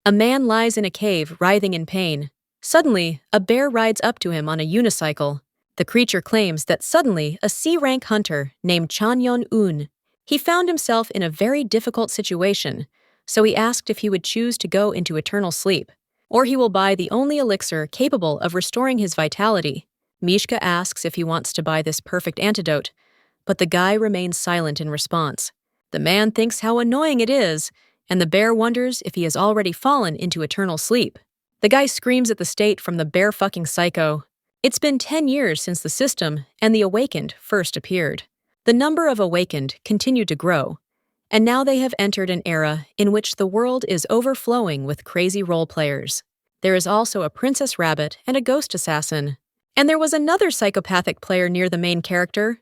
A man lies in a cave, writhing in pain. Suddenly, a bear rides up to him on a unicycle. The creature claims that suddenly a C-rank hunter named Chanyeon-un. He found himself in a very difficult situation, so he asked if he would choose to go into eternal sleep, or he will buy the only elixir capable of restoring his vitality. Mishka asks if he wants to buy this perfect antidote, but the guy remains silent in response. The man thinks how annoying it is, and the bear wonders if he has already fallen into eternal sleep. The guy screams at the state from the bear-fucking psycho. It's been 10 years since the system and the awakened first appeared. The number of awakened continued to grow, and now they have entered an era in which the world is overflowing with crazy role players. There is also a princess rabbit and a ghost assassin. And there was another psychopathic player near the main character.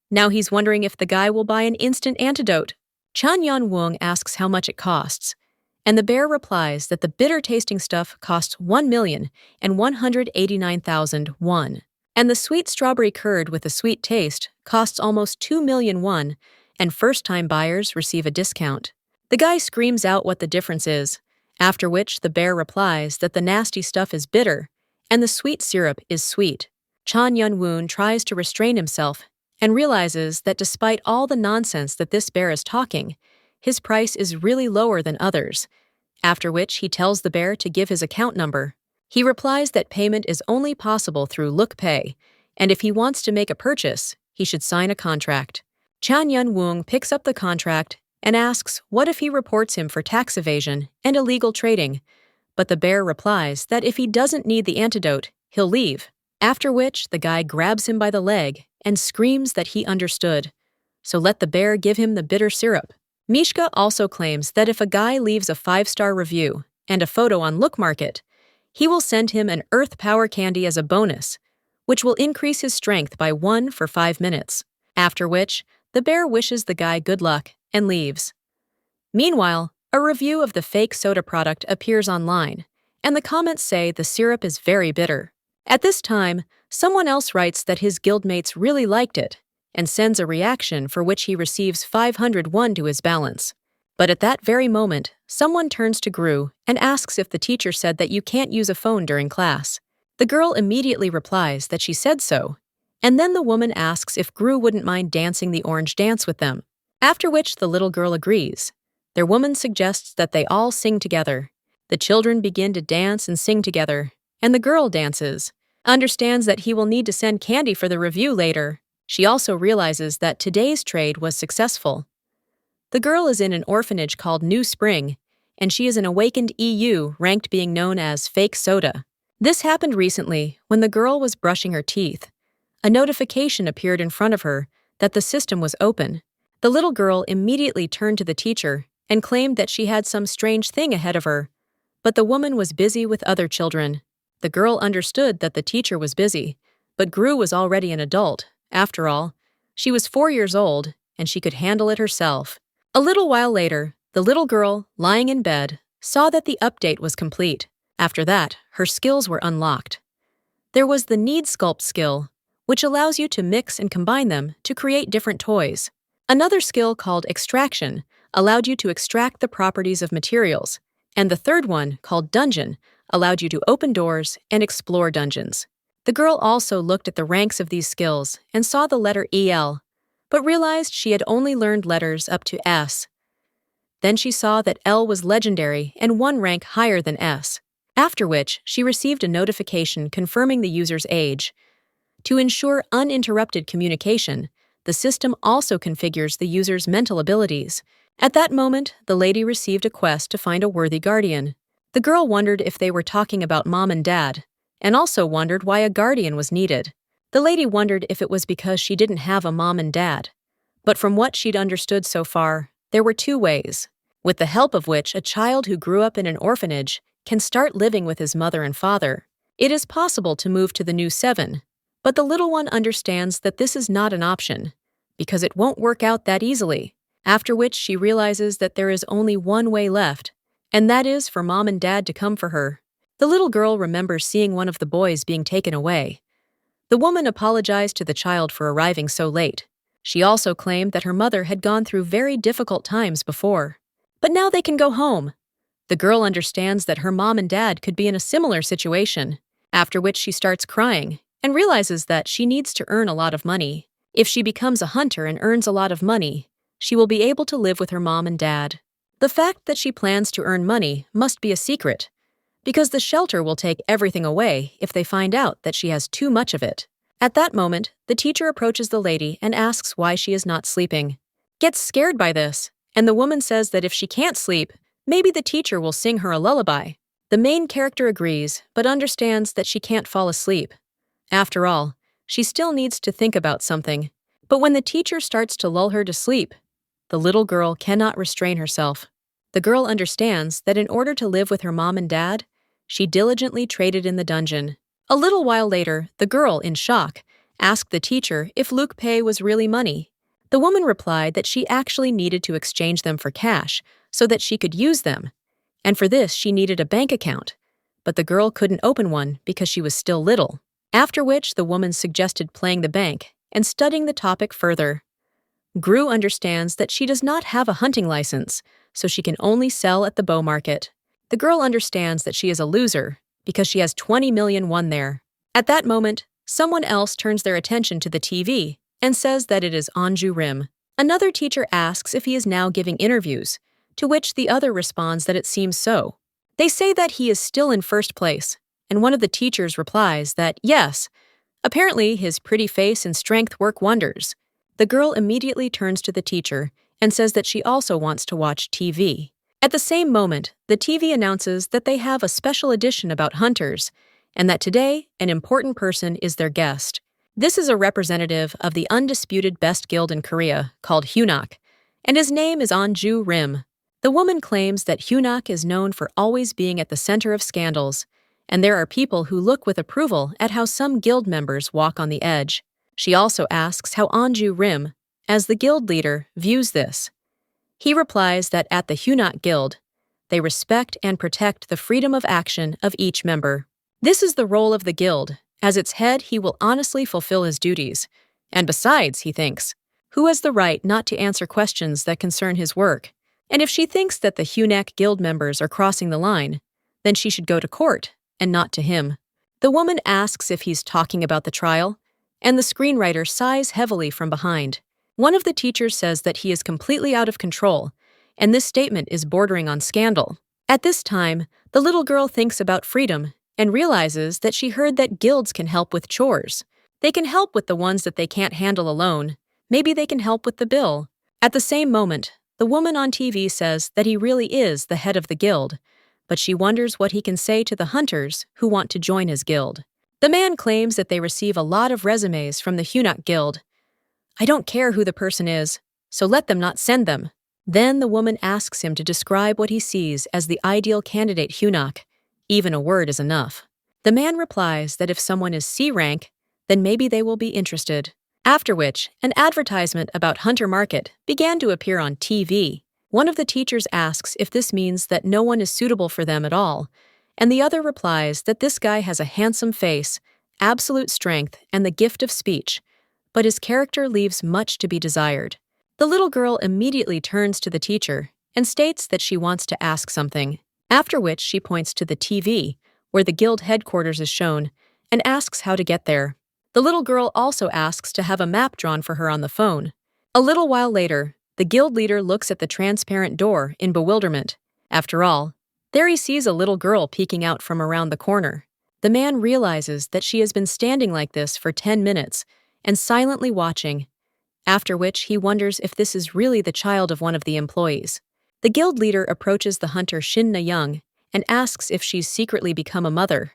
Now he's wondering if the guy will buy an instant antidote. Chan Yan-woong asks how much it costs, and the bear replies that the bitter-tasting stuff costs 1,189,000 won, and the sweet strawberry curd with a sweet taste costs almost 2 million won, and first-time buyers receive a discount. The guy screams out what the difference is, after which the bear replies that the nasty stuff is bitter, and the sweet syrup is sweet. Chan Yan-woon tries to restrain himself and realizes that despite all the nonsense that this bear is talking, his price is really lower than others, after which he tells the bear to give his account number. He replies that payment is only possible through Look Pay, and if he wants to make a purchase, he should sign a contract. Chan Yun-woong picks up the contract and asks what if he reports him for tax evasion and illegal trading, but the bear replies that if he doesn't need the antidote, he'll leave, after which the guy grabs him by the leg and screams that he understood, so let the bear give him the bitter syrup. Mishka also claims that if a guy leaves a 5-star review and a photo on Look Market, he will send him an Earth Power Candy as a bonus, which will increase his strength by 1 for 5 minutes, after which the bear wishes the guy good luck and leaves. Meanwhile, a review of the fake soda product appears online, and the comments say the syrup is very bitter. At this time, someone else writes that his guildmates really liked it, and sends a reaction for which he receives 500 won to his balance. But at that very moment, someone turns to Gru and asks if the teacher said that you can't use a phone during class. The girl immediately replies that she said so, and then the woman asks if Gru wouldn't mind dancing the orange dance with them, after which the little girl agrees. Their woman suggests that they all sing together. The children begin to dance and sing together, and the girl dances, understands that he will need to send candy for the review later. She also realizes that today's trade was successful. The girl is in an orphanage called New Spring, and she is an awakened EU ranked being known as fake soda. This happened recently when the girl was brushing her teeth. A notification appeared in front of her that the system was open. The little girl immediately turned to the teacher and claimed that she had some strange thing ahead of her, but the woman was busy with other children. The girl understood that the teacher was busy, but Gru was already an adult. After all, she was 4 years old, and she could handle it herself. A little while later, the little girl, lying in bed, saw that the update was complete. After that, her skills were unlocked. There was the Need Sculpt skill, which allows you to mix and combine them to create different toys. Another skill called Extraction allowed you to extract the properties of materials, and the third one, called Dungeon, allowed you to open doors and explore dungeons. The girl also looked at the ranks of these skills and saw the letter EL, but realized she had only learned letters up to S. Then she saw that L was legendary and 1 rank higher than S, after which she received a notification confirming the user's age. To ensure uninterrupted communication, the system also configures the user's mental abilities. At that moment, the lady received a quest to find a worthy guardian. The girl wondered if they were talking about mom and dad, and also wondered why a guardian was needed. The lady wondered if it was because she didn't have a mom and dad. But from what she'd understood so far, there were 2 ways, with the help of which a child who grew up in an orphanage can start living with his mother and father. It is possible to move to the new 7, but the little one understands that this is not an option, because it won't work out that easily, after which she realizes that there is only one way left, and that is for mom and dad to come for her. The little girl remembers seeing one of the boys being taken away. The woman apologized to the child for arriving so late. She also claimed that her mother had gone through very difficult times before. But now they can go home. The girl understands that her mom and dad could be in a similar situation, after which she starts crying and realizes that she needs to earn a lot of money. If she becomes a hunter and earns a lot of money, she will be able to live with her mom and dad. The fact that she plans to earn money must be a secret, because the shelter will take everything away if they find out that she has too much of it. At that moment, the teacher approaches the lady and asks why she is not sleeping. Gets scared by this, and the woman says that if she can't sleep, maybe the teacher will sing her a lullaby. The main character agrees, but understands that she can't fall asleep. After all, she still needs to think about something. But when the teacher starts to lull her to sleep, the little girl cannot restrain herself. The girl understands that in order to live with her mom and dad, she diligently traded in the dungeon. A little while later, the girl, in shock, asked the teacher if Luke Pay was really money. The woman replied that she actually needed to exchange them for cash so that she could use them, and for this she needed a bank account, but the girl couldn't open one because she was still little. After which the woman suggested playing the bank and studying the topic further. Gru understands that she does not have a hunting license, so she can only sell at the bow market. The girl understands that she is a loser because she has 20 million won there. At that moment, someone else turns their attention to the TV and says that it is Anju Rim. Another teacher asks if he is now giving interviews, to which the other responds that it seems so. They say that he is still in first place, and one of the teachers replies that yes, apparently his pretty face and strength work wonders. The girl immediately turns to the teacher and says that she also wants to watch TV. At the same moment, the TV announces that they have a special edition about hunters, and that today, an important person is their guest. This is a representative of the undisputed best guild in Korea, called Hyunak, and his name is Anju Rim. The woman claims that Hyunak is known for always being at the center of scandals, and there are people who look with approval at how some guild members walk on the edge. She also asks how Anju Rim, as the guild leader, views this. He replies that at the Hyunak Guild, they respect and protect the freedom of action of each member. This is the role of the guild. As its head, he will honestly fulfill his duties. And besides, he thinks, who has the right not to answer questions that concern his work? And if she thinks that the Hyunak Guild members are crossing the line, then she should go to court, and not to him. The woman asks if he's talking about the trial, and the screenwriter sighs heavily from behind. One of the teachers says that he is completely out of control, and this statement is bordering on scandal. At this time, the little girl thinks about freedom and realizes that she heard that guilds can help with chores. They can help with the ones that they can't handle alone. Maybe they can help with the bill. At the same moment, the woman on TV says that he really is the head of the guild, but she wonders what he can say to the hunters who want to join his guild. The man claims that they receive a lot of resumes from the Hyunak Guild. I don't care who the person is, so let them not send them. Then the woman asks him to describe what he sees as the ideal candidate Hyunak. Even a word is enough. The man replies that if someone is C rank, then maybe they will be interested. After which, an advertisement about Hunter Market began to appear on TV. One of the teachers asks if this means that no one is suitable for them at all, and the other replies that this guy has a handsome face, absolute strength, and the gift of speech, but his character leaves much to be desired. The little girl immediately turns to the teacher and states that she wants to ask something, after which she points to the TV, where the guild headquarters is shown, and asks how to get there. The little girl also asks to have a map drawn for her on the phone. A little while later, the guild leader looks at the transparent door in bewilderment. After all, there he sees a little girl peeking out from around the corner. The man realizes that she has been standing like this for 10 minutes and silently watching, after which he wonders if this is really the child of one of the employees. The guild leader approaches the hunter Shin Na-young and asks if she's secretly become a mother.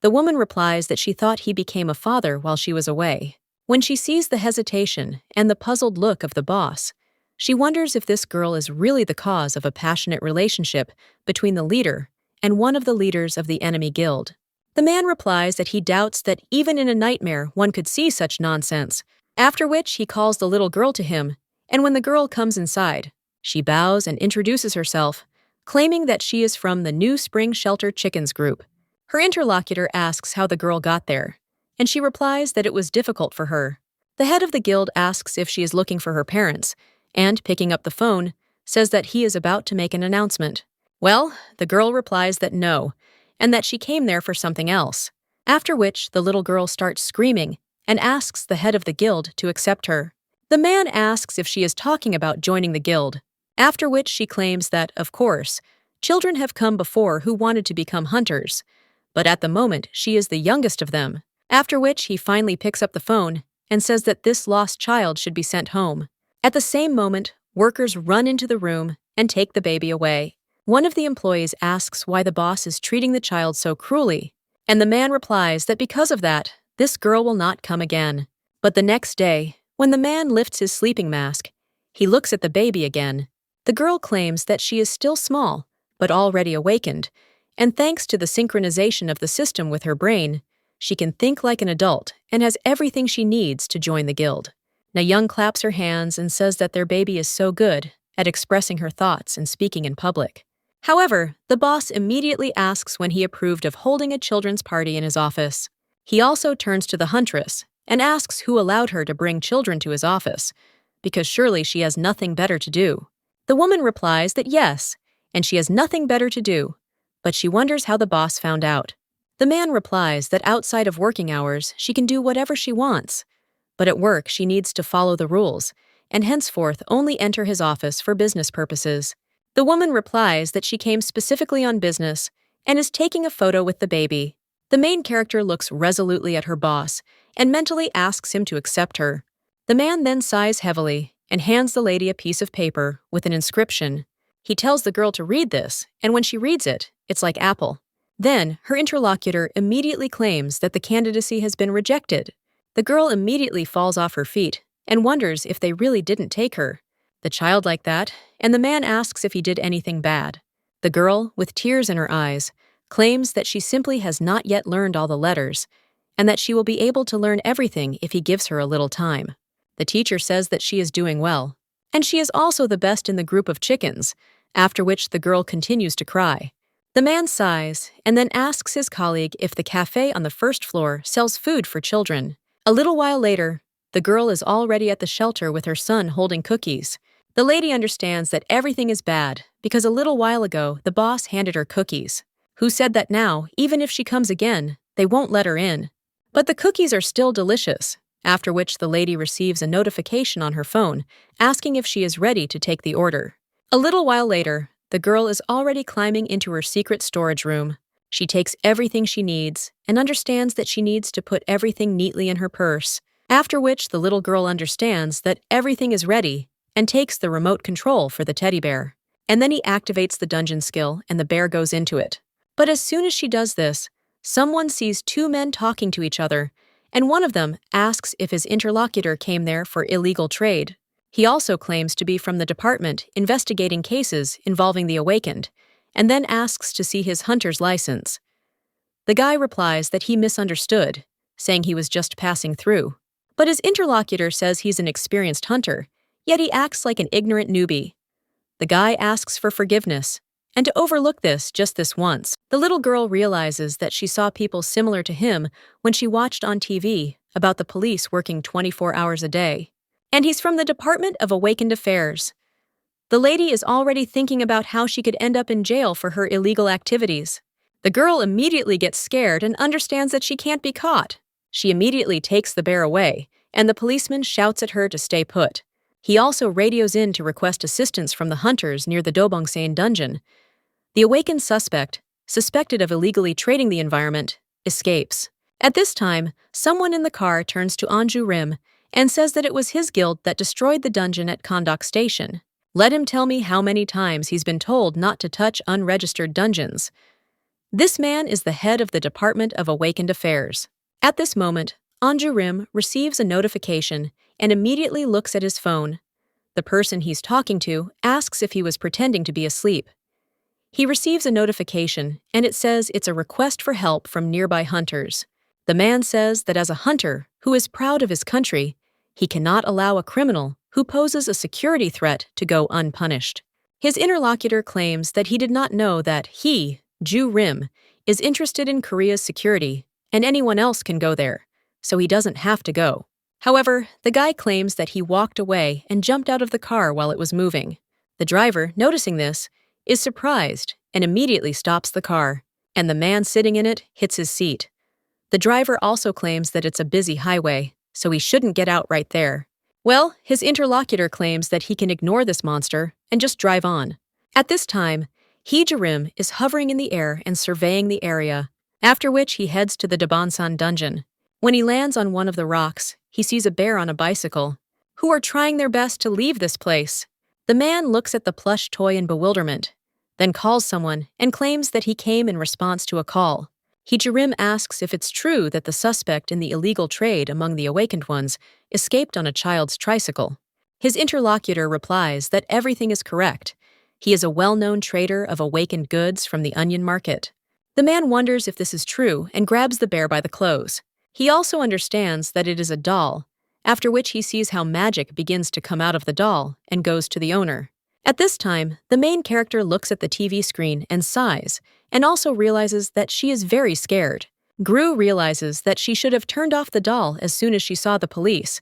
The woman replies that she thought he became a father while she was away. When she sees the hesitation and the puzzled look of the boss, she wonders if this girl is really the cause of a passionate relationship between the leader and one of the leaders of the enemy guild. The man replies that he doubts that even in a nightmare one could see such nonsense, after which he calls the little girl to him, and when the girl comes inside, she bows and introduces herself, claiming that she is from the New Spring Shelter Chickens group. Her interlocutor asks how the girl got there, and she replies that it was difficult for her. The head of the guild asks if she is looking for her parents, and, picking up the phone, says that he is about to make an announcement. Well, the girl replies that no, and that she came there for something else. After which, the little girl starts screaming and asks the head of the guild to accept her. The man asks if she is talking about joining the guild, after which she claims that, of course, children have come before who wanted to become hunters, but at the moment she is the youngest of them, after which he finally picks up the phone and says that this lost child should be sent home. At the same moment, workers run into the room and take the baby away. One of the employees asks why the boss is treating the child so cruelly, and the man replies that because of that, this girl will not come again. But the next day, when the man lifts his sleeping mask, he looks at the baby again. The girl claims that she is still small, but already awakened, and thanks to the synchronization of the system with her brain, she can think like an adult and has everything she needs to join the guild. Na-young claps her hands and says that their baby is so good at expressing her thoughts and speaking in public. However, the boss immediately asks when he approved of holding a children's party in his office. He also turns to the huntress and asks who allowed her to bring children to his office, because surely she has nothing better to do. The woman replies that yes, and she has nothing better to do, but she wonders how the boss found out. The man replies that outside of working hours, she can do whatever she wants, but at work she needs to follow the rules, and henceforth only enter his office for business purposes. The woman replies that she came specifically on business and is taking a photo with the baby. The main character looks resolutely at her boss and mentally asks him to accept her. The man then sighs heavily and hands the lady a piece of paper with an inscription. He tells the girl to read this, and when she reads it, it's like apple. Then, her interlocutor immediately claims that the candidacy has been rejected. The girl immediately falls off her feet and wonders if they really didn't take her. The child like that, and the man asks if he did anything bad. The girl, with tears in her eyes, claims that she simply has not yet learned all the letters, and that she will be able to learn everything if he gives her a little time. The teacher says that she is doing well, and she is also the best in the group of chickens, after which the girl continues to cry. The man sighs and then asks his colleague if the cafe on the first floor sells food for children. A little while later, the girl is already at the shelter with her son holding cookies. The lady understands that everything is bad because a little while ago the boss handed her cookies, who said that now, even if she comes again, they won't let her in. But the cookies are still delicious, after which the lady receives a notification on her phone asking if she is ready to take the order. A little while later, the girl is already climbing into her secret storage room. She takes everything she needs and understands that she needs to put everything neatly in her purse, after which the little girl understands that everything is ready and takes the remote control for the teddy bear. And then he activates the dungeon skill and the bear goes into it. But as soon as she does this, someone sees two men talking to each other, and one of them asks if his interlocutor came there for illegal trade. He also claims to be from the department investigating cases involving the awakened, and then asks to see his hunter's license. The guy replies that he misunderstood, saying he was just passing through. But his interlocutor says he's an experienced hunter, yet he acts like an ignorant newbie. The guy asks for forgiveness, and to overlook this just this once, the little girl realizes that she saw people similar to him when she watched on TV about the police working 24 hours a day. And he's from the Department of Awakened Affairs. The lady is already thinking about how she could end up in jail for her illegal activities. The girl immediately gets scared and understands that she can't be caught. She immediately takes the bear away, and the policeman shouts at her to stay put. He also radios in to request assistance from the hunters near the Dobongsain dungeon. The awakened suspect, suspected of illegally trading the environment, escapes. At this time, someone in the car turns to Anju Rim and says that it was his guild that destroyed the dungeon at Kondak Station. Let him tell me how many times he's been told not to touch unregistered dungeons. This man is the head of the Department of Awakened Affairs. At this moment, Anju Rim receives a notification and immediately looks at his phone. The person he's talking to asks if he was pretending to be asleep. He receives a notification, and it says it's a request for help from nearby hunters. The man says that as a hunter who is proud of his country, he cannot allow a criminal who poses a security threat to go unpunished. His interlocutor claims that he did not know that he, Anju Rim, is interested in Korea's security, and anyone else can go there, so he doesn't have to go. However, the guy claims that he walked away and jumped out of the car while it was moving. The driver, noticing this, is surprised and immediately stops the car, and the man sitting in it hits his seat. The driver also claims that it's a busy highway, so he shouldn't get out right there. Well, his interlocutor claims that he can ignore this monster and just drive on. At this time, Anju Rim is hovering in the air and surveying the area, after which he heads to the Dabansan dungeon. When he lands on one of the rocks, he sees a bear on a bicycle, who are trying their best to leave this place. The man looks at the plush toy in bewilderment, then calls someone and claims that he came in response to a call. Anju Rim asks if it's true that the suspect in the illegal trade among the awakened ones escaped on a child's tricycle. His interlocutor replies that everything is correct. He is a well-known trader of awakened goods from the onion market. The man wonders if this is true and grabs the bear by the clothes. He also understands that it is a doll, after which he sees how magic begins to come out of the doll and goes to the owner. At this time, the main character looks at the TV screen and sighs, and also realizes that she is very scared. Gru realizes that she should have turned off the doll as soon as she saw the police,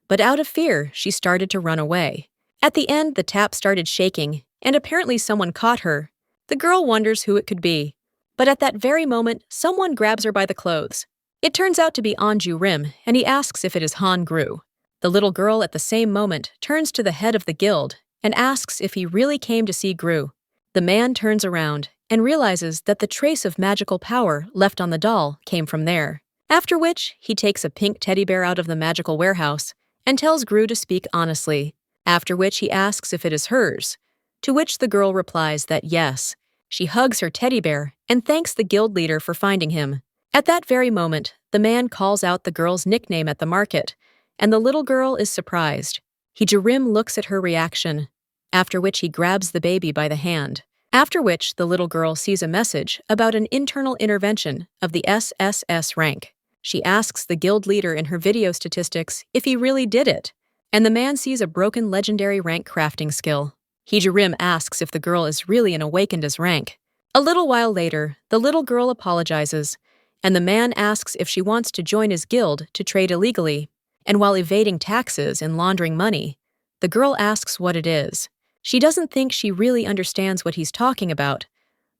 but out of fear, she started to run away. At the end, the tap started shaking, and apparently someone caught her. The girl wonders who it could be, but at that very moment, someone grabs her by the clothes. It turns out to be Anju Rim, and he asks if it is Han Gru. The little girl at the same moment turns to the head of the guild and asks if he really came to see Gru. The man turns around and realizes that the trace of magical power left on the doll came from there. After which, he takes a pink teddy bear out of the magical warehouse and tells Gru to speak honestly, after which he asks if it is hers, to which the girl replies that yes. She hugs her teddy bear and thanks the guild leader for finding him. At that very moment, the man calls out the girl's nickname at the market, and the little girl is surprised. Anju Rim looks at her reaction, after which he grabs the baby by the hand, after which the little girl sees a message about an internal intervention of the SSS rank. She asks the guild leader in her video statistics if he really did it, and the man sees a broken legendary rank crafting skill. Anju Rim asks if the girl is really an awakened as rank. A little while later, the little girl apologizes, and the man asks if she wants to join his guild to trade illegally, and while evading taxes and laundering money, the girl asks what it is. She doesn't think she really understands what he's talking about,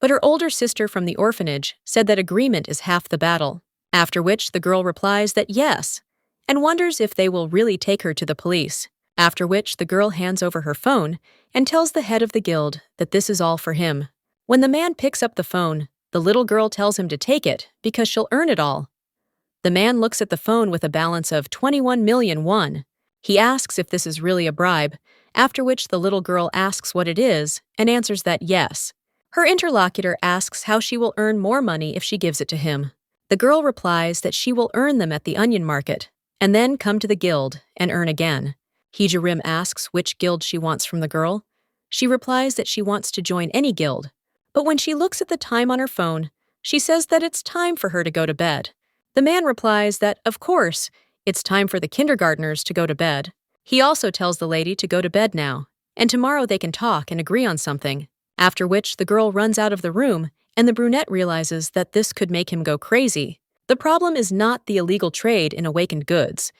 but her older sister from the orphanage said that agreement is half the battle, after which the girl replies that yes, and wonders if they will really take her to the police, after which the girl hands over her phone and tells the head of the guild that this is all for him. When the man picks up the phone, the little girl tells him to take it because she'll earn it all. The man looks at the phone with a balance of 21 million won. He asks if this is really a bribe, after which the little girl asks what it is and answers that yes. Her interlocutor asks how she will earn more money if she gives it to him. The girl replies that she will earn them at the onion market, and then come to the guild and earn again. Anju Rim asks which guild she wants from the girl. She replies that she wants to join any guild, but when she looks at the time on her phone, she says that it's time for her to go to bed. The man replies that, of course, it's time for the kindergartners to go to bed. He also tells the lady to go to bed now, and tomorrow they can talk and agree on something, after which the girl runs out of the room and the brunette realizes that this could make him go crazy. The problem is not the illegal trade in awakened goods,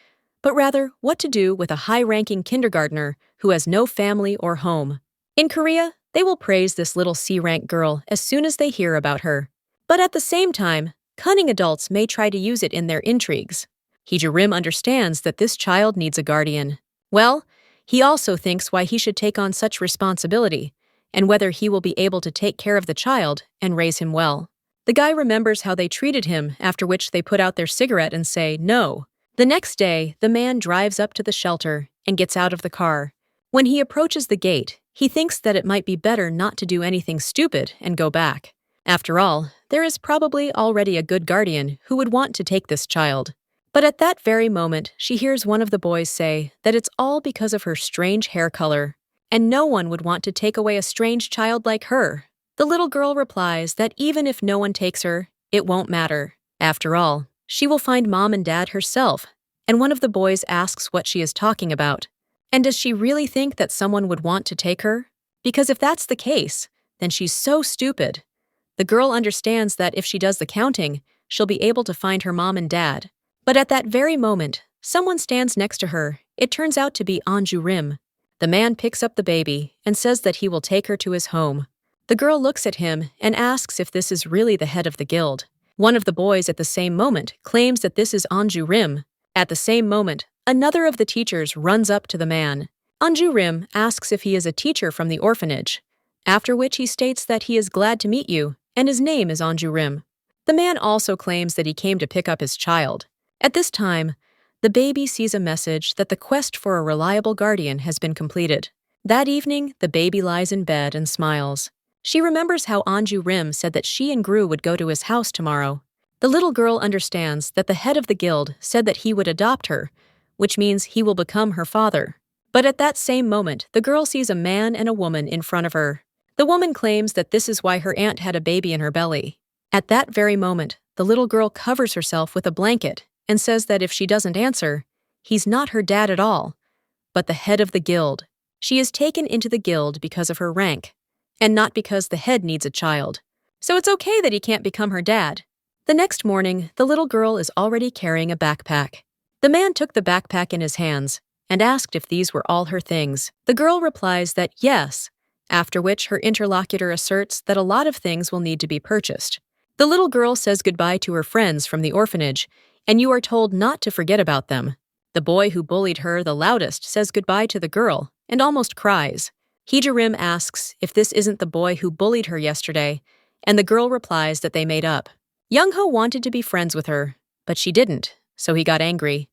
but rather what to do with a high-ranking kindergartner who has no family or home. In Korea, they will praise this little C-rank girl as soon as they hear about her. But at the same time, cunning adults may try to use it in their intrigues. Anju Rim understands that this child needs a guardian. Well, he also thinks why he should take on such responsibility, and whether he will be able to take care of the child and raise him well. The guy remembers how they treated him, after which they put out their cigarette and say no. The next day, the man drives up to the shelter and gets out of the car. When he approaches the gate, he thinks that it might be better not to do anything stupid and go back. After all, there is probably already a good guardian who would want to take this child. But at that very moment, she hears one of the boys say that it's all because of her strange hair color, and no one would want to take away a strange child like her. The little girl replies that even if no one takes her, it won't matter. After all, she will find mom and dad herself, and one of the boys asks what she is talking about. And does she really think that someone would want to take her? Because if that's the case, then she's so stupid. The girl understands that if she does the counting, she'll be able to find her mom and dad. But at that very moment, someone stands next to her. It turns out to be Anju Rim. The man picks up the baby and says that he will take her to his home. The girl looks at him and asks if this is really the head of the guild. One of the boys at the same moment claims that this is Anju Rim. At the same moment, another of the teachers runs up to the man. Anju Rim asks if he is a teacher from the orphanage, after which he states that he is glad to meet you and his name is Anju Rim. The man also claims that he came to pick up his child. At this time, the baby sees a message that the quest for a reliable guardian has been completed. That evening, the baby lies in bed and smiles. She remembers how Anju Rim said that she and Gru would go to his house tomorrow. The little girl understands that the head of the guild said that he would adopt her, which means he will become her father. But at that same moment, the girl sees a man and a woman in front of her. The woman claims that this is why her aunt had a baby in her belly. At that very moment, the little girl covers herself with a blanket and says that if she doesn't answer, he's not her dad at all, but the head of the guild. She is taken into the guild because of her rank, and not because the head needs a child. So it's okay that he can't become her dad. The next morning, the little girl is already carrying a backpack. The man took the backpack in his hands and asked if these were all her things. The girl replies that yes, after which her interlocutor asserts that a lot of things will need to be purchased. The little girl says goodbye to her friends from the orphanage, and you are told not to forget about them. The boy who bullied her the loudest says goodbye to the girl and almost cries. Anju Rim asks if this isn't the boy who bullied her yesterday, and the girl replies that they made up. Young-ho wanted to be friends with her, but she didn't, so he got angry.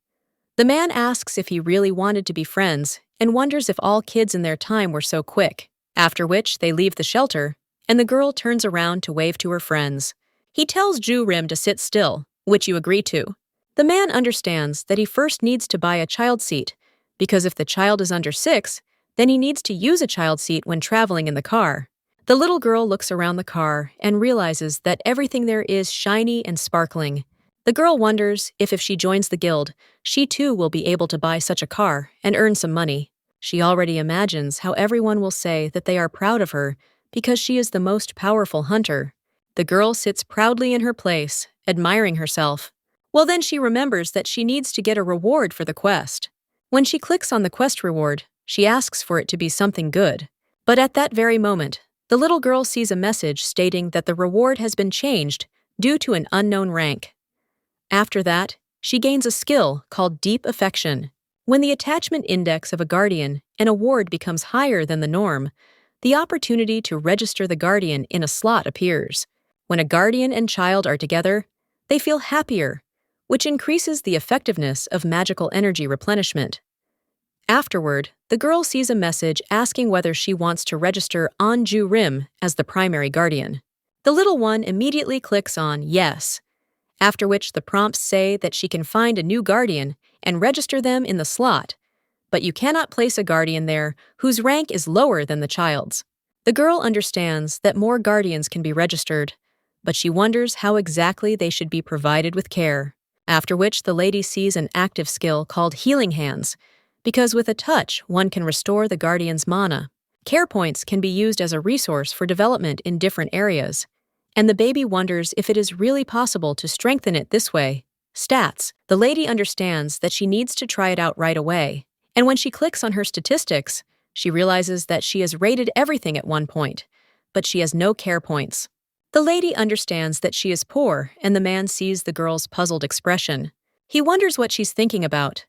The man asks if he really wanted to be friends and wonders if all kids in their time were so quick, after which they leave the shelter, and the girl turns around to wave to her friends. He tells Anju Rim to sit still, which you agree to. The man understands that he first needs to buy a child seat, because if the child is under 6, then he needs to use a child seat when traveling in the car. The little girl looks around the car and realizes that everything there is shiny and sparkling. The girl wonders if she joins the guild, she too will be able to buy such a car and earn some money. She already imagines how everyone will say that they are proud of her because she is the most powerful hunter. The girl sits proudly in her place, admiring herself. Well, then she remembers that she needs to get a reward for the quest. When she clicks on the quest reward, she asks for it to be something good. But at that very moment, the little girl sees a message stating that the reward has been changed due to an unknown rank. After that, she gains a skill called Deep Affection. When the attachment index of a guardian and a ward becomes higher than the norm, the opportunity to register the guardian in a slot appears. When a guardian and child are together, they feel happier, which increases the effectiveness of magical energy replenishment. Afterward, the girl sees a message asking whether she wants to register Anju Rim as the primary guardian. The little one immediately clicks on yes, after which the prompts say that she can find a new guardian and register them in the slot, but you cannot place a guardian there whose rank is lower than the child's. The girl understands that more guardians can be registered, but she wonders how exactly they should be provided with care. After which the lady sees an active skill called Healing Hands, because with a touch one can restore the guardian's mana. Care points can be used as a resource for development in different areas, and the baby wonders if it is really possible to strengthen it this way. Stats. The lady understands that she needs to try it out right away, and when she clicks on her statistics, she realizes that she has rated everything at one point, but she has no care points. The lady understands that she is poor, and the man sees the girl's puzzled expression. He wonders what she's thinking about.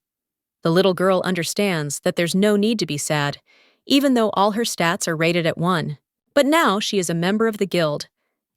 The little girl understands that there's no need to be sad, even though all her stats are rated at 1. But now she is a member of the guild,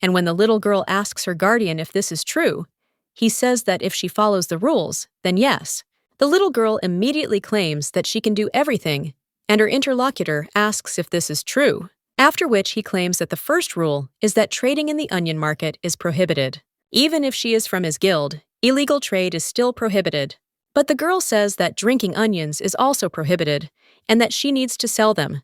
and when the little girl asks her guardian if this is true, he says that if she follows the rules, then yes. The little girl immediately claims that she can do everything, and her interlocutor asks if this is true, after which he claims that the first rule is that trading in the onion market is prohibited. Even if she is from his guild, illegal trade is still prohibited. But the girl says that drinking onions is also prohibited, and that she needs to sell them.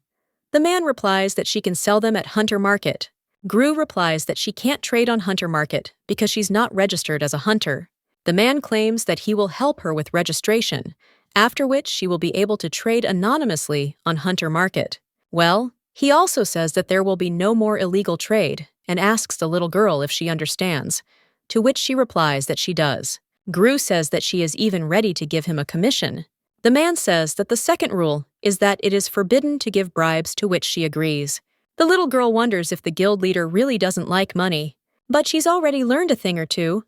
The man replies that she can sell them at Hunter Market. Gru replies that she can't trade on Hunter Market because she's not registered as a hunter. The man claims that he will help her with registration, after which she will be able to trade anonymously on Hunter Market. Well, he also says that there will be no more illegal trade and asks the little girl if she understands, to which she replies that she does. Gru says that she is even ready to give him a commission. The man says that the second rule is that it is forbidden to give bribes, to which she agrees. The little girl wonders if the guild leader really doesn't like money. But she's already learned a thing or two.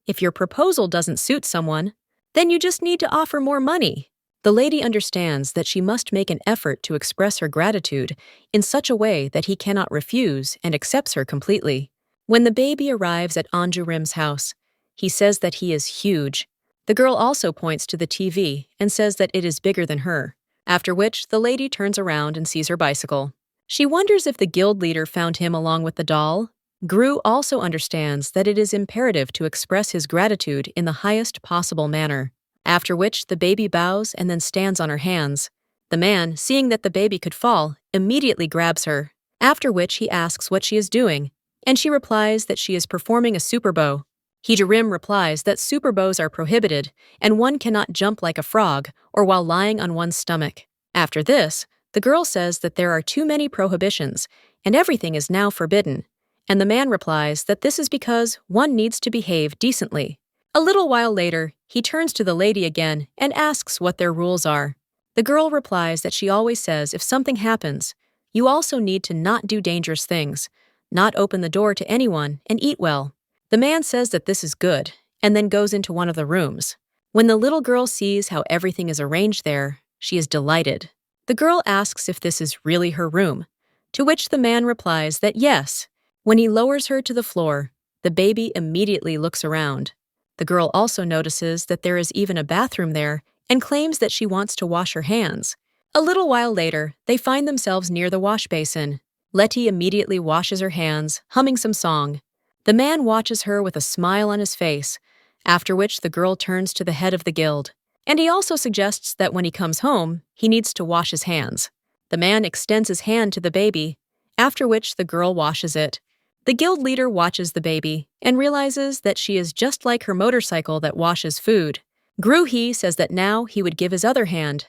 If your proposal doesn't suit someone, then you just need to offer more money. The lady understands that she must make an effort to express her gratitude in such a way that he cannot refuse and accepts her completely. When the baby arrives at Anju Rim's house, he says that he is huge. The girl also points to the TV and says that it is bigger than her, after which the lady turns around and sees her bicycle. She wonders if the guild leader found him along with the doll. Gru also understands that it is imperative to express his gratitude in the highest possible manner, after which the baby bows and then stands on her hands. The man, seeing that the baby could fall, immediately grabs her, after which he asks what she is doing, and she replies that she is performing a super bow. Anju Rim replies that super bows are prohibited and one cannot jump like a frog or while lying on one's stomach. After this, the girl says that there are too many prohibitions and everything is now forbidden. And the man replies that this is because one needs to behave decently. A little while later, he turns to the lady again and asks what their rules are. The girl replies that she always says if something happens, you also need to not do dangerous things, not open the door to anyone, and eat well. The man says that this is good, and then goes into one of the rooms. When the little girl sees how everything is arranged there, she is delighted. The girl asks if this is really her room, to which the man replies that yes. When he lowers her to the floor, the baby immediately looks around. The girl also notices that there is even a bathroom there and claims that she wants to wash her hands. A little while later, they find themselves near the wash basin. Letty immediately washes her hands, humming some song. The man watches her with a smile on his face, after which the girl turns to the head of the guild. And he also suggests that when he comes home, he needs to wash his hands. The man extends his hand to the baby, after which the girl washes it. The guild leader watches the baby and realizes that she is just like her motorcycle that washes food. Gru says that now he would give his other hand,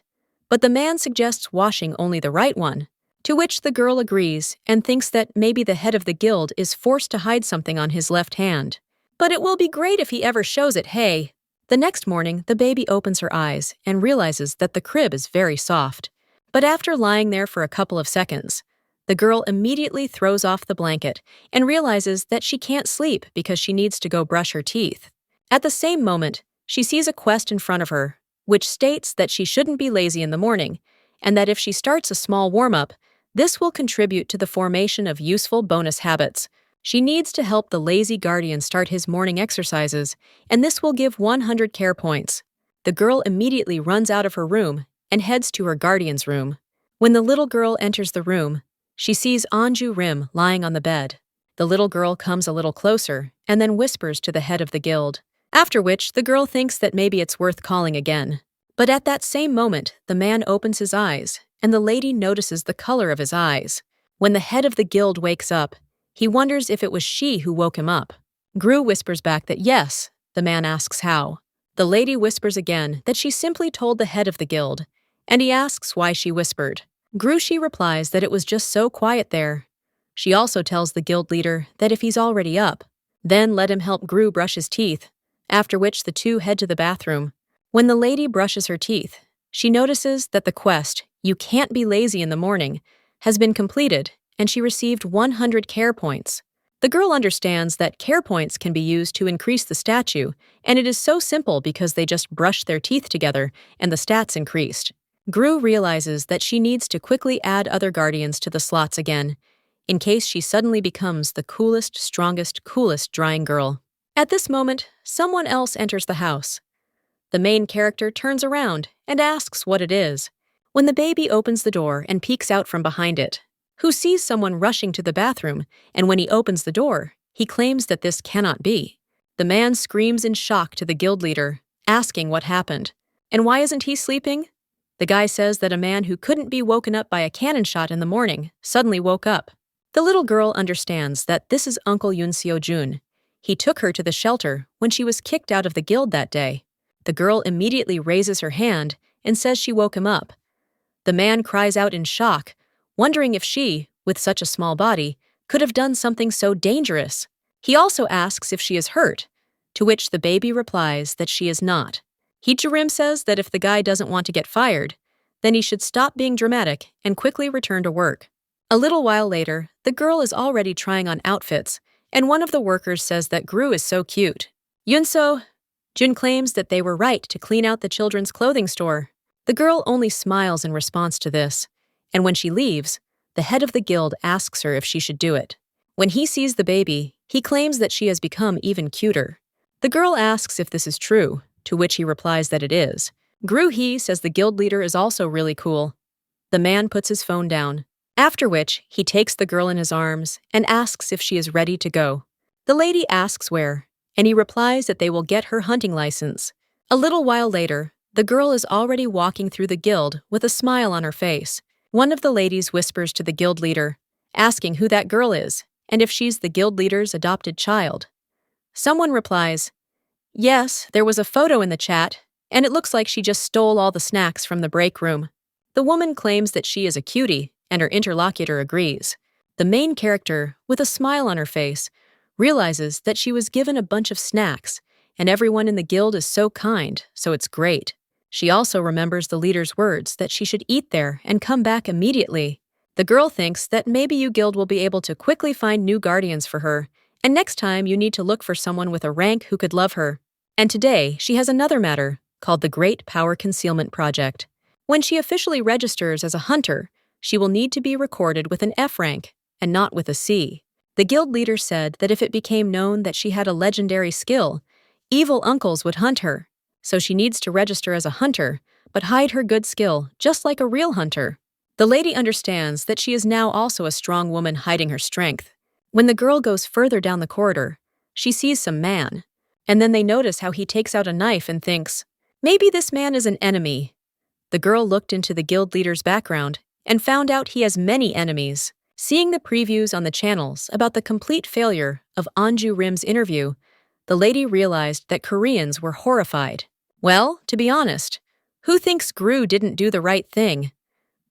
but the man suggests washing only the right one, to which the girl agrees and thinks that maybe the head of the guild is forced to hide something on his left hand. But it will be great if he ever shows it, hey. The next morning, the baby opens her eyes and realizes that the crib is very soft. But after lying there for a couple of seconds, the girl immediately throws off the blanket and realizes that she can't sleep because she needs to go brush her teeth. At the same moment, she sees a quest in front of her, which states that she shouldn't be lazy in the morning, and that if she starts a small warm-up, this will contribute to the formation of useful bonus habits. She needs to help the lazy guardian start his morning exercises, and this will give 100 care points. The girl immediately runs out of her room and heads to her guardian's room. When the little girl enters the room, she sees Anju Rim lying on the bed. The little girl comes a little closer and then whispers to the head of the guild, after which the girl thinks that maybe it's worth calling again. But at that same moment, the man opens his eyes, and the lady notices the color of his eyes. When the head of the guild wakes up, he wonders if it was she who woke him up. Gru whispers back that yes. The man asks how. The lady whispers again that she simply told the head of the guild, and he asks why she whispered. Gru replies that it was just so quiet there. She also tells the guild leader that if he's already up, then let him help Gru brush his teeth, after which the two head to the bathroom. When the lady brushes her teeth, she notices that the quest, "You can't be lazy in the morning," has been completed, and she received 100 care points. The girl understands that care points can be used to increase the statue, and it is so simple because they just brushed their teeth together and the stats increased. Gru realizes that she needs to quickly add other guardians to the slots again, in case she suddenly becomes the coolest, strongest, coolest drying girl. At this moment, someone else enters the house. The main character turns around and asks what it is. When the baby opens the door and peeks out from behind it, who sees someone rushing to the bathroom, and when he opens the door, he claims that this cannot be. The man screams in shock to the guild leader, asking what happened. And why isn't he sleeping? The guy says that a man who couldn't be woken up by a cannon shot in the morning suddenly woke up. The little girl understands that this is Uncle Yoon Seo-jun. He took her to the shelter when she was kicked out of the guild that day. The girl immediately raises her hand and says she woke him up. The man cries out in shock, wondering if she, with such a small body, could have done something so dangerous. He also asks if she is hurt, to which the baby replies that she is not. Anju Rim says that if the guy doesn't want to get fired, then he should stop being dramatic and quickly return to work. A little while later, the girl is already trying on outfits, and one of the workers says that Gru is so cute. Jun claims that they were right to clean out the children's clothing store. The girl only smiles in response to this, and when she leaves, the head of the guild asks her if she should do it. When he sees the baby, he claims that she has become even cuter. The girl asks if this is true, to which he replies that it is. He says the guild leader is also really cool. The man puts his phone down, after which he takes the girl in his arms and asks if she is ready to go. The lady asks where, and he replies that they will get her hunting license. A little while later, the girl is already walking through the guild with a smile on her face. One of the ladies whispers to the guild leader, asking who that girl is and if she's the guild leader's adopted child. Someone replies, "Yes, there was a photo in the chat, and it looks like she just stole all the snacks from the break room." The woman claims that she is a cutie, and her interlocutor agrees. The main character, with a smile on her face, realizes that she was given a bunch of snacks, and everyone in the guild is so kind, so it's great. She also remembers the leader's words that she should eat there and come back immediately. The girl thinks that maybe you guild will be able to quickly find new guardians for her, and next time you need to look for someone with a rank who could love her. And today, she has another matter, called the Great Power Concealment Project. When she officially registers as a hunter, she will need to be recorded with an F rank, and not with a C. The guild leader said that if it became known that she had a legendary skill, evil uncles would hunt her, so she needs to register as a hunter, but hide her good skill, just like a real hunter. The lady understands that she is now also a strong woman hiding her strength. When the girl goes further down the corridor, she sees some man, and then they notice how he takes out a knife and thinks, maybe this man is an enemy. The girl looked into the guild leader's background and found out he has many enemies. Seeing the previews on the channels about the complete failure of Anju Rim's interview, the lady realized that Koreans were horrified. Well, to be honest, who thinks Gru didn't do the right thing?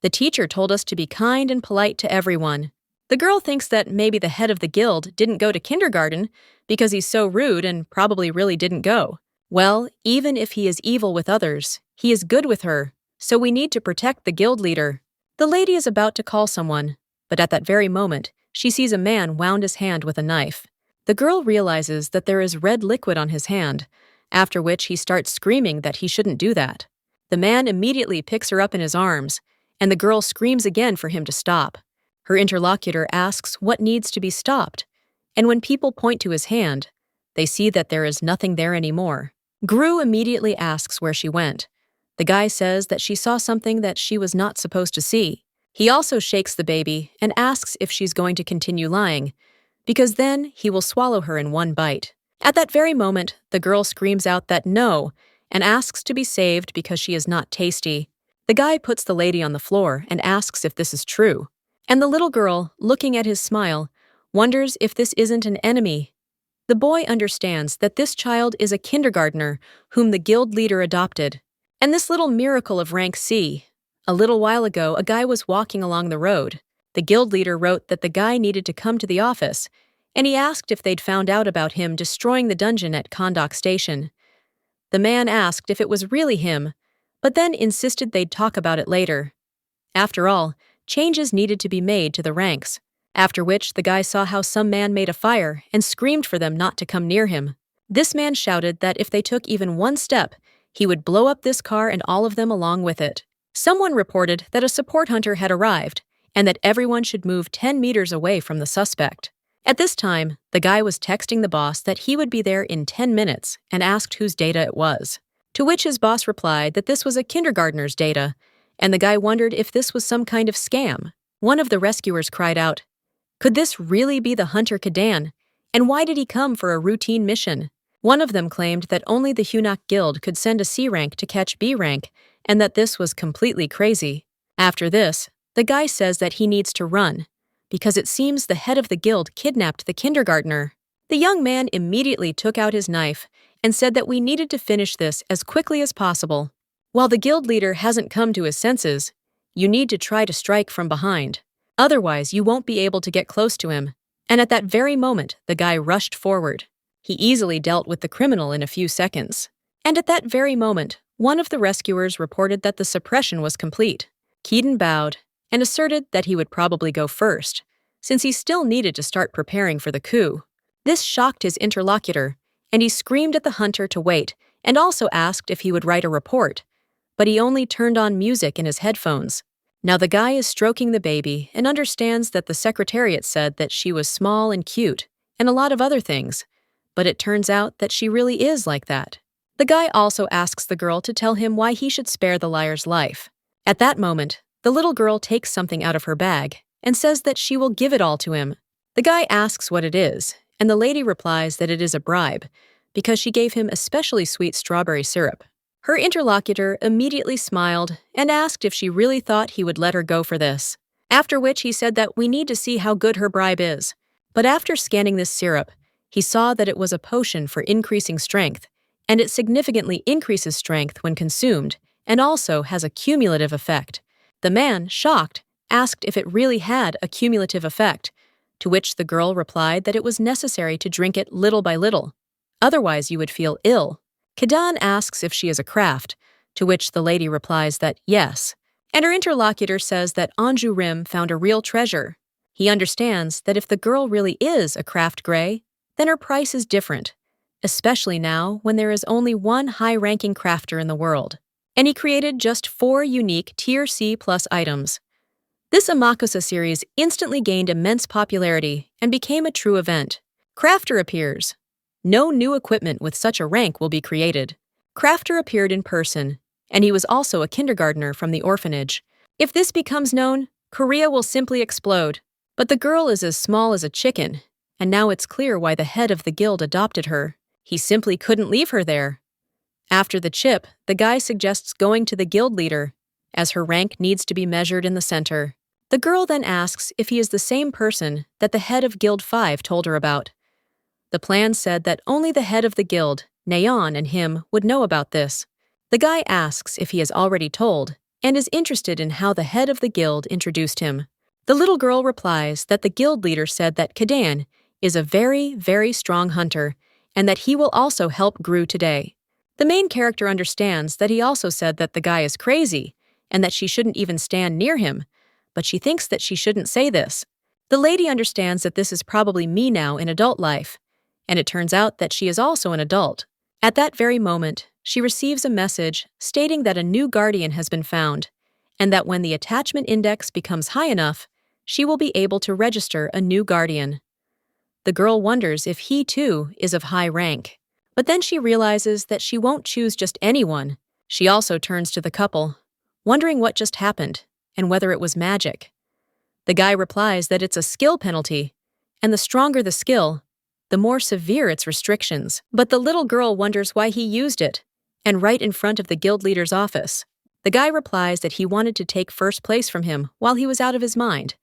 The teacher told us to be kind and polite to everyone. The girl thinks that maybe the head of the guild didn't go to kindergarten because he's so rude and probably really didn't go. Well, even if he is evil with others, he is good with her, so we need to protect the guild leader. The lady is about to call someone, but at that very moment, she sees a man wound his hand with a knife. The girl realizes that there is red liquid on his hand, after which he starts screaming that he shouldn't do that. The man immediately picks her up in his arms, and the girl screams again for him to stop. Her interlocutor asks what needs to be stopped, and when people point to his hand, they see that there is nothing there anymore. Gru immediately asks where she went. The guy says that she saw something that she was not supposed to see. He also shakes the baby and asks if she's going to continue lying, because then he will swallow her in one bite. At that very moment, the girl screams out that no, and asks to be saved because she is not tasty. The guy puts the lady on the floor and asks if this is true. And the little girl, looking at his smile, wonders if this isn't an enemy. The boy understands that this child is a kindergartner whom the guild leader adopted. And this little miracle of rank C. A little while ago, a guy was walking along the road. The guild leader wrote that the guy needed to come to the office, and he asked if they'd found out about him destroying the dungeon at Confrontation. The man asked if it was really him, but then insisted they'd talk about it later. After all, changes needed to be made to the ranks, after which the guy saw how some man made a fire and screamed for them not to come near him. This man shouted that if they took even one step, he would blow up this car and all of them along with it. Someone reported that a support hunter had arrived and that everyone should move 10 meters away from the suspect. At this time, the guy was texting the boss that he would be there in 10 minutes and asked whose data it was. To which his boss replied that this was a kindergartner's data, and the guy wondered if this was some kind of scam. One of the rescuers cried out, "Could this really be the hunter Kadan? And why did he come for a routine mission?" One of them claimed that only the Hunak Guild could send a C rank to catch B rank, and that this was completely crazy. After this, the guy says that he needs to run, because it seems the head of the guild kidnapped the kindergartner. The young man immediately took out his knife and said that we needed to finish this as quickly as possible. While the guild leader hasn't come to his senses, you need to try to strike from behind. Otherwise, you won't be able to get close to him. And at that very moment, the guy rushed forward. He easily dealt with the criminal in a few seconds. And at that very moment, one of the rescuers reported that the suppression was complete. Kadan bowed and asserted that he would probably go first, since he still needed to start preparing for the coup. This shocked his interlocutor, and he screamed at the hunter to wait and also asked if he would write a report, but he only turned on music in his headphones. Now the guy is stroking the baby and understands that the secretariat said that she was small and cute, and a lot of other things, but it turns out that she really is like that. The guy also asks the girl to tell him why he should spare the liar's life. At that moment, the little girl takes something out of her bag and says that she will give it all to him. The guy asks what it is, and the lady replies that it is a bribe, because she gave him especially sweet strawberry syrup. Her interlocutor immediately smiled and asked if she really thought he would let her go for this, after which he said that we need to see how good her bribe is. But after scanning this syrup, he saw that it was a potion for increasing strength, and it significantly increases strength when consumed and also has a cumulative effect. The man, shocked, asked if it really had a cumulative effect, to which the girl replied that it was necessary to drink it little by little. Otherwise, you would feel ill. Kadan asks if she is a craft, to which the lady replies that yes, and her interlocutor says that Anju Rim found a real treasure. He understands that if the girl really is a craft gray, then her price is different, especially now when there is only one high-ranking crafter in the world, and he created just 4 unique Tier C+ items. This Amakusa series instantly gained immense popularity and became a true event. Crafter appears. No new equipment with such a rank will be created. Crafter appeared in person, and he was also a kindergartner from the orphanage. If this becomes known, Korea will simply explode. But the girl is as small as a chicken, and now it's clear why the head of the guild adopted her. He simply couldn't leave her there. After the chip, the guy suggests going to the guild leader, as her rank needs to be measured in the center. The girl then asks if he is the same person that the head of Guild 5 told her about. The plan said that only the head of the guild, Nayeon, and him would know about this. The guy asks if he is already told, and is interested in how the head of the guild introduced him. The little girl replies that the guild leader said that Kadan is a very, very strong hunter, and that he will also help Gru today. The main character understands that he also said that the guy is crazy, and that she shouldn't even stand near him, but she thinks that she shouldn't say this. The lady understands that this is probably me now in adult life, and it turns out that she is also an adult. At that very moment, she receives a message stating that a new guardian has been found, and that when the attachment index becomes high enough, she will be able to register a new guardian. The girl wonders if he, too, is of high rank. But then she realizes that she won't choose just anyone. She also turns to the couple, wondering what just happened, and whether it was magic. The guy replies that it's a skill penalty, and the stronger the skill, the more severe its restrictions. But the little girl wonders why he used it, and right in front of the guild leader's office. The guy replies that he wanted to take first place from him while he was out of his mind,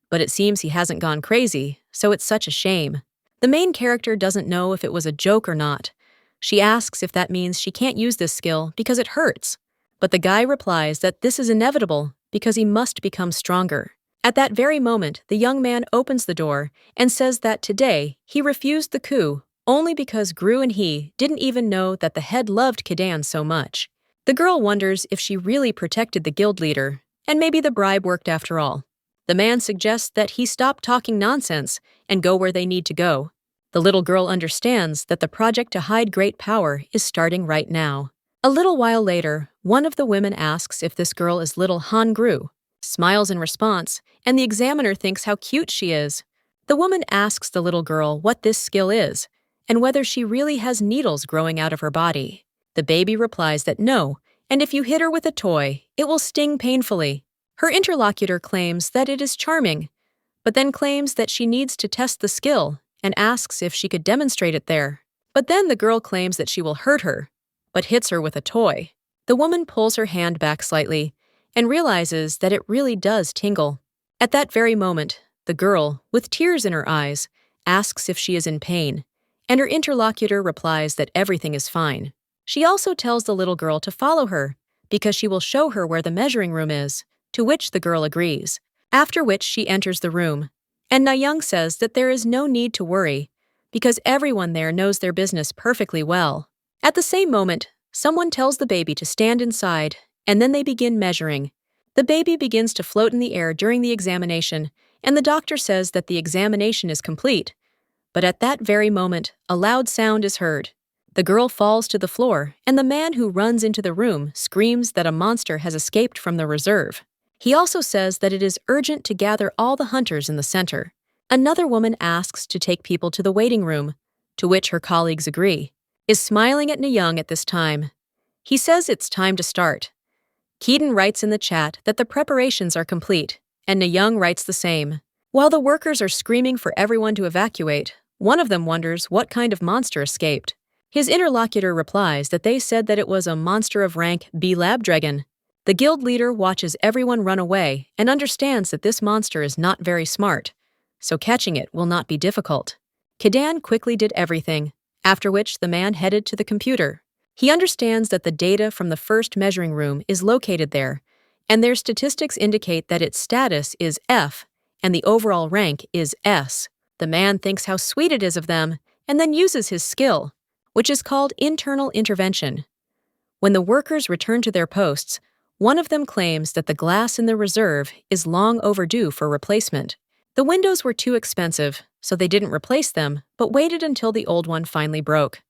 but it seems he hasn't gone crazy, so it's such a shame. The main character doesn't know if it was a joke or not. She asks if that means she can't use this skill because it hurts, but the guy replies that this is inevitable because he must become stronger. At that very moment, the young man opens the door and says that today he refused the coup only because Gru and he didn't even know that the head loved Kadan so much. The girl wonders if she really protected the guild leader, and maybe the bribe worked after all. The man suggests that he stop talking nonsense and go where they need to go. The little girl understands that the project to hide great power is starting right now. A little while later, one of the women asks if this girl is little Han Gru, smiles in response, and the examiner thinks how cute she is. The woman asks the little girl what this skill is, and whether she really has needles growing out of her body. The baby replies that no, and if you hit her with a toy, it will sting painfully. Her interlocutor claims that it is charming, but then claims that she needs to test the skill and asks if she could demonstrate it there. But then the girl claims that she will hurt her, but hits her with a toy. The woman pulls her hand back slightly and realizes that it really does tingle. At that very moment, the girl, with tears in her eyes, asks if she is in pain, and her interlocutor replies that everything is fine. She also tells the little girl to follow her because she will show her where the measuring room is, to which the girl agrees, after which she enters the room. And Nayoung says that there is no need to worry, because everyone there knows their business perfectly well. At the same moment, someone tells the baby to stand inside, and then they begin measuring. The baby begins to float in the air during the examination, and the doctor says that the examination is complete. But at that very moment, a loud sound is heard. The girl falls to the floor, and the man who runs into the room screams that a monster has escaped from the reserve. He also says that it is urgent to gather all the hunters in the center. Another woman asks to take people to the waiting room, to which her colleagues agree. Is smiling at Young at this time. He says it's time to start. Kadan writes in the chat that the preparations are complete, and Young writes the same. While the workers are screaming for everyone to evacuate, one of them wonders what kind of monster escaped. His interlocutor replies that they said that it was a monster of rank B Labdragon. The guild leader watches everyone run away and understands that this monster is not very smart, so catching it will not be difficult. Kadan quickly did everything, after which the man headed to the computer. He understands that the data from the first measuring room is located there, and their statistics indicate that its status is F and the overall rank is S. The man thinks how sweet it is of them and then uses his skill, which is called internal intervention. When the workers return to their posts, one of them claims that the glass in the reserve is long overdue for replacement. The windows were too expensive, so they didn't replace them, but waited until the old one finally broke.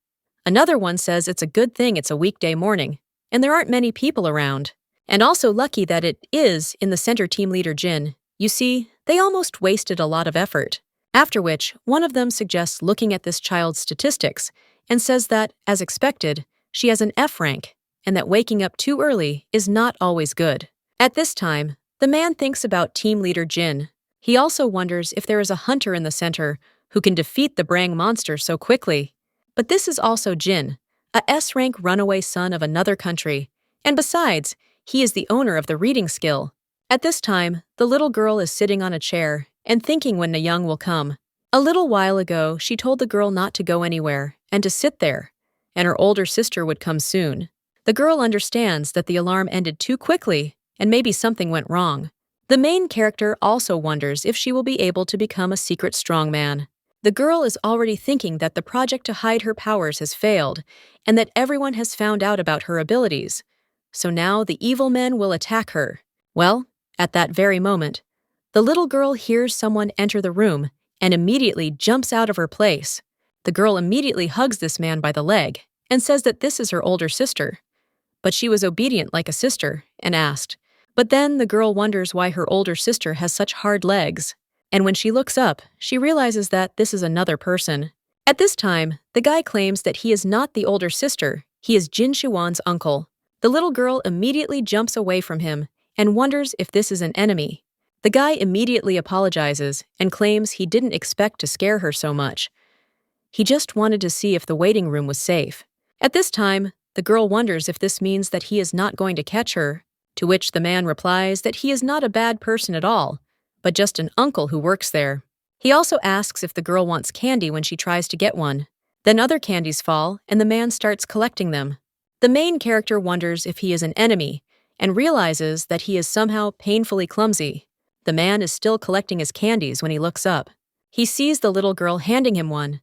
Another one says it's a good thing it's a weekday morning, and there aren't many people around. And also lucky that it is in the center team leader Jin. You see, they almost wasted a lot of effort. After which, one of them suggests looking at this child's statistics and says that, as expected, she has an F rank, and that waking up too early is not always good. At this time, the man thinks about team leader Jin. He also wonders if there is a hunter in the center who can defeat the Brang monster so quickly. But this is also Jin, a S-rank runaway son of another country, and besides, he is the owner of the reading skill. At this time, the little girl is sitting on a chair and thinking when Young will come. A little while ago, she told the girl not to go anywhere and to sit there, and her older sister would come soon. The girl understands that the alarm ended too quickly and maybe something went wrong. The main character also wonders if she will be able to become a secret strongman. The girl is already thinking that the project to hide her powers has failed and that everyone has found out about her abilities. So now the evil men will attack her. Well, at that very moment, the little girl hears someone enter the room and immediately jumps out of her place. The girl immediately hugs this man by the leg and says that this is her older sister. But she was obedient like a sister and asked. But then the girl wonders why her older sister has such hard legs. And when she looks up, she realizes that this is another person. At this time, the guy claims that he is not the older sister, he is Jin Shuan's uncle. The little girl immediately jumps away from him and wonders if this is an enemy. The guy immediately apologizes and claims he didn't expect to scare her so much. He just wanted to see if the waiting room was safe. At this time, the girl wonders if this means that he is not going to catch her, to which the man replies that he is not a bad person at all, but just an uncle who works there. He also asks if the girl wants candy when she tries to get one. Then other candies fall, and the man starts collecting them. The main character wonders if he is an enemy, and realizes that he is somehow painfully clumsy. The man is still collecting his candies when he looks up. He sees the little girl handing him one.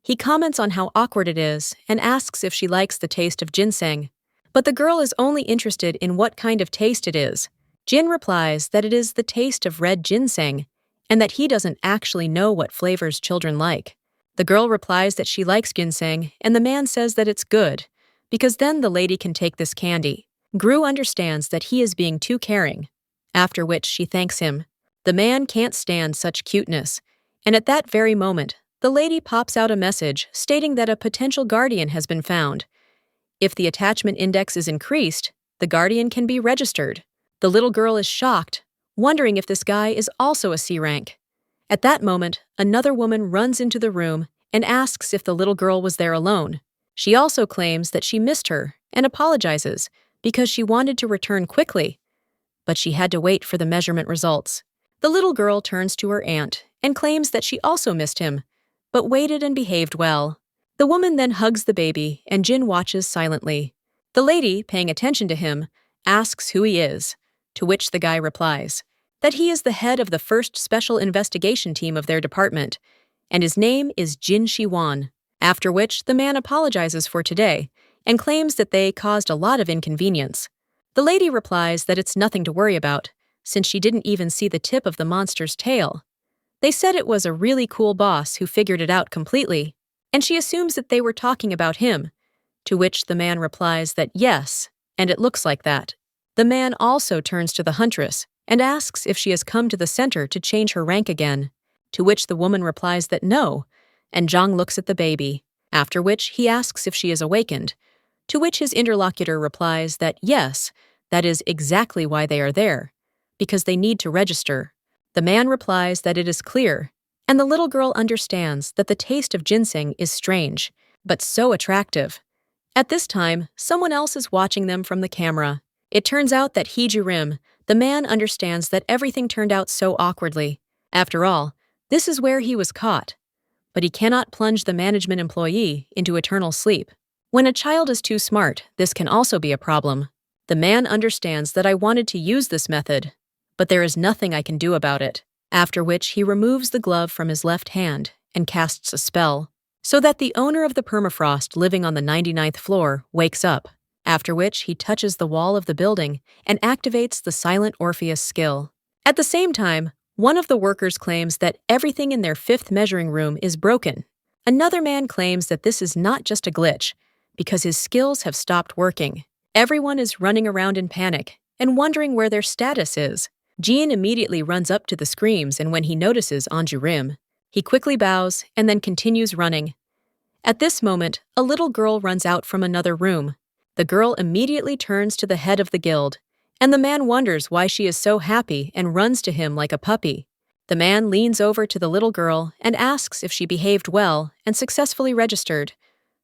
He comments on how awkward it is, and asks if she likes the taste of ginseng. But the girl is only interested in what kind of taste it is. Jin replies that it is the taste of red ginseng, and that he doesn't actually know what flavors children like. The girl replies that she likes ginseng, and the man says that it's good, because then the lady can take this candy. Gru understands that he is being too caring, after which she thanks him. The man can't stand such cuteness, and at that very moment, the lady pops out a message stating that a potential guardian has been found. If the attachment index is increased, the guardian can be registered. The little girl is shocked, wondering if this guy is also a C rank. At that moment, another woman runs into the room and asks if the little girl was there alone. She also claims that she missed her and apologizes because she wanted to return quickly, but she had to wait for the measurement results. The little girl turns to her aunt and claims that she also missed him, but waited and behaved well. The woman then hugs the baby, and Jin watches silently. The lady, paying attention to him, asks who he is, to which the guy replies that he is the head of the first special investigation team of their department, and his name is Jin Shiwan. After which, the man apologizes for today and claims that they caused a lot of inconvenience. The lady replies that it's nothing to worry about, since she didn't even see the tip of the monster's tail. They said it was a really cool boss who figured it out completely, and she assumes that they were talking about him, to which the man replies that yes, and it looks like that. The man also turns to the huntress and asks if she has come to the center to change her rank again, to which the woman replies that no, and Zhang looks at the baby, after which he asks if she is awakened, to which his interlocutor replies that yes, that is exactly why they are there, because they need to register. The man replies that it is clear, and the little girl understands that the taste of ginseng is strange, but so attractive. At this time, someone else is watching them from the camera. It turns out that Anju Rim, the man, understands that everything turned out so awkwardly. After all, this is where he was caught. But he cannot plunge the management employee into eternal sleep. When a child is too smart, this can also be a problem. The man understands that I wanted to use this method, but there is nothing I can do about it, after which he removes the glove from his left hand and casts a spell, so that the owner of the permafrost living on the 99th floor wakes up, after which he touches the wall of the building and activates the silent Orpheus skill. At the same time, one of the workers claims that everything in their 5th measuring room is broken. Another man claims that this is not just a glitch, because his skills have stopped working. Everyone is running around in panic and wondering where their status is. Jean immediately runs up to the screams, and when he notices Anju Rim, he quickly bows and then continues running. At this moment, a little girl runs out from another room. The girl immediately turns to the head of the guild, and the man wonders why she is so happy and runs to him like a puppy. The man leans over to the little girl and asks if she behaved well and successfully registered,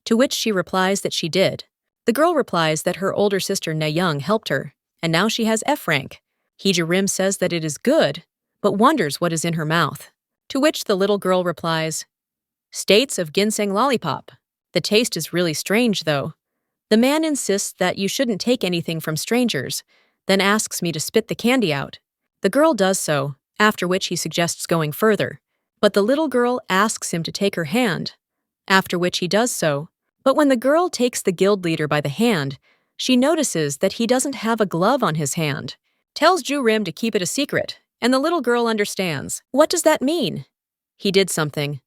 to which she replies that she did. The girl replies that her older sister Na-young helped her, and now she has F rank. Anju Rim says that it is good, but wonders what is in her mouth. To which the little girl replies, "States of ginseng lollipop. The taste is really strange, though." The man insists that you shouldn't take anything from strangers, then asks me to spit the candy out. The girl does so, after which he suggests going further, but the little girl asks him to take her hand, after which he does so. But when the girl takes the guild leader by the hand, she notices that he doesn't have a glove on his hand, tells Anju Rim to keep it a secret, and the little girl understands. What does that mean? He did something.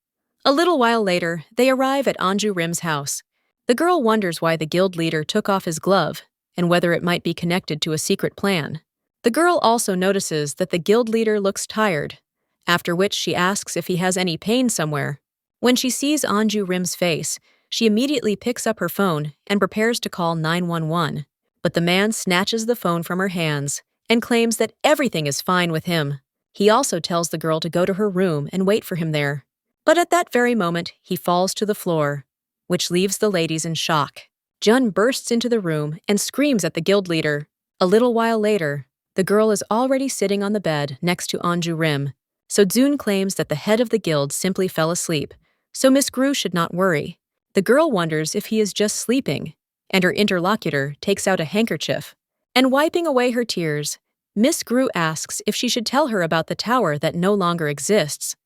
A little while later, they arrive at Anju Rim's house. The girl wonders why the guild leader took off his glove, and whether it might be connected to a secret plan. The girl also notices that the guild leader looks tired, after which she asks if he has any pain somewhere. When she sees Anju Rim's face, she immediately picks up her phone and prepares to call 911, but the man snatches the phone from her hands and claims that everything is fine with him. He also tells the girl to go to her room and wait for him there. But at that very moment, he falls to the floor, which leaves the ladies in shock. Jun bursts into the room and screams at the guild leader. A little while later, the girl is already sitting on the bed next to Anju Rim, so Zun claims that the head of the guild simply fell asleep, so Miss Gru should not worry. The girl wonders if he is just sleeping, and her interlocutor takes out a handkerchief. And wiping away her tears, Miss Gru asks if she should tell her about the tower that no longer exists.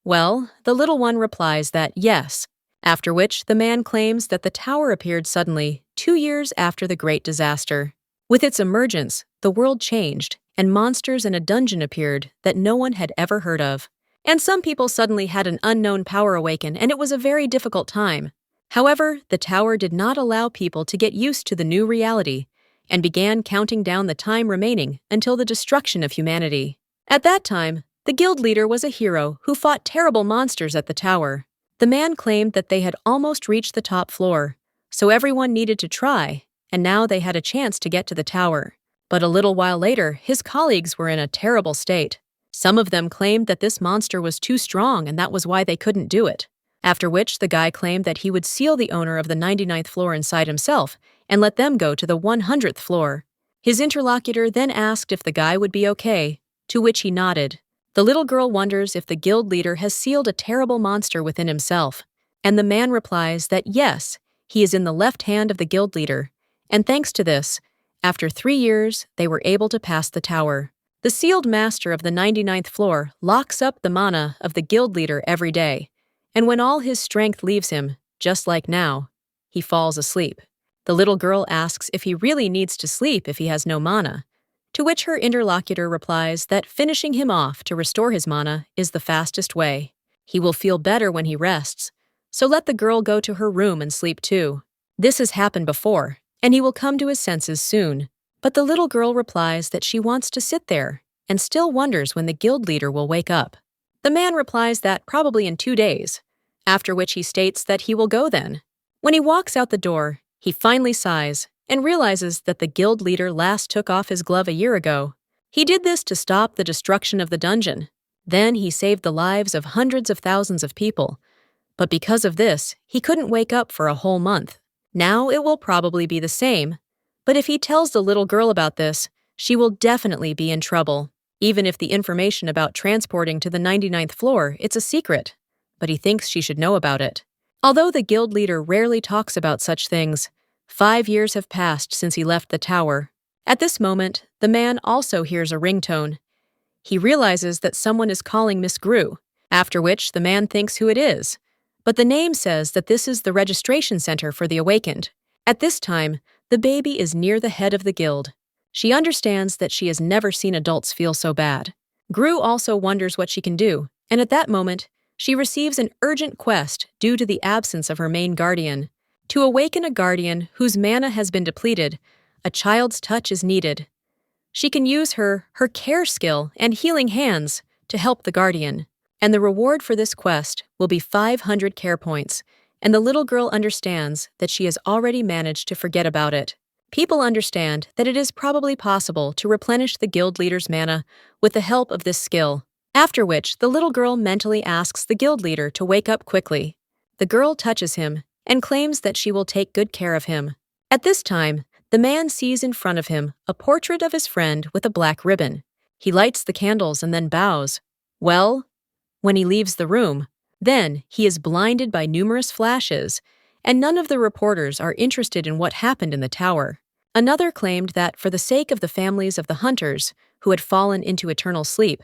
Well, the little one replies that yes, after which the man claims that the tower appeared suddenly 2 years after the Great Disaster. With its emergence, the world changed, and monsters in a dungeon appeared that no one had ever heard of. And some people suddenly had an unknown power awaken, and it was a very difficult time. However, the tower did not allow people to get used to the new reality, and began counting down the time remaining until the destruction of humanity. At that time, the guild leader was a hero who fought terrible monsters at the tower. The man claimed that they had almost reached the top floor, so everyone needed to try, and now they had a chance to get to the tower. But a little while later, his colleagues were in a terrible state. Some of them claimed that this monster was too strong and that was why they couldn't do it. After which, the guy claimed that he would seal the owner of the 99th floor inside himself and let them go to the 100th floor. His interlocutor then asked if the guy would be okay, to which he nodded. The little girl wonders if the guild leader has sealed a terrible monster within himself, and the man replies that yes, he is in the left hand of the guild leader, and thanks to this, after 3 years, they were able to pass the tower. The sealed master of the 99th floor locks up the mana of the guild leader every day, and when all his strength leaves him, just like now, he falls asleep. The little girl asks if he really needs to sleep if he has no mana, to which her interlocutor replies that finishing him off to restore his mana is the fastest way. He will feel better when he rests, so let the girl go to her room and sleep too. This has happened before, and he will come to his senses soon. But the little girl replies that she wants to sit there and still wonders when the guild leader will wake up. The man replies that probably in 2 days, after which he states that he will go then. When he walks out the door, he finally sighs and realizes that the guild leader last took off his glove a year ago. He did this to stop the destruction of the dungeon. Then he saved the lives of hundreds of thousands of people. But because of this, he couldn't wake up for a whole month. Now it will probably be the same, but if he tells the little girl about this, she will definitely be in trouble, even if the information about transporting to the 99th floor, it's a secret. But he thinks she should know about it. Although the guild leader rarely talks about such things, 5 years have passed since he left the tower. At this moment, the man also hears a ringtone. He realizes that someone is calling Miss Gru, after which the man thinks who it is. But the name says that this is the registration center for the awakened. At this time, the baby is near the head of the guild. She understands that she has never seen adults feel so bad. Gru also wonders what she can do, and at that moment, she receives an urgent quest due to the absence of her main guardian. To awaken a guardian whose mana has been depleted, a child's touch is needed. She can use her care skill and healing hands to help the guardian, and the reward for this quest will be 500 care points, and the little girl understands that she has already managed to forget about it. People understand that it is probably possible to replenish the guild leader's mana with the help of this skill, after which the little girl mentally asks the guild leader to wake up quickly. The girl touches him and claims that she will take good care of him. At this time, the man sees in front of him a portrait of his friend with a black ribbon. He lights the candles and then bows. Well, when he leaves the room, then he is blinded by numerous flashes, and none of the reporters are interested in what happened in the tower. Another claimed that for the sake of the families of the hunters who had fallen into eternal sleep,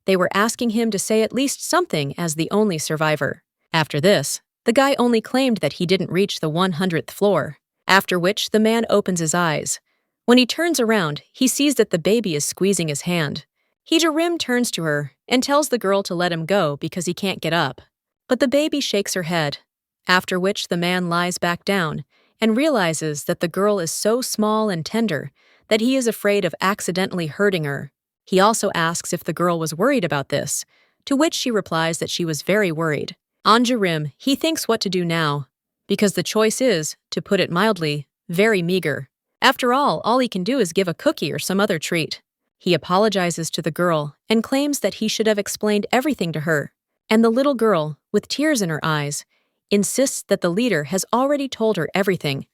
they were asking him to say at least something as the only survivor. After this, the guy only claimed that he didn't reach the 100th floor, after which the man opens his eyes. When he turns around, he sees that the baby is squeezing his hand. Anju Rim turns to her and tells the girl to let him go because he can't get up. But the baby shakes her head, after which the man lies back down and realizes that the girl is so small and tender that he is afraid of accidentally hurting her. He also asks if the girl was worried about this, to which she replies that she was very worried. Anju Rim, he thinks what to do now, because the choice is, to put it mildly, very meager. After all he can do is give a cookie or some other treat. He apologizes to the girl and claims that he should have explained everything to her, and the little girl, with tears in her eyes, insists that the leader has already told her everything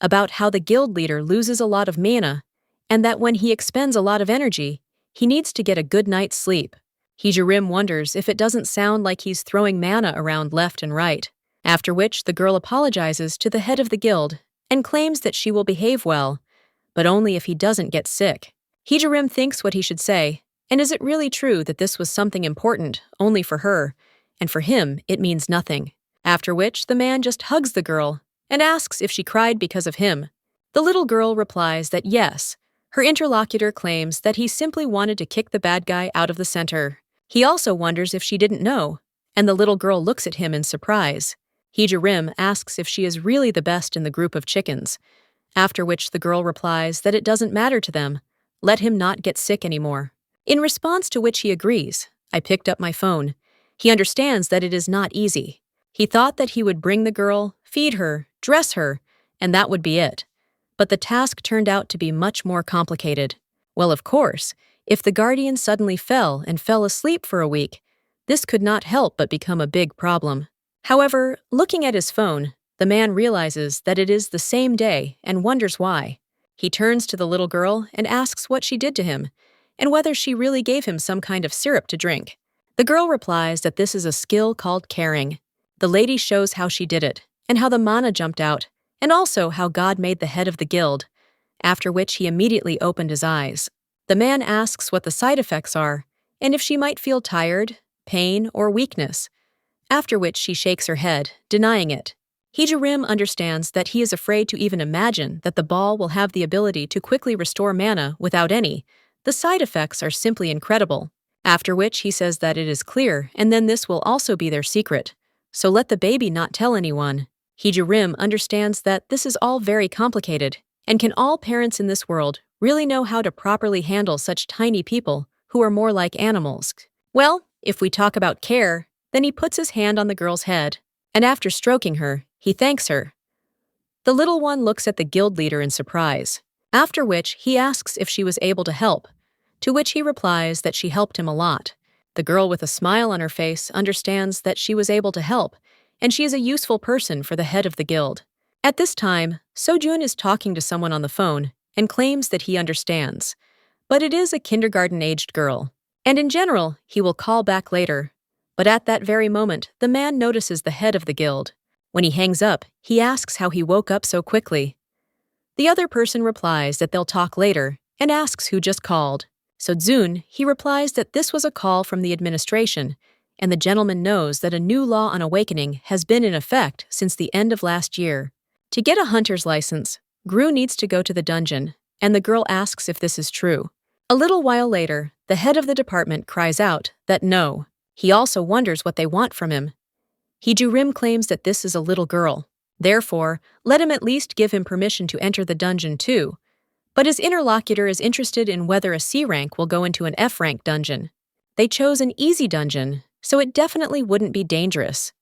about how the guild leader loses a lot of mana and that when he expends a lot of energy, he needs to get a good night's sleep. Anju Rim wonders if it doesn't sound like he's throwing mana around left and right, after which the girl apologizes to the head of the guild and claims that she will behave well, but only if he doesn't get sick. Anju Rim thinks what he should say, and is it really true that this was something important only for her, and for him it means nothing? After which the man just hugs the girl and asks if she cried because of him. The little girl replies that yes. Her interlocutor claims that he simply wanted to kick the bad guy out of the center. He also wonders if she didn't know, and the little girl looks at him in surprise. Anju Rim asks if she is really the best in the group of chickens, after which the girl replies that it doesn't matter to them, let him not get sick anymore. In response to which he agrees, I picked up my phone. He understands that it is not easy. He thought that he would bring the girl, feed her, dress her, and that would be it. But the task turned out to be much more complicated. Well, of course, if the guardian suddenly fell asleep for a week, this could not help but become a big problem. However, looking at his phone, the man realizes that it is the same day and wonders why. He turns to the little girl and asks what she did to him, and whether she really gave him some kind of syrup to drink. The girl replies that this is a skill called caring. The lady shows how she did it, and how the mana jumped out, and also how God made the head of the guild, after which he immediately opened his eyes. The man asks what the side effects are, and if she might feel tired, pain, or weakness, after which she shakes her head, denying it. Rim understands that he is afraid to even imagine that the ball will have the ability to quickly restore mana without any. The side effects are simply incredible. After which he says that it is clear, and then this will also be their secret. So let the baby not tell anyone. Rim understands that this is all very complicated, and can all parents in this world really know how to properly handle such tiny people who are more like animals? Well, if we talk about care, then he puts his hand on the girl's head, and after stroking her, he thanks her. The little one looks at the guild leader in surprise, after which he asks if she was able to help, to which he replies that she helped him a lot. The girl with a smile on her face understands that she was able to help, and she is a useful person for the head of the guild. At this time, Sojun is talking to someone on the phone and claims that he understands, but it is a kindergarten-aged girl, and in general, he will call back later. But at that very moment, the man notices the head of the guild. When he hangs up, he asks how he woke up so quickly. The other person replies that they'll talk later and asks who just called. So he replies that this was a call from the administration, and the gentleman knows that a new law on awakening has been in effect since the end of last year. To get a hunter's license, Gru needs to go to the dungeon, and the girl asks if this is true. A little while later, the head of the department cries out that no. He also wonders what they want from him. Rim claims that this is a little girl. Therefore, let him at least give him permission to enter the dungeon too. But his interlocutor is interested in whether a C rank will go into an F rank dungeon. They chose an easy dungeon, so it definitely wouldn't be dangerous.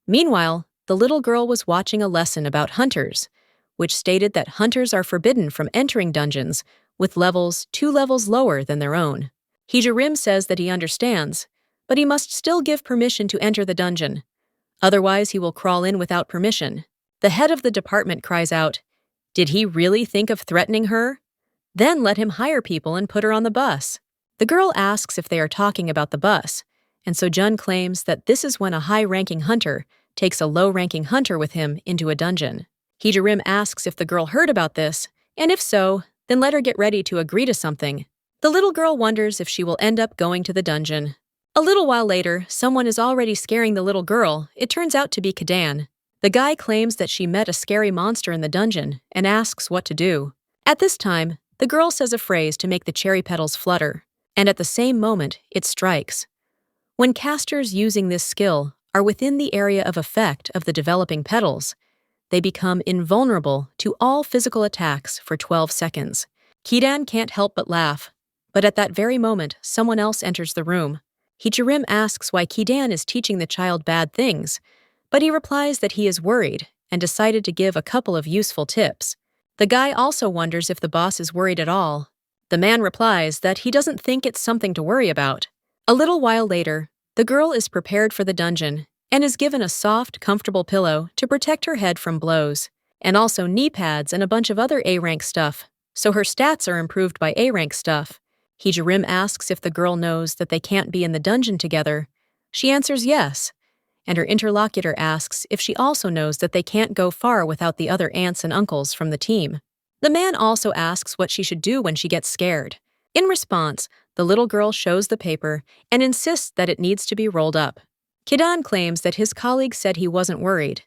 Meanwhile, the little girl was watching a lesson about hunters, which stated that hunters are forbidden from entering dungeons with levels 2 levels lower than their own. Rim says that he understands, but he must still give permission to enter the dungeon. Otherwise, he will crawl in without permission. The head of the department cries out, "Did he really think of threatening her? Then let him hire people and put her on the bus." The girl asks if they are talking about the bus, and Sojun claims that this is when a high-ranking hunter takes a low-ranking hunter with him into a dungeon. Rim asks if the girl heard about this, and if so, then let her get ready to agree to something. The little girl wonders if she will end up going to the dungeon. A little while later, someone is already scaring the little girl. It turns out to be Kadan. The guy claims that she met a scary monster in the dungeon and asks what to do. At this time, the girl says a phrase to make the cherry petals flutter, and at the same moment, it strikes. When casters using this skill are within the area of effect of the developing petals, they become invulnerable to all physical attacks for 12 seconds. Kadan can't help but laugh, but at that very moment, someone else enters the room. Rim asks why Kadan is teaching the child bad things, but he replies that he is worried and decided to give a couple of useful tips. The guy also wonders if the boss is worried at all. The man replies that he doesn't think it's something to worry about. A little while later, the girl is prepared for the dungeon and is given a soft, comfortable pillow to protect her head from blows, and also knee pads and a bunch of other A-rank stuff, so her stats are improved by A-rank stuff. Rim asks if the girl knows that they can't be in the dungeon together. She answers yes, and her interlocutor asks if she also knows that they can't go far without the other aunts and uncles from the team. The man also asks what she should do when she gets scared. In response, the little girl shows the paper and insists that it needs to be rolled up. Kadan claims that his colleague said he wasn't worried,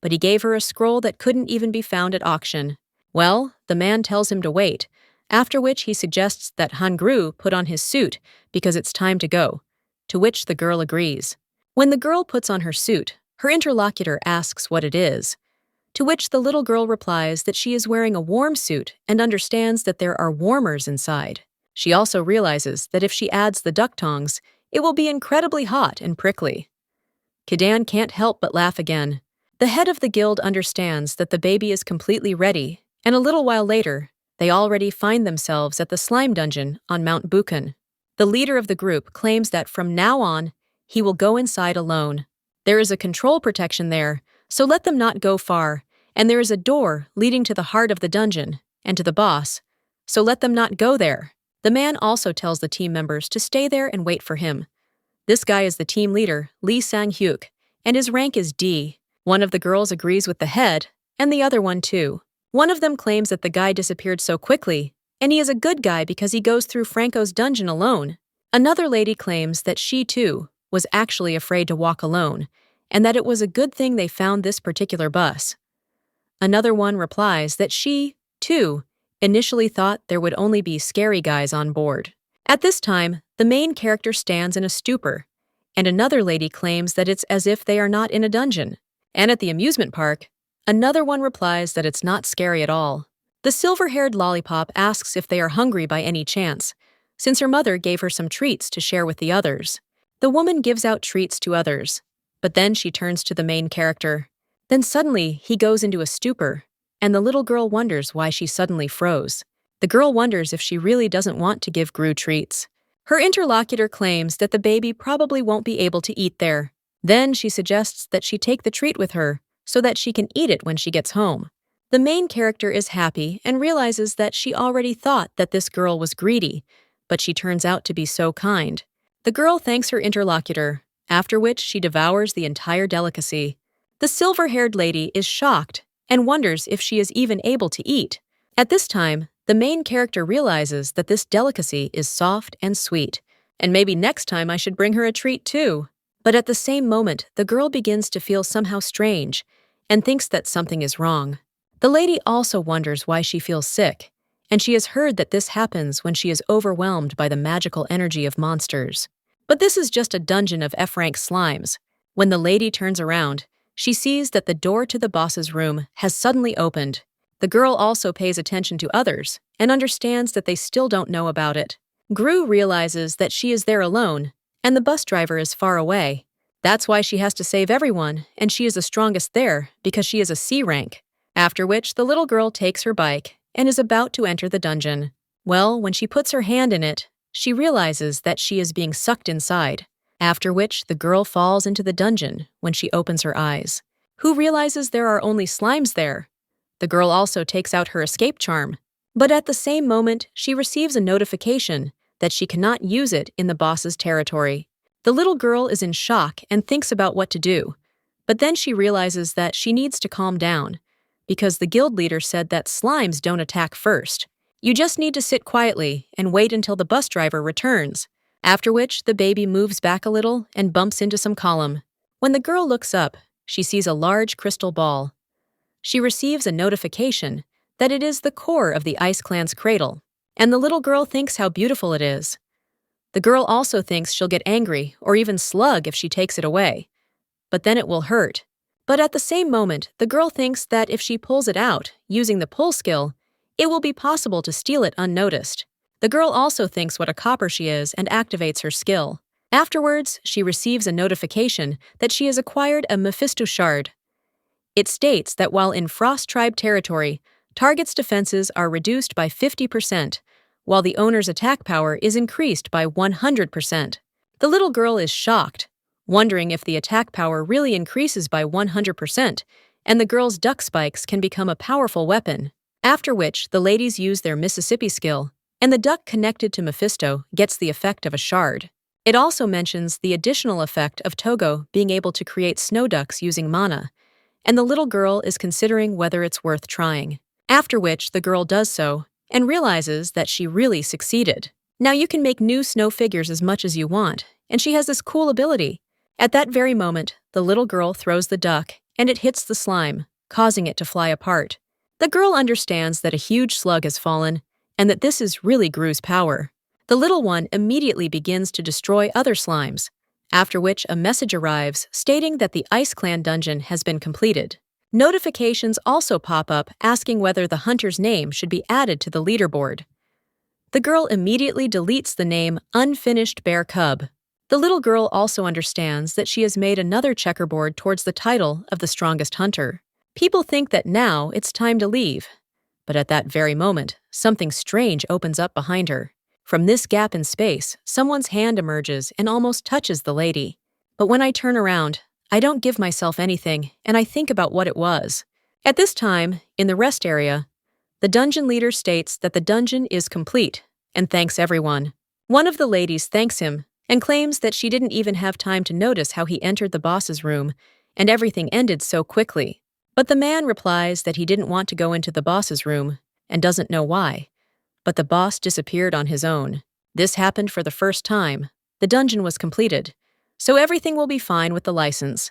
but he gave her a scroll that couldn't even be found at auction. Well, the man tells him to wait, after which he suggests that Hangru put on his suit because it's time to go, to which the girl agrees. When the girl puts on her suit, her interlocutor asks what it is, to which the little girl replies that she is wearing a warm suit and understands that there are warmers inside. She also realizes that if she adds the duck tongs, it will be incredibly hot and prickly. Kadan can't help but laugh again. The head of the guild understands that the baby is completely ready, and a little while later, they already find themselves at the slime dungeon on Mount Buchan. The leader of the group claims that from now on, he will go inside alone. There is a control protection there, so let them not go far, and there is a door leading to the heart of the dungeon and to the boss, so let them not go there. The man also tells the team members to stay there and wait for him. This guy is the team leader, Lee Sang-hyuk, and his rank is D. One of the girls agrees with the head, and the other one too. One of them claims that the guy disappeared so quickly, and he is a good guy because he goes through Franco's dungeon alone. Another lady claims that she, too, was actually afraid to walk alone, and that it was a good thing they found this particular bus. Another one replies that she, too, initially thought there would only be scary guys on board. At this time, the main character stands in a stupor, and another lady claims that it's as if they are not in a dungeon. And at the amusement park, another one replies that it's not scary at all. The silver-haired lollipop asks if they are hungry by any chance, since her mother gave her some treats to share with the others. The woman gives out treats to others, but then she turns to the main character. Then suddenly, he goes into a stupor, and the little girl wonders why she suddenly froze. The girl wonders if she really doesn't want to give Gru treats. Her interlocutor claims that the baby probably won't be able to eat there. Then she suggests that she take the treat with her so that she can eat it when she gets home. The main character is happy and realizes that she already thought that this girl was greedy, but she turns out to be so kind. The girl thanks her interlocutor, after which she devours the entire delicacy. The silver-haired lady is shocked and wonders if she is even able to eat. At this time, the main character realizes that this delicacy is soft and sweet, and maybe next time I should bring her a treat too. But at the same moment, the girl begins to feel somehow strange and thinks that something is wrong. The lady also wonders why she feels sick, and she has heard that this happens when she is overwhelmed by the magical energy of monsters. But this is just a dungeon of F-rank slimes. When the lady turns around, she sees that the door to the boss's room has suddenly opened. The girl also pays attention to others and understands that they still don't know about it. Gru realizes that she is there alone, and the bus driver is far away. That's why she has to save everyone, and she is the strongest there because she is a C rank. After which, the little girl takes her bike and is about to enter the dungeon. Well, when she puts her hand in it, she realizes that she is being sucked inside. After which, the girl falls into the dungeon when she opens her eyes. Who realizes there are only slimes there? The girl also takes out her escape charm. But at the same moment, she receives a notification that she cannot use it in the boss's territory. The little girl is in shock and thinks about what to do. But then she realizes that she needs to calm down, because the guild leader said that slimes don't attack first. You just need to sit quietly and wait until the bus driver returns. After which, the baby moves back a little and bumps into some column. When the girl looks up, she sees a large crystal ball. She receives a notification that it is the core of the Ice Clan's cradle, and the little girl thinks how beautiful it is. The girl also thinks she'll get angry or even slug if she takes it away, but then it will hurt. But at the same moment, the girl thinks that if she pulls it out, using the pull skill, it will be possible to steal it unnoticed. The girl also thinks what a copper she is and activates her skill. Afterwards, she receives a notification that she has acquired a Mephisto shard. It states that while in Frost Tribe territory, target's defenses are reduced by 50%, while the owner's attack power is increased by 100%. The little girl is shocked, wondering if the attack power really increases by 100%, and the girl's duck spikes can become a powerful weapon. After which, the ladies use their Mississippi skill, and the duck connected to Mephisto gets the effect of a shard. It also mentions the additional effect of Togo being able to create snow ducks using mana, and the little girl is considering whether it's worth trying. After which, the girl does so, and realizes that she really succeeded. Now you can make new snow figures as much as you want, and she has this cool ability. At that very moment, the little girl throws the duck, and it hits the slime, causing it to fly apart. The girl understands that a huge slug has fallen, and that this is really Gru's power. The little one immediately begins to destroy other slimes, after which a message arrives stating that the Ice Clan dungeon has been completed. Notifications also pop up asking whether the hunter's name should be added to the leaderboard. The girl immediately deletes the name Unfinished Bear Cub. The little girl also understands that she has made another checkerboard towards the title of the strongest hunter. People think that now it's time to leave, but at that very moment, something strange opens up behind her. From this gap in space, someone's hand emerges and almost touches the lady. But when I turn around, I don't give myself anything, and I think about what it was. At this time, in the rest area, the dungeon leader states that the dungeon is complete and thanks everyone. One of the ladies thanks him and claims that she didn't even have time to notice how he entered the boss's room, and everything ended so quickly. But the man replies that he didn't want to go into the boss's room and doesn't know why. But the boss disappeared on his own. This happened for the first time. The dungeon was completed, so everything will be fine with the license.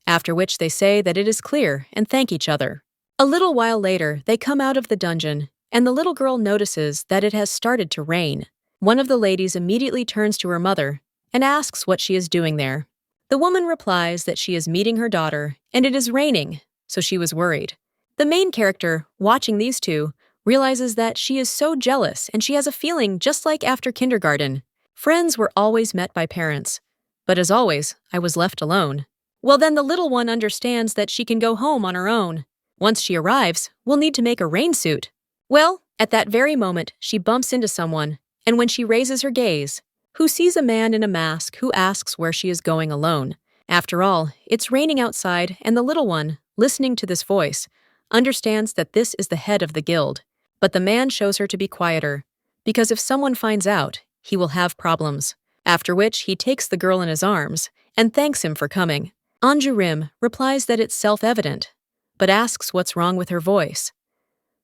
after which they say that it is clear and thank each other. A little while later, they come out of the dungeon, and the little girl notices that it has started to rain. One of the ladies immediately turns to her mother and asks what she is doing there. The woman replies that she is meeting her daughter, and it is raining, so she was worried. The main character, watching these two, realizes that she is so jealous and she has a feeling just like after kindergarten. Friends were always met by parents, but as always, I was left alone. Well, then the little one understands that she can go home on her own. Once she arrives, we'll need to make a rain suit. Well, at that very moment, she bumps into someone, and when she raises her gaze, who sees a man in a mask who asks where she is going alone. After all, it's raining outside, and the little one, listening to this voice, understands that this is the head of the guild. But the man shows her to be quieter, because if someone finds out, he will have problems. After which he takes the girl in his arms and thanks him for coming. Anju Rim replies that it's self-evident, but asks what's wrong with her voice.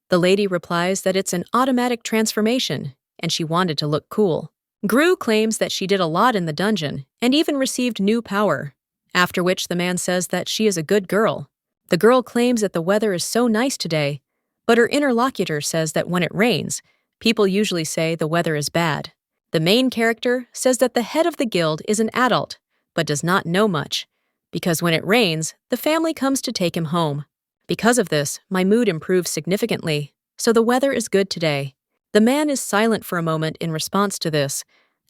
The lady replies that it's an automatic transformation, and she wanted to look cool. Gru claims that she did a lot in the dungeon and even received new power, after which the man says that she is a good girl. The girl claims that the weather is so nice today, but her interlocutor says that when it rains, people usually say the weather is bad. The main character says that the head of the guild is an adult, but does not know much, because when it rains, the family comes to take him home. Because of this, my mood improves significantly, so the weather is good today. The man is silent for a moment in response to this,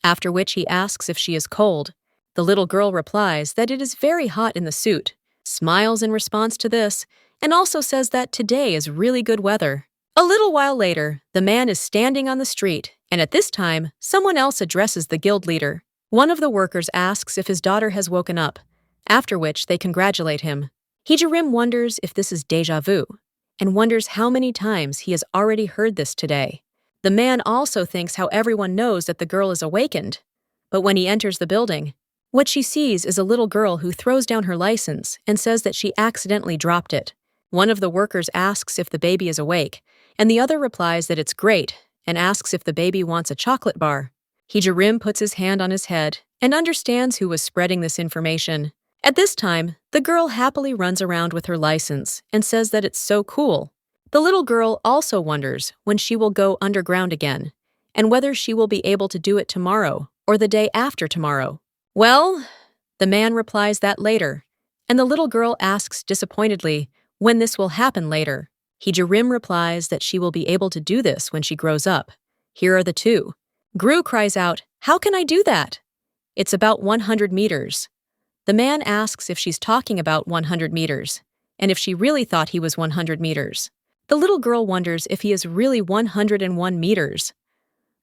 after which he asks if she is cold. The little girl replies that it is very hot in the suit, smiles in response to this, and also says that today is really good weather. A little while later, the man is standing on the street, and at this time, someone else addresses the guild leader. One of the workers asks if his daughter has woken up, after which they congratulate him. Anju Rim wonders if this is déjà vu, and wonders how many times he has already heard this today. The man also thinks how everyone knows that the girl is awakened, but when he enters the building, what she sees is a little girl who throws down her license and says that she accidentally dropped it. One of the workers asks if the baby is awake, and the other replies that it's great and asks if the baby wants a chocolate bar. Anju Rim puts his hand on his head and understands who was spreading this information. At this time, the girl happily runs around with her license and says that it's so cool. The little girl also wonders when she will go underground again, and whether she will be able to do it tomorrow or the day after tomorrow. Well, the man replies that later, and the little girl asks disappointedly when this will happen later. Anju Rim replies that she will be able to do this when she grows up. Here are the two. Gru cries out, "How can I do that?" It's about 100 meters. The man asks if she's talking about 100 meters, and if she really thought he was 100 meters. The little girl wonders if he is really 101 meters.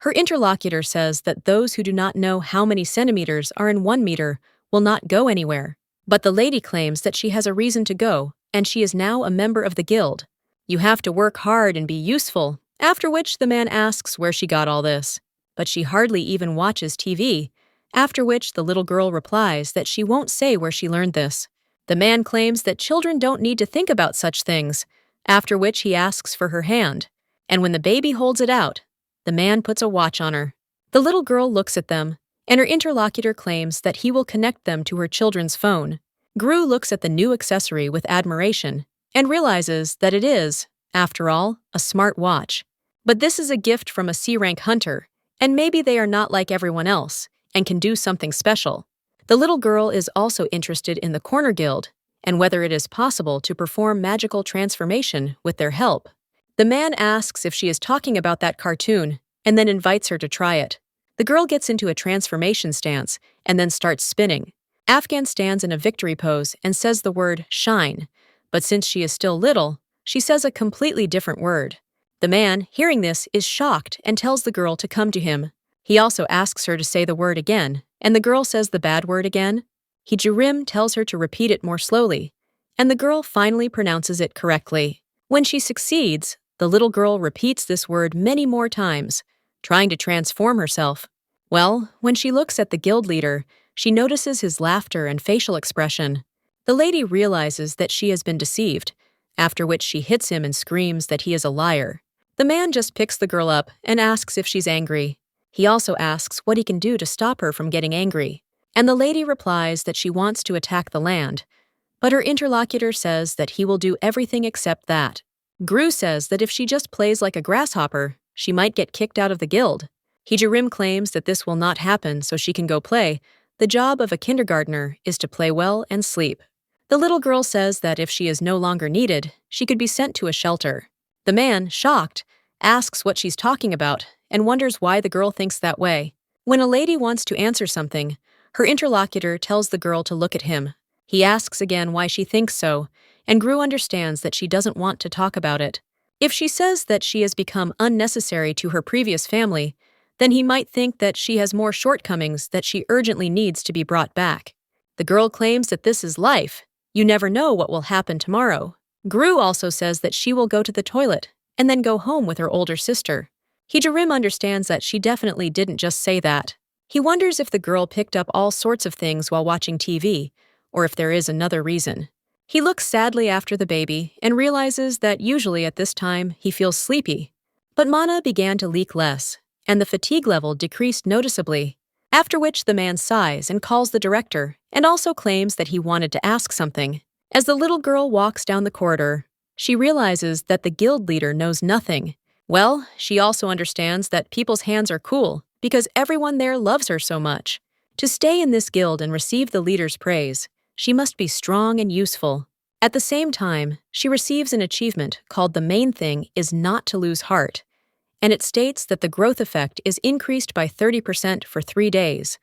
Her interlocutor says that those who do not know how many centimeters are in 1 meter will not go anywhere. But the lady claims that she has a reason to go, and she is now a member of the guild. You have to work hard and be useful, after which the man asks where she got all this. But she hardly even watches TV, after which the little girl replies that she won't say where she learned this. The man claims that children don't need to think about such things, after which he asks for her hand, and when the baby holds it out, the man puts a watch on her. The little girl looks at them, and her interlocutor claims that he will connect them to her children's phone. Gru looks at the new accessory with admiration, and realizes that it is, after all, a smart watch. But this is a gift from a C-rank hunter, and maybe they are not like everyone else, and can do something special. The little girl is also interested in the Corner Guild, and whether it is possible to perform magical transformation with their help. The man asks if she is talking about that cartoon, and then invites her to try it. The girl gets into a transformation stance, and then starts spinning. Afghan stands in a victory pose and says the word shine, but since she is still little, she says a completely different word. The man, hearing this, is shocked and tells the girl to come to him. He also asks her to say the word again, and the girl says the bad word again. Anju Rim tells her to repeat it more slowly, and the girl finally pronounces it correctly. When she succeeds, the little girl repeats this word many more times, trying to transform herself. Well, when she looks at the guild leader, she notices his laughter and facial expression. The lady realizes that she has been deceived, after which she hits him and screams that he is a liar. The man just picks the girl up and asks if she's angry. He also asks what he can do to stop her from getting angry, and the lady replies that she wants to attack the land, but her interlocutor says that he will do everything except that. Gru says that if she just plays like a grasshopper, she might get kicked out of the guild. Anju Rim claims that this will not happen so she can go play. The job of a kindergartner is to play well and sleep. The little girl says that if she is no longer needed, she could be sent to a shelter. The man, shocked, asks what she's talking about and wonders why the girl thinks that way. When a lady wants to answer something, her interlocutor tells the girl to look at him. He asks again why she thinks so, and Gru understands that she doesn't want to talk about it. If she says that she has become unnecessary to her previous family, then he might think that she has more shortcomings that she urgently needs to be brought back. The girl claims that this is life. You never know what will happen tomorrow. Gru also says that she will go to the toilet and then go home with her older sister. Anju Rim understands that she definitely didn't just say that. He wonders if the girl picked up all sorts of things while watching TV, or if there is another reason. He looks sadly after the baby and realizes that usually at this time he feels sleepy. But mana began to leak less, and the fatigue level decreased noticeably, after which the man sighs and calls the director and also claims that he wanted to ask something. As the little girl walks down the corridor, she realizes that the guild leader knows nothing. Well, she also understands that people's hands are cool because everyone there loves her so much. To stay in this guild and receive the leader's praise, she must be strong and useful. At the same time, she receives an achievement called The Main Thing is Not to Lose Heart, and it states that the growth effect is increased by 30% for 3 days,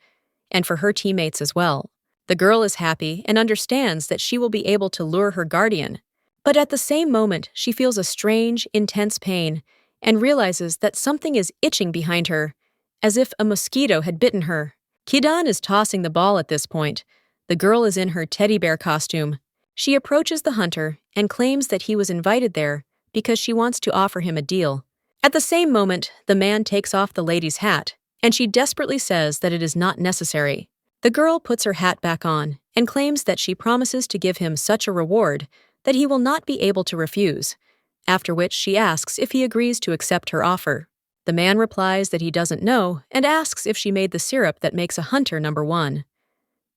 and for her teammates as well. The girl is happy and understands that she will be able to lure her guardian, but at the same moment she feels a strange, intense pain and realizes that something is itching behind her, as if a mosquito had bitten her. Kadan is tossing the ball at this point. The girl is in her teddy bear costume. She approaches the hunter and claims that he was invited there because she wants to offer him a deal. At the same moment, the man takes off the lady's hat, and she desperately says that it is not necessary. The girl puts her hat back on and claims that she promises to give him such a reward that he will not be able to refuse, after which she asks if he agrees to accept her offer. The man replies that he doesn't know and asks if she made the syrup that makes a hunter number 1.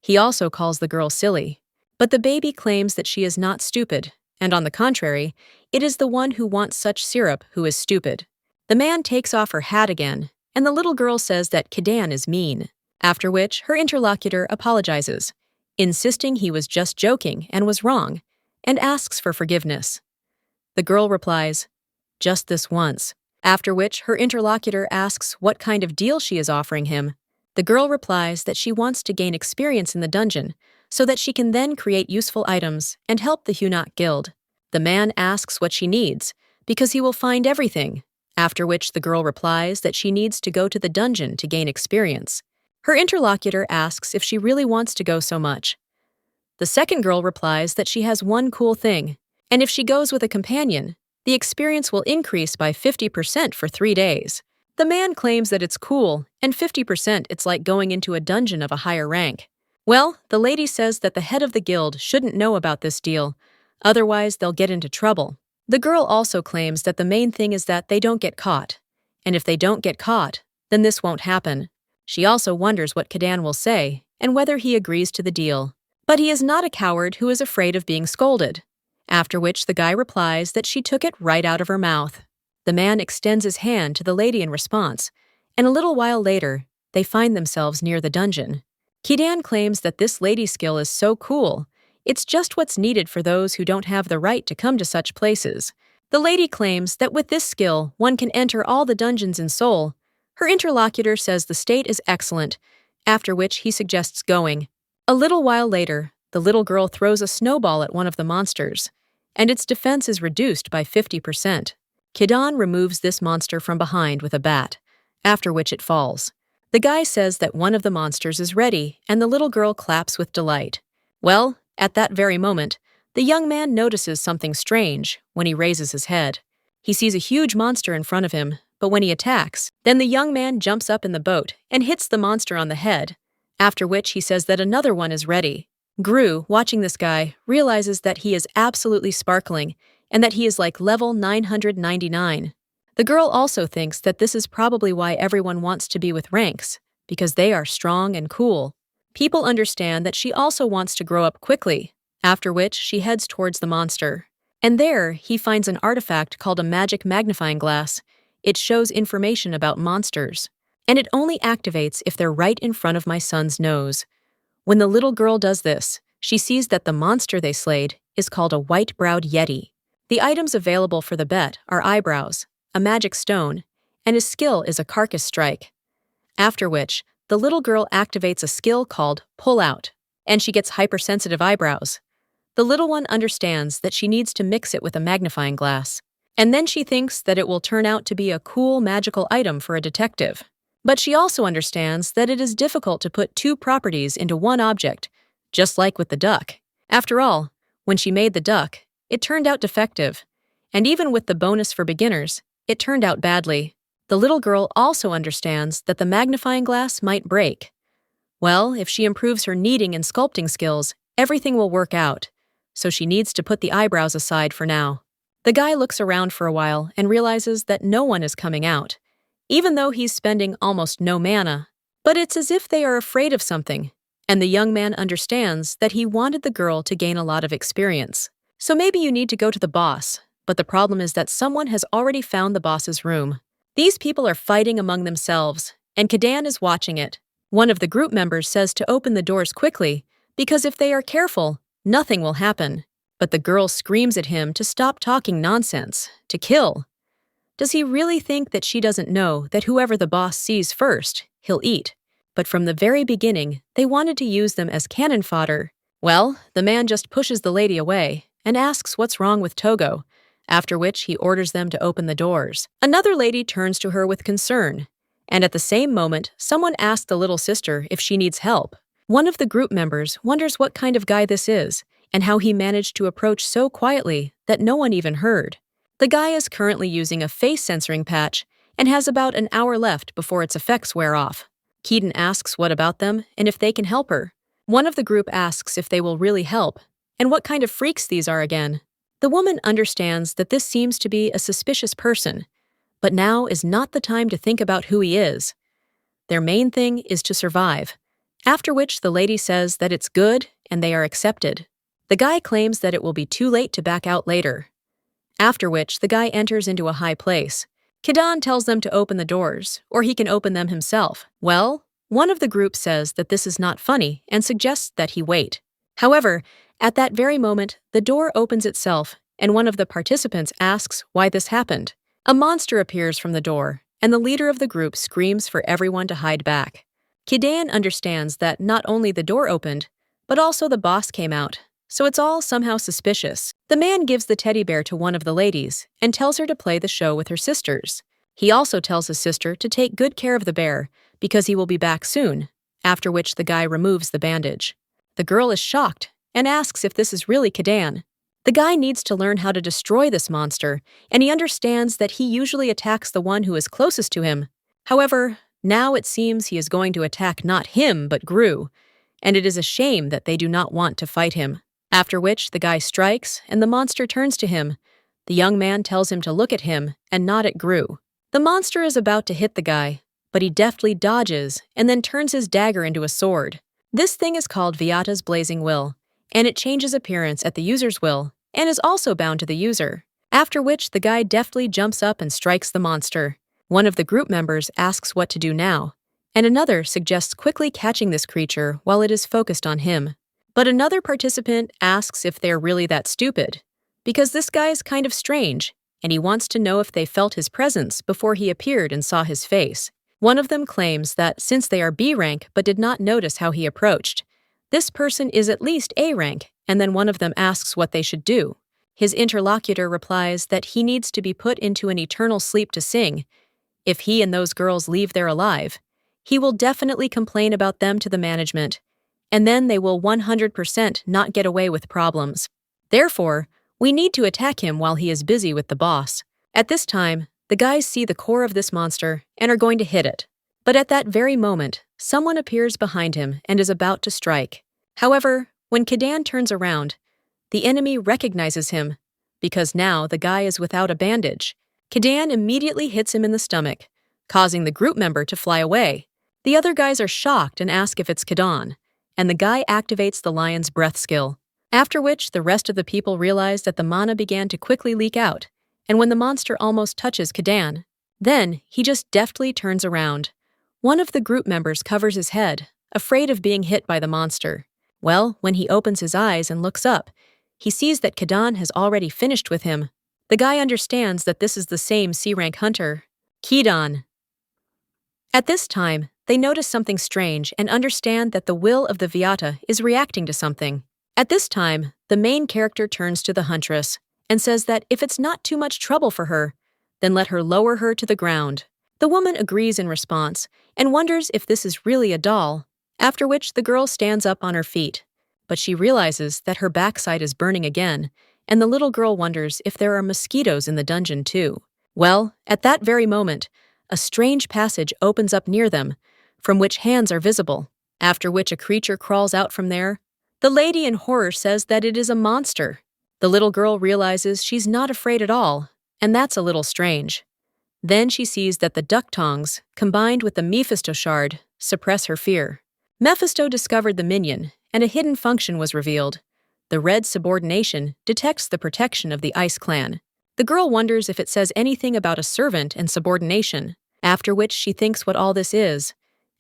He also calls the girl silly, but the baby claims that she is not stupid, and on the contrary, it is the one who wants such syrup who is stupid. The man takes off her hat again, and the little girl says that Kadan is mean, after which her interlocutor apologizes, insisting he was just joking and was wrong, and asks for forgiveness. The girl replies, "Just this once," after which her interlocutor asks what kind of deal she is offering him. The girl replies that she wants to gain experience in the dungeon so that she can then create useful items and help the Hunat Guild. The man asks what she needs, because he will find everything, after which the girl replies that she needs to go to the dungeon to gain experience. Her interlocutor asks if she really wants to go so much. The second girl replies that she has one cool thing, and if she goes with a companion, the experience will increase by 50% for 3 days. The man claims that it's cool, and 50% it's like going into a dungeon of a higher rank. Well, the lady says that the head of the guild shouldn't know about this deal, otherwise they'll get into trouble. The girl also claims that the main thing is that they don't get caught, and if they don't get caught, then this won't happen. She also wonders what Kadan will say, and whether he agrees to the deal. But he is not a coward who is afraid of being scolded, after which the guy replies that she took it right out of her mouth. The man extends his hand to the lady in response, and a little while later, they find themselves near the dungeon. Kadan claims that this lady skill is so cool, it's just what's needed for those who don't have the right to come to such places. The lady claims that with this skill, one can enter all the dungeons in Seoul. Her interlocutor says the state is excellent, after which he suggests going. A little while later, the little girl throws a snowball at one of the monsters, and its defense is reduced by 50%. Kadan removes this monster from behind with a bat, after which it falls. The guy says that one of the monsters is ready, and the little girl claps with delight. Well, at that very moment, the young man notices something strange when he raises his head. He sees a huge monster in front of him, but when he attacks, then the young man jumps up in the boat and hits the monster on the head, after which he says that another one is ready. Gru, watching this guy, realizes that he is absolutely sparkling and that he is like level 999. The girl also thinks that this is probably why everyone wants to be with ranks, because they are strong and cool. People understand that she also wants to grow up quickly, after which she heads towards the monster. And there, he finds an artifact called a magic magnifying glass. It shows information about monsters. And it only activates if they're right in front of my son's nose. When the little girl does this, she sees that the monster they slayed is called a white-browed yeti. The items available for the bet are eyebrows, a magic stone, and his skill is a carcass strike. After which, the little girl activates a skill called Pull Out, and she gets hypersensitive eyebrows. The little one understands that she needs to mix it with a magnifying glass, and then she thinks that it will turn out to be a cool magical item for a detective. But she also understands that it is difficult to put two properties into one object, just like with the duck. After all, when she made the duck, it turned out defective, and even with the bonus for beginners, it turned out badly. The little girl also understands that the magnifying glass might break. Well, if she improves her kneading and sculpting skills, everything will work out, so she needs to put the eyebrows aside for now. The guy looks around for a while and realizes that no one is coming out, even though he's spending almost no mana. But it's as if they are afraid of something, and the young man understands that he wanted the girl to gain a lot of experience. So maybe you need to go to the boss, but the problem is that someone has already found the boss's room. These people are fighting among themselves, and Kadan is watching it. One of the group members says to open the doors quickly, because if they are careful, nothing will happen. But the girl screams at him to stop talking nonsense, to kill. Does he really think that she doesn't know that whoever the boss sees first, he'll eat? But from the very beginning, they wanted to use them as cannon fodder. Well, the man just pushes the lady away and asks what's wrong with Togo, after which he orders them to open the doors. Another lady turns to her with concern, and at the same moment, someone asks the little sister if she needs help. One of the group members wonders what kind of guy this is, and how he managed to approach so quietly that no one even heard. The guy is currently using a face censoring patch and has about an hour left before its effects wear off. Kadan asks what about them and if they can help her. One of the group asks if they will really help, and what kind of freaks these are again. The woman understands that this seems to be a suspicious person, but now is not the time to think about who he is. Their main thing is to survive, after which the lady says that it's good and they are accepted. The guy claims that it will be too late to back out later, after which the guy enters into a high place. Kadan tells them to open the doors, or he can open them himself. Well, one of the group says that this is not funny and suggests that he wait. However, at that very moment, the door opens itself, and one of the participants asks why this happened. A monster appears from the door, and the leader of the group screams for everyone to hide back. Kadan understands that not only the door opened, but also the boss came out, so it's all somehow suspicious. The man gives the teddy bear to one of the ladies and tells her to play the show with her sisters. He also tells his sister to take good care of the bear because he will be back soon, after which the guy removes the bandage. The girl is shocked and asks if this is really Kadan. The guy needs to learn how to destroy this monster, and he understands that he usually attacks the one who is closest to him. However, now it seems he is going to attack not him but Gru, and it is a shame that they do not want to fight him. After which the guy strikes and the monster turns to him. The young man tells him to look at him and not at Gru. The monster is about to hit the guy, but he deftly dodges and then turns his dagger into a sword. This thing is called Viata's Blazing Will, and it changes appearance at the user's will and is also bound to the user. After which the guy deftly jumps up and strikes the monster. One of the group members asks what to do now, and another suggests quickly catching this creature while it is focused on him. But another participant asks if they're really that stupid, because this guy is kind of strange, and he wants to know if they felt his presence before he appeared and saw his face. One of them claims that since they are B rank but did not notice how he approached, this person is at least A rank, and then one of them asks what they should do. His interlocutor replies that he needs to be put into an eternal sleep to sing. If he and those girls leave there alive, he will definitely complain about them to the management, and then they will 100% not get away with problems. Therefore, we need to attack him while he is busy with the boss. At this time, the guys see the core of this monster and are going to hit it. But at that very moment, someone appears behind him and is about to strike. However, when Kadan turns around, the enemy recognizes him, because now the guy is without a bandage. Kadan immediately hits him in the stomach, causing the group member to fly away. The other guys are shocked and ask if it's Kadan, and the guy activates the lion's breath skill. After which, the rest of the people realize that the mana began to quickly leak out, and when the monster almost touches Kadan, then he just deftly turns around. One of the group members covers his head, afraid of being hit by the monster. Well, when he opens his eyes and looks up, he sees that Kadan has already finished with him. The guy understands that this is the same C-rank hunter, Kadan. At this time, they notice something strange and understand that the will of the Viata is reacting to something. At this time, the main character turns to the huntress and says that if it's not too much trouble for her, then let her lower her to the ground. The woman agrees in response and wonders if this is really a doll, after which the girl stands up on her feet. But she realizes that her backside is burning again, and the little girl wonders if there are mosquitoes in the dungeon too. Well, at that very moment, a strange passage opens up near them, from which hands are visible, after which a creature crawls out from there. The lady in horror says that it is a monster. The little girl realizes she's not afraid at all, and that's a little strange. Then she sees that the duck tongs, combined with the Mephisto shard, suppress her fear. Mephisto discovered the minion, and a hidden function was revealed. The red subordination detects the protection of the Ice Clan. The girl wonders if it says anything about a servant and subordination, after which she thinks what all this is.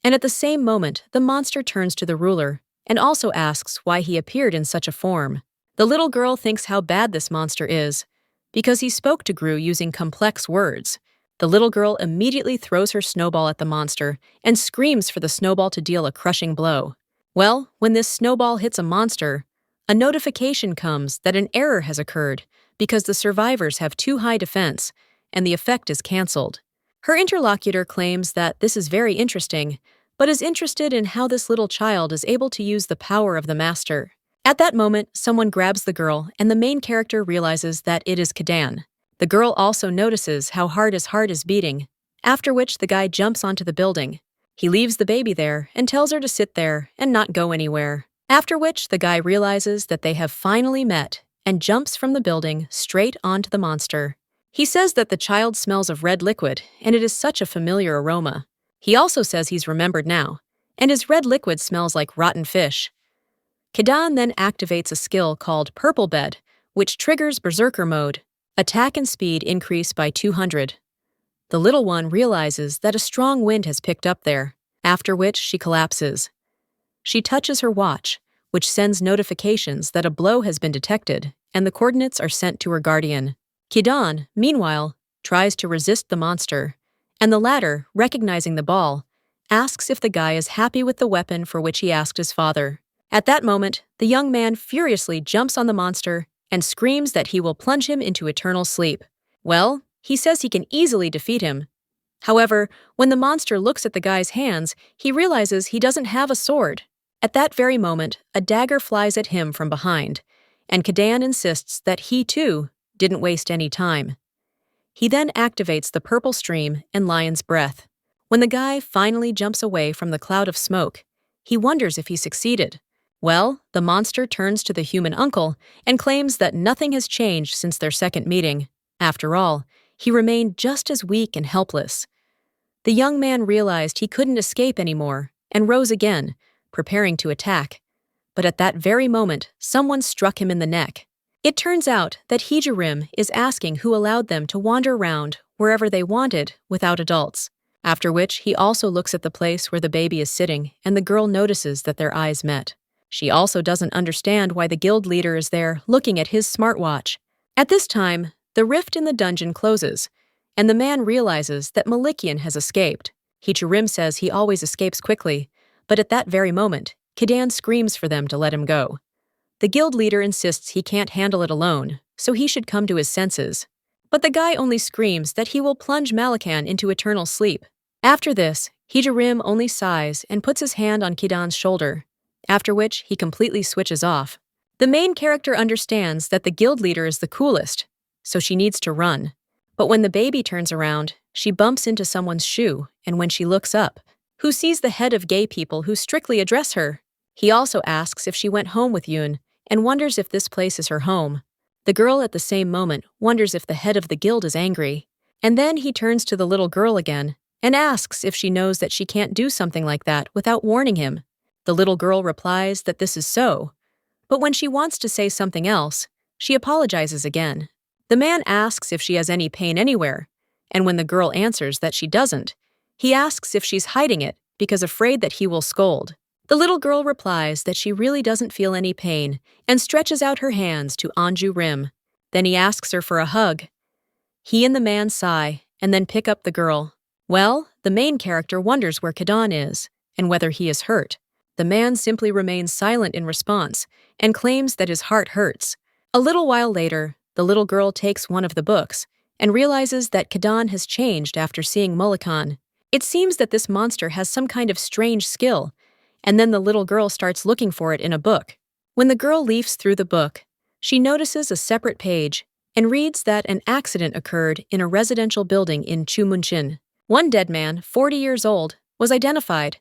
And at the same moment, the monster turns to the ruler and also asks why he appeared in such a form. The little girl thinks how bad this monster is, because he spoke to Gru using complex words. The little girl immediately throws her snowball at the monster and screams for the snowball to deal a crushing blow. Well, when this snowball hits a monster, a notification comes that an error has occurred because the survivors have too high defense, and the effect is cancelled. Her interlocutor claims that this is very interesting, but is interested in how this little child is able to use the power of the master. At that moment, someone grabs the girl, and the main character realizes that it is Kadan. The girl also notices how hard his heart is beating, after which the guy jumps onto the building. He leaves the baby there and tells her to sit there and not go anywhere. After which, the guy realizes that they have finally met and jumps from the building straight onto the monster. He says that the child smells of red liquid, and it is such a familiar aroma. He also says he's remembered now, and his red liquid smells like rotten fish. Kadan then activates a skill called Purple Bed, which triggers Berserker mode. Attack and speed increase by 200. The little one realizes that a strong wind has picked up there, after which she collapses. She touches her watch, which sends notifications that a blow has been detected, and the coordinates are sent to her guardian. Kadan, meanwhile, tries to resist the monster, and the latter, recognizing the ball, asks if the guy is happy with the weapon for which he asked his father. At that moment, the young man furiously jumps on the monster and screams that he will plunge him into eternal sleep. Well, he says he can easily defeat him. However, when the monster looks at the guy's hands, he realizes he doesn't have a sword. At that very moment, a dagger flies at him from behind, and Kadan insists that he, too, didn't waste any time. He then activates the purple stream and lion's breath. When the guy finally jumps away from the cloud of smoke, he wonders if he succeeded. Well, the monster turns to the human uncle and claims that nothing has changed since their second meeting. After all, he remained just as weak and helpless. The young man realized he couldn't escape anymore and rose again, preparing to attack. But at that very moment, someone struck him in the neck. It turns out that Anju Rim is asking who allowed them to wander around wherever they wanted without adults. After which, he also looks at the place where the baby is sitting, and the girl notices that their eyes met. She also doesn't understand why the guild leader is there looking at his smartwatch. At this time, the rift in the dungeon closes, and the man realizes that Malikian has escaped. Anju Rim says he always escapes quickly, but at that very moment, Kadan screams for them to let him go. The guild leader insists he can't handle it alone, so he should come to his senses. But the guy only screams that he will plunge Malikan into eternal sleep. After this, Anju Rim only sighs and puts his hand on Kadan's shoulder, after which he completely switches off. The main character understands that the guild leader is the coolest, so she needs to run. But when the baby turns around, she bumps into someone's shoe, and when she looks up, who sees the head of gay people who strictly address her. He also asks if she went home with Yoon, and wonders if this place is her home. The girl at the same moment wonders if the head of the guild is angry. And then he turns to the little girl again and asks if she knows that she can't do something like that without warning him. The little girl replies that this is so, But when she wants to say something else, she apologizes again. The man asks if she has any pain anywhere, and when the girl answers that she doesn't, he asks if she's hiding it because afraid that he will scold. The little girl replies that she really doesn't feel any pain and stretches out her hands to Anju Rim. Then he asks her for a hug. He and the man sigh and then pick up the girl. Well, the main character wonders where Kadan is and whether he is hurt. The man simply remains silent in response and claims that his heart hurts. A little while later, the little girl takes one of the books and realizes that Kadan has changed after seeing Mullikan. It seems that this monster has some kind of strange skill, and then the little girl starts looking for it in a book. When the girl leafs through the book, she notices a separate page and reads that an accident occurred in a residential building in Chumunchin. One dead man, 40 years old, was identified,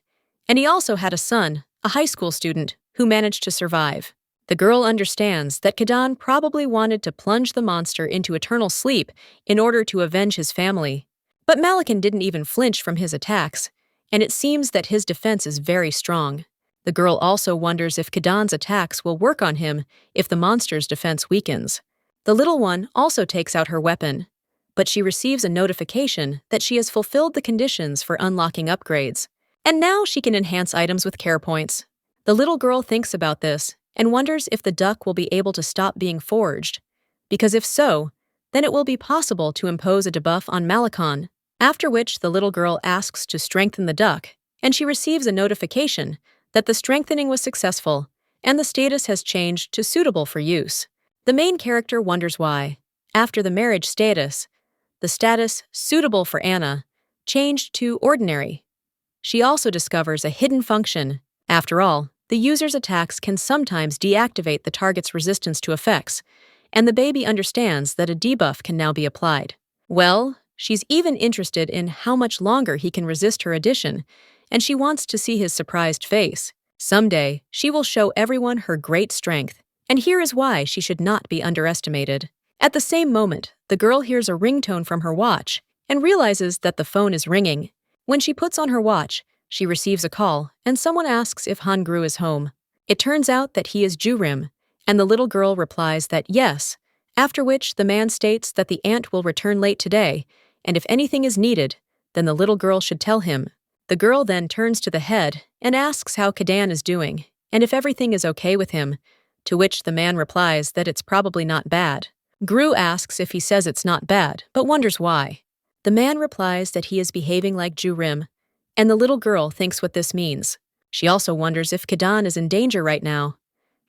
and he also had a son, a high school student, who managed to survive. The girl understands that Kadan probably wanted to plunge the monster into eternal sleep in order to avenge his family. But Malikan didn't even flinch from his attacks, and it seems that his defense is very strong. The girl also wonders if Kadan's attacks will work on him if the monster's defense weakens. The little one also takes out her weapon, but she receives a notification that she has fulfilled the conditions for unlocking upgrades, and now she can enhance items with care points. The little girl thinks about this and wonders if the duck will be able to stop being forged, because if so, then it will be possible to impose a debuff on Malikan, after which the little girl asks to strengthen the duck, and she receives a notification that the strengthening was successful and the status has changed to suitable for use. The main character wonders why, after the marriage status, the status suitable for Anna changed to ordinary. She also discovers a hidden function. After all, the user's attacks can sometimes deactivate the target's resistance to effects, and the baby understands that a debuff can now be applied. Well, she's even interested in how much longer he can resist her addition, and she wants to see his surprised face. Someday, she will show everyone her great strength, and here is why she should not be underestimated. At the same moment, the girl hears a ringtone from her watch and realizes that the phone is ringing. When she puts on her watch, she receives a call, and someone asks if Hangru is home. It turns out that he is Anju Rim, and the little girl replies that yes, after which the man states that the aunt will return late today, and if anything is needed, then the little girl should tell him. The girl then turns to the head and asks how Kadan is doing, and if everything is okay with him, to which the man replies that it's probably not bad. Gru asks if he says it's not bad, but wonders why. The man replies that he is behaving like Anju Rim, and the little girl thinks what this means. She also wonders if Kadan is in danger right now.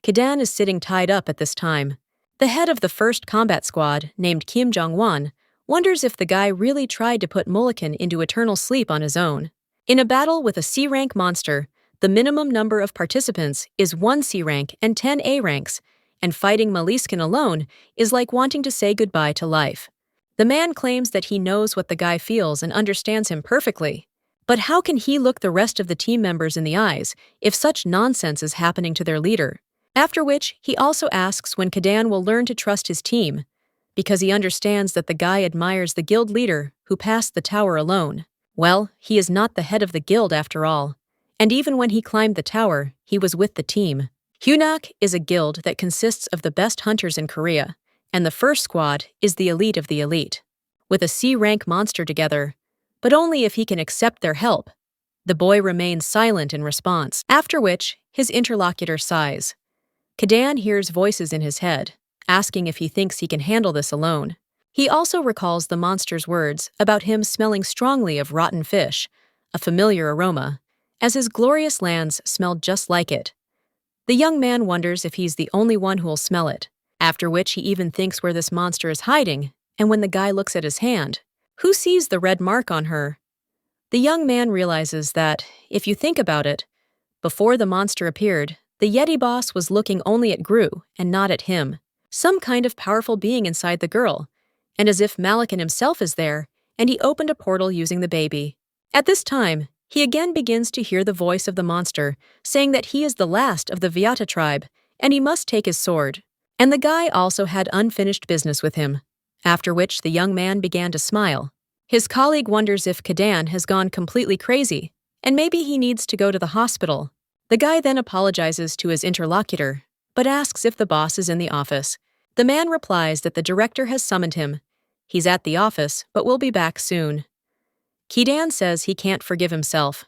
Kadan is sitting tied up at this time. The head of the first combat squad, named Kim Jong-won, wonders if the guy really tried to put Mullikan into eternal sleep on his own. In a battle with a C-rank monster, the minimum number of participants is 1 C-rank and 10 A ranks, and fighting Maliskin alone is like wanting to say goodbye to life. The man claims that he knows what the guy feels and understands him perfectly. But how can he look the rest of the team members in the eyes if such nonsense is happening to their leader? After which, he also asks when Kadan will learn to trust his team, because he understands that the guy admires the guild leader who passed the tower alone. Well, he is not the head of the guild after all, and even when he climbed the tower, he was with the team. Hunak is a guild that consists of the best hunters in Korea, and the first squad is the elite of the elite, with a C-rank monster together, but only if he can accept their help. The boy remains silent in response, after which his interlocutor sighs. Kadan hears voices in his head, asking if he thinks he can handle this alone. He also recalls the monster's words about him smelling strongly of rotten fish, a familiar aroma, as his glorious lands smelled just like it. The young man wonders if he's the only one who'll smell it, after which he even thinks where this monster is hiding, and when the guy looks at his hand, who sees the red mark on her? The young man realizes that, if you think about it, before the monster appeared, the Yeti boss was looking only at Gru and not at him, some kind of powerful being inside the girl, and as if Malikan himself is there, and he opened a portal using the baby. At this time, he again begins to hear the voice of the monster, saying that he is the last of the Viata tribe, and he must take his sword. And the guy also had unfinished business with him, after which the young man began to smile. His colleague wonders if Kadan has gone completely crazy, and maybe he needs to go to the hospital. The guy then apologizes to his interlocutor, but asks if the boss is in the office. The man replies that the director has summoned him. He's at the office, but will be back soon. Kadan says he can't forgive himself.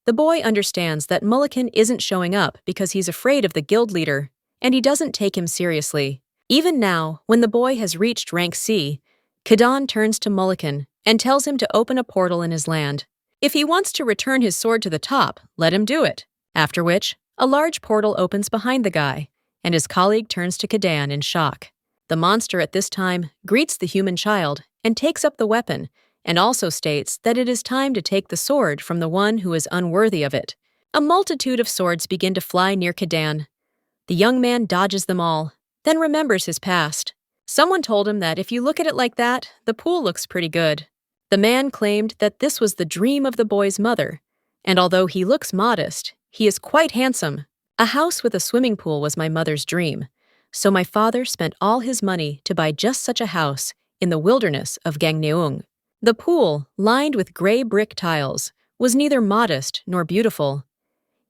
The boy understands that Mulligan isn't showing up because he's afraid of the guild leader, and he doesn't take him seriously. Even now, when the boy has reached rank C, Kadan turns to Mulligan and tells him to open a portal in his land. If he wants to return his sword to the top, let him do it. After which, a large portal opens behind the guy, and his colleague turns to Kadan in shock. The monster at this time greets the human child and takes up the weapon, and also states that it is time to take the sword from the one who is unworthy of it. A multitude of swords begin to fly near Kadan. The young man dodges them all, then remembers his past. Someone told him that if you look at it like that, the pool looks pretty good. The man claimed that this was the dream of the boy's mother, and although he looks modest, he is quite handsome. A house with a swimming pool was my mother's dream, so my father spent all his money to buy just such a house in the wilderness of Gangneung. The pool, lined with gray brick tiles, was neither modest nor beautiful.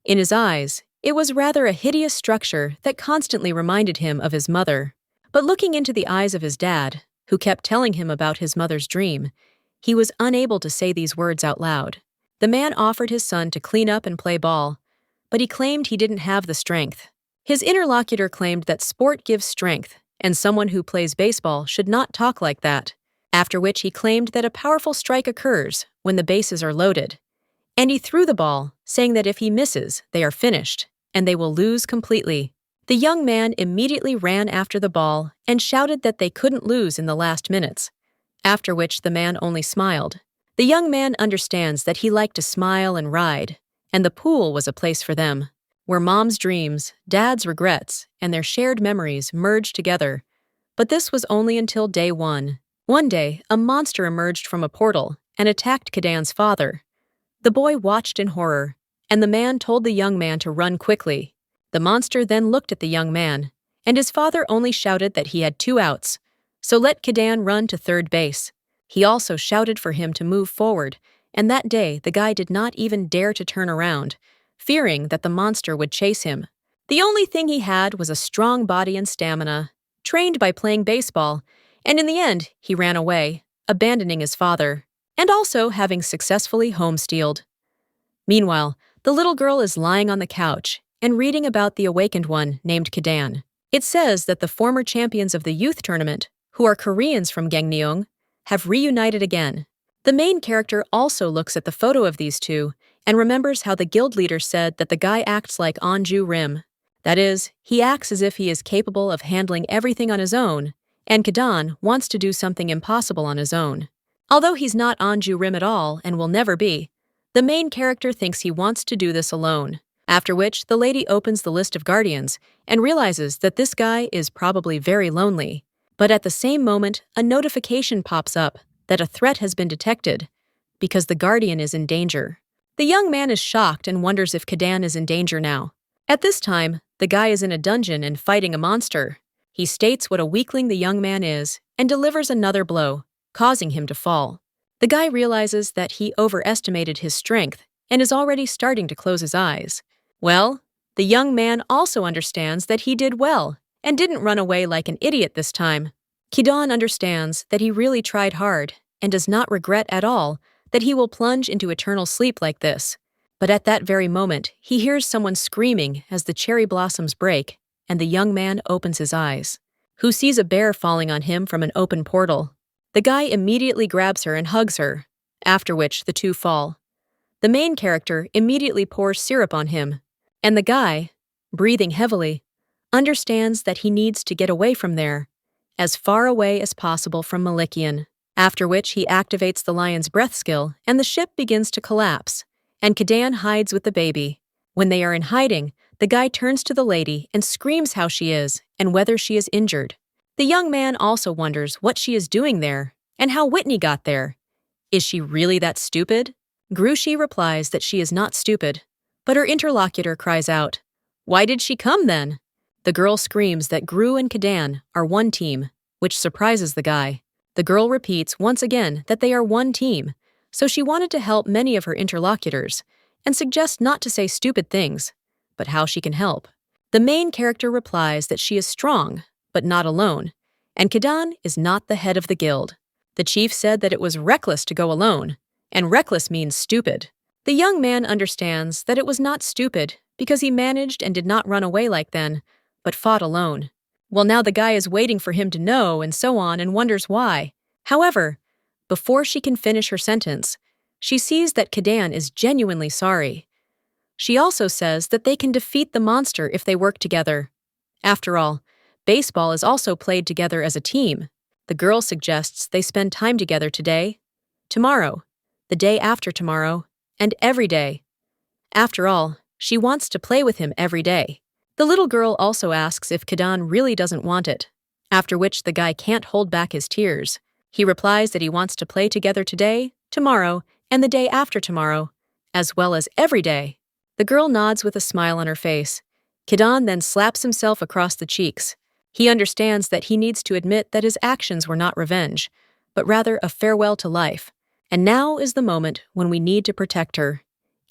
In his eyes, it was rather a hideous structure that constantly reminded him of his mother. But looking into the eyes of his dad, who kept telling him about his mother's dream, he was unable to say these words out loud. The man offered his son to clean up and play ball, but he claimed he didn't have the strength. His interlocutor claimed that sport gives strength, and someone who plays baseball should not talk like that, after which he claimed that a powerful strike occurs when the bases are loaded. And he threw the ball, saying that if he misses, they are finished, and they will lose completely. The young man immediately ran after the ball and shouted that they couldn't lose in the last minutes, after which the man only smiled. The young man understands that he liked to smile and ride, and the pool was a place for them, where mom's dreams, dad's regrets, and their shared memories merged together. But this was only until day one. One day, a monster emerged from a portal and attacked Kadan's father. The boy watched in horror, and the man told the young man to run quickly. The monster then looked at the young man, and his father only shouted that he had 2 outs, so let Kadan run to third base. He also shouted for him to move forward, and that day the guy did not even dare to turn around, fearing that the monster would chase him. The only thing he had was a strong body and stamina, trained by playing baseball, and in the end he ran away, abandoning his father, and also having successfully homesteeled. Meanwhile, the little girl is lying on the couch and reading about the awakened one named Kadan. It says that the former champions of the youth tournament, who are Koreans from Gangneung, have reunited again. The main character also looks at the photo of these two and remembers how the guild leader said that the guy acts like Anju Rim. That is, he acts as if he is capable of handling everything on his own, and Kadan wants to do something impossible on his own. Although he's not Anju Rim at all and will never be, the main character thinks he wants to do this alone. After which, the lady opens the list of guardians and realizes that this guy is probably very lonely. But at the same moment, a notification pops up that a threat has been detected because the guardian is in danger. The young man is shocked and wonders if Kadan is in danger now. At this time, the guy is in a dungeon and fighting a monster. He states what a weakling the young man is and delivers another blow, causing him to fall. The guy realizes that he overestimated his strength and is already starting to close his eyes. Well, the young man also understands that he did well and didn't run away like an idiot this time. Kadan understands that he really tried hard and does not regret at all that he will plunge into eternal sleep like this. But at that very moment, he hears someone screaming as the cherry blossoms break, and the young man opens his eyes, who sees a bear falling on him from an open portal. The guy immediately grabs her and hugs her, after which the two fall. The main character immediately pours syrup on him, and the guy, breathing heavily, understands that he needs to get away from there, as far away as possible from Mulligan, after which he activates the lion's breath skill and the ship begins to collapse, and Kadan hides with the baby. When they are in hiding, the guy turns to the lady and screams how she is and whether she is injured. The young man also wonders what she is doing there and how Whitney got there. Is she really that stupid? Grushi replies that she is not stupid, but her interlocutor cries out, "Why did she come then?" The girl screams that Gru and Kadan are one team, which surprises the guy. The girl repeats once again that they are one team, so she wanted to help many of her interlocutors and suggests not to say stupid things, but how she can help. The main character replies that she is strong, but not alone, and Kadan is not the head of the guild. The chief said that it was reckless to go alone, and reckless means stupid. The young man understands that it was not stupid because he managed and did not run away like then, but fought alone. Well, now the guy is waiting for him to know and so on and wonders why. However, before she can finish her sentence, she sees that Kadan is genuinely sorry. She also says that they can defeat the monster if they work together. After all, baseball is also played together as a team. The girl suggests they spend time together today, tomorrow, the day after tomorrow, and every day. After all, she wants to play with him every day. The little girl also asks if Kadan really doesn't want it, after which the guy can't hold back his tears. He replies that he wants to play together today, tomorrow, and the day after tomorrow, as well as every day. The girl nods with a smile on her face. Kadan then slaps himself across the cheeks. He understands that he needs to admit that his actions were not revenge, but rather a farewell to life. And now is the moment when we need to protect her,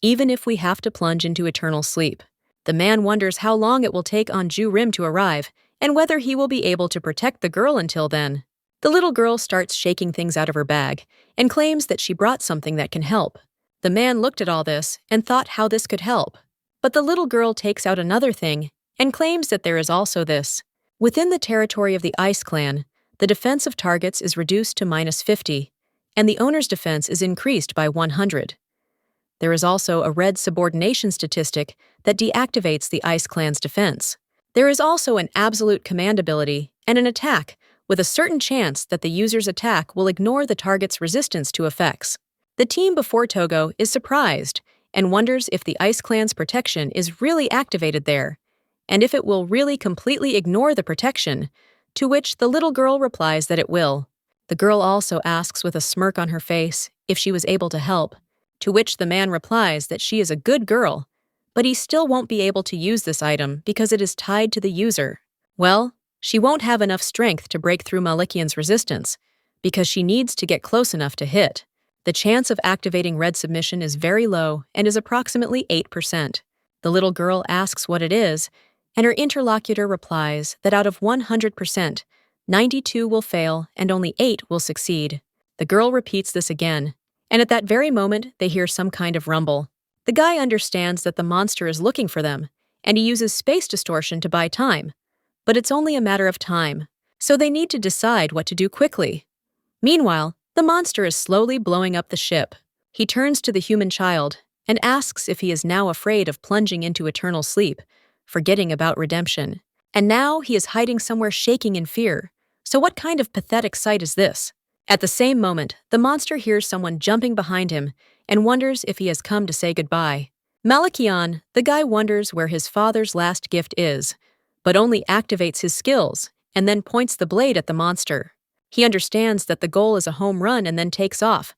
even if we have to plunge into eternal sleep. The man wonders how long it will take Anju Rim to arrive, and whether he will be able to protect the girl until then. The little girl starts shaking things out of her bag, and claims that she brought something that can help. The man looked at all this and thought how this could help. But the little girl takes out another thing, and claims that there is also this. Within the territory of the Ice Clan, the defense of targets is reduced to -50, and the owner's defense is increased by 100. There is also a red subordination statistic that deactivates the Ice Clan's defense. There is also an absolute command ability and an attack with a certain chance that the user's attack will ignore the target's resistance to effects. The team before Togo is surprised and wonders if the Ice Clan's protection is really activated there, and if it will really completely ignore the protection, to which the little girl replies that it will. The girl also asks with a smirk on her face if she was able to help, to which the man replies that she is a good girl, but he still won't be able to use this item because it is tied to the user. Well, she won't have enough strength to break through Malikian's resistance, because she needs to get close enough to hit. The chance of activating red submission is very low and is approximately 8%. The little girl asks what it is, and her interlocutor replies that out of 100%, 92 will fail and only 8 will succeed. The girl repeats this again, and at that very moment they hear some kind of rumble. The guy understands that the monster is looking for them, and he uses space distortion to buy time. But it's only a matter of time, so they need to decide what to do quickly. Meanwhile, the monster is slowly blowing up the ship. He turns to the human child and asks if he is now afraid of plunging into eternal sleep, forgetting about redemption. And now he is hiding somewhere shaking in fear. So what kind of pathetic sight is this? At the same moment, the monster hears someone jumping behind him and wonders if he has come to say goodbye. Malikian, the guy wonders where his father's last gift is, but only activates his skills and then points the blade at the monster. He understands that the goal is a home run and then takes off,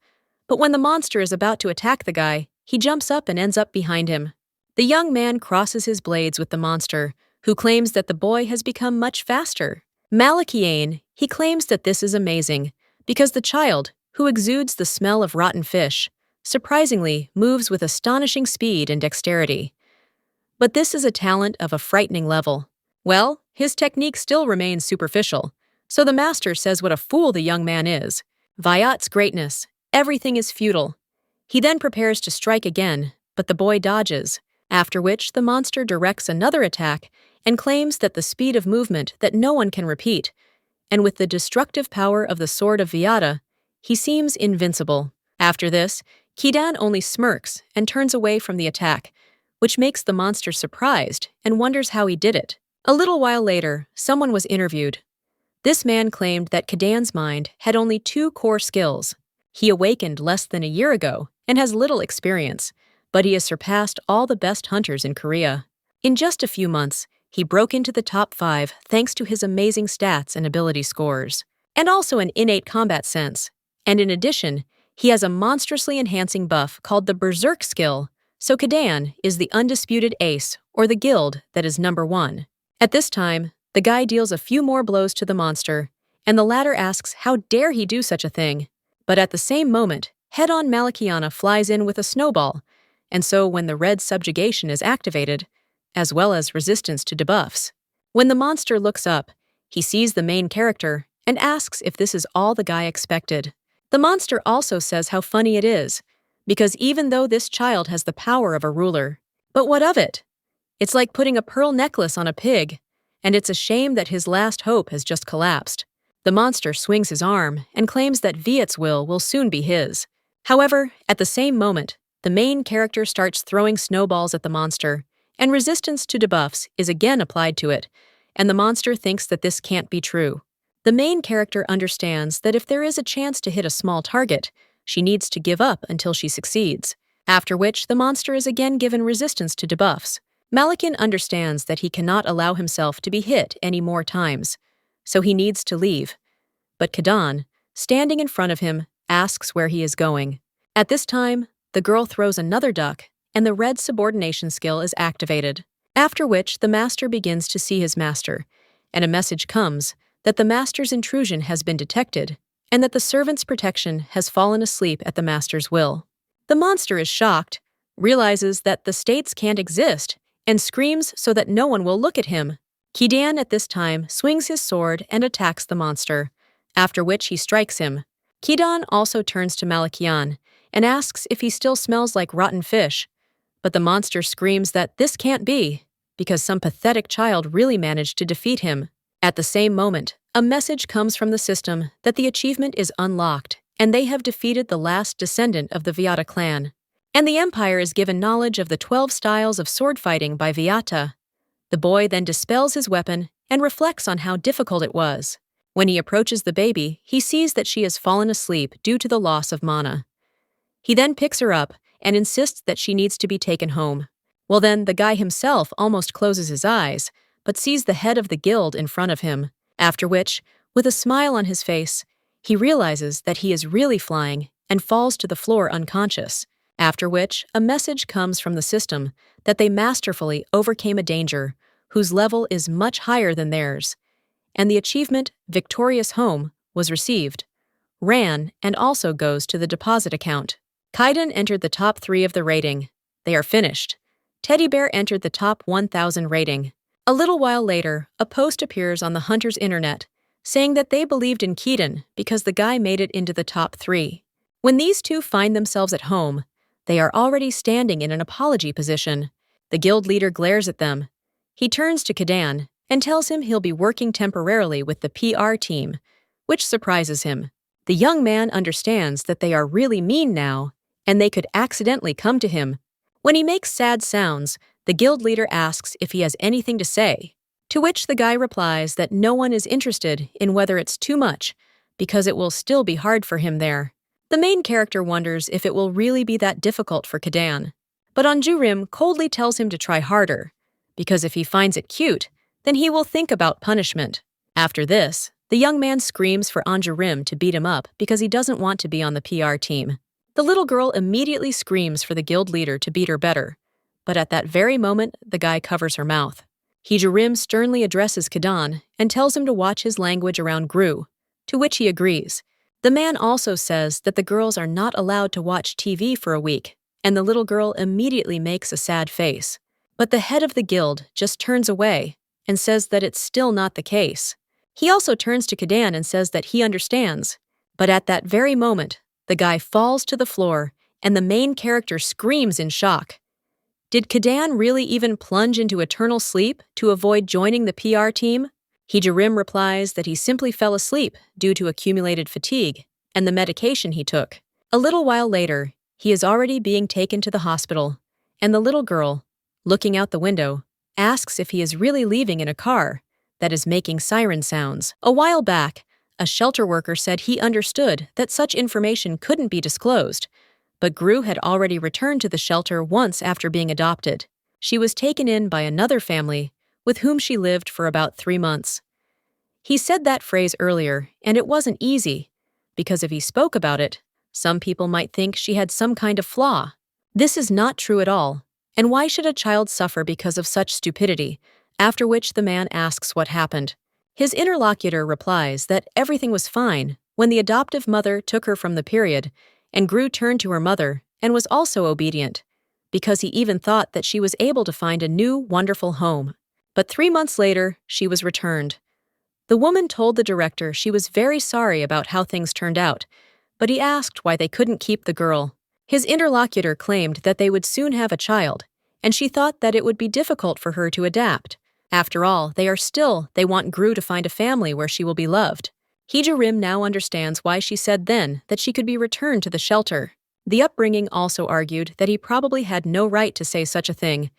but when the monster is about to attack the guy, he jumps up and ends up behind him. The young man crosses his blades with the monster, who claims that the boy has become much faster. Malikian, he claims that this is amazing, because the child, who exudes the smell of rotten fish, surprisingly moves with astonishing speed and dexterity. But this is a talent of a frightening level. Well, his technique still remains superficial, so the master says what a fool the young man is. Viat's greatness, everything is futile. He then prepares to strike again, but the boy dodges, after which the monster directs another attack and claims that the speed of movement that no one can repeat, and with the destructive power of the sword of Viata, he seems invincible. After this, Kadan only smirks and turns away from the attack, which makes the monster surprised and wonders how he did it. A little while later, someone was interviewed. This man claimed that Kadan's mind had only 2 core skills. He awakened less than a year ago and has little experience, but he has surpassed all the best hunters in Korea. In just a few months, he broke into the top 5 thanks to his amazing stats and ability scores, and also an innate combat sense. And in addition, he has a monstrously enhancing buff called the Berserk skill, so Kadan is the undisputed ace, or the guild that is number 1. At this time, the guy deals a few more blows to the monster, and the latter asks how dare he do such a thing. But at the same moment, head-on Malikiana flies in with a snowball, and so when the red subjugation is activated, as well as resistance to debuffs. When the monster looks up, he sees the main character and asks if this is all the guy expected. The monster also says how funny it is, because even though this child has the power of a ruler, but what of it? It's like putting a pearl necklace on a pig, and it's a shame that his last hope has just collapsed. The monster swings his arm and claims that Viat's will soon be his. However, at the same moment, the main character starts throwing snowballs at the monster, and resistance to debuffs is again applied to it, and the monster thinks that this can't be true. The main character understands that if there is a chance to hit a small target, she needs to give up until she succeeds, after which the monster is again given resistance to debuffs. Malakin understands that he cannot allow himself to be hit any more times, so he needs to leave. But Kadan, standing in front of him, asks where he is going. At this time, the girl throws another duck, and the red subordination skill is activated, after which the master begins to see his master, and a message comes that the master's intrusion has been detected, and that the servant's protection has fallen asleep at the master's will. The monster is shocked, realizes that the states can't exist, and screams so that no one will look at him. Kadan at this time swings his sword and attacks the monster, after which he strikes him. Kadan also turns to Malakian and asks if he still smells like rotten fish, but the monster screams that this can't be, because some pathetic child really managed to defeat him. At the same moment, a message comes from the system that the achievement is unlocked, and they have defeated the last descendant of the Viata clan. And the Empire is given knowledge of the 12 styles of sword fighting by Viata. The boy then dispels his weapon and reflects on how difficult it was. When he approaches the baby, he sees that she has fallen asleep due to the loss of mana. He then picks her up and insists that she needs to be taken home. Well then, the guy himself almost closes his eyes, but sees the head of the guild in front of him, after which, with a smile on his face, he realizes that he is really flying and falls to the floor unconscious. After which, a message comes from the system that they masterfully overcame a danger whose level is much higher than theirs, and the achievement, Victorious Home, was received, ran, and also goes to the deposit account. Kadan entered the top 3 of the rating. They are finished. Teddy Bear entered the top 1,000 rating. A little while later, a post appears on the Hunter's internet, saying that they believed in Kadan because the guy made it into the top 3. When these two find themselves at home, they are already standing in an apology position. The guild leader glares at them. He turns to Kadan and tells him he'll be working temporarily with the PR team, which surprises him. The young man understands that they are really mean now, and they could accidentally come to him. When he makes sad sounds, the guild leader asks if he has anything to say, to which the guy replies that no one is interested in whether it's too much, because it will still be hard for him there. The main character wonders if it will really be that difficult for Kadan, but Anju Rim coldly tells him to try harder, because if he finds it cute, then he will think about punishment. After this, the young man screams for Anju Rim to beat him up because he doesn't want to be on the PR team. The little girl immediately screams for the guild leader to beat her better, but at that very moment, the guy covers her mouth. Anju Rim sternly addresses Kadan and tells him to watch his language around Gru, to which he agrees. The man also says that the girls are not allowed to watch TV for a week, and the little girl immediately makes a sad face. But the head of the guild just turns away and says that it's still not the case. He also turns to Kadan and says that he understands, but at that very moment, the guy falls to the floor and the main character screams in shock. Did Kadan really even plunge into eternal sleep to avoid joining the PR team? Anju Rim replies that he simply fell asleep due to accumulated fatigue and the medication he took. A little while later, he is already being taken to the hospital, and the little girl, looking out the window, asks if he is really leaving in a car that is making siren sounds. A while back, a shelter worker said he understood that such information couldn't be disclosed, but Gru had already returned to the shelter once after being adopted. She was taken in by another family with whom she lived for about 3 months. He said that phrase earlier, and it wasn't easy, because if he spoke about it, some people might think she had some kind of flaw. This is not true at all, and why should a child suffer because of such stupidity? After which the man asks what happened. His interlocutor replies that everything was fine when the adoptive mother took her from the period, and Gru turned to her mother and was also obedient, because he even thought that she was able to find a new, wonderful home. But 3 months later, she was returned. The woman told the director she was very sorry about how things turned out, but he asked why they couldn't keep the girl. His interlocutor claimed that they would soon have a child, and she thought that it would be difficult for her to adapt. After all, they want Gru to find a family where she will be loved. Anju Rim now understands why she said then that she could be returned to the shelter. The upbringing also argued that he probably had no right to say such a thing,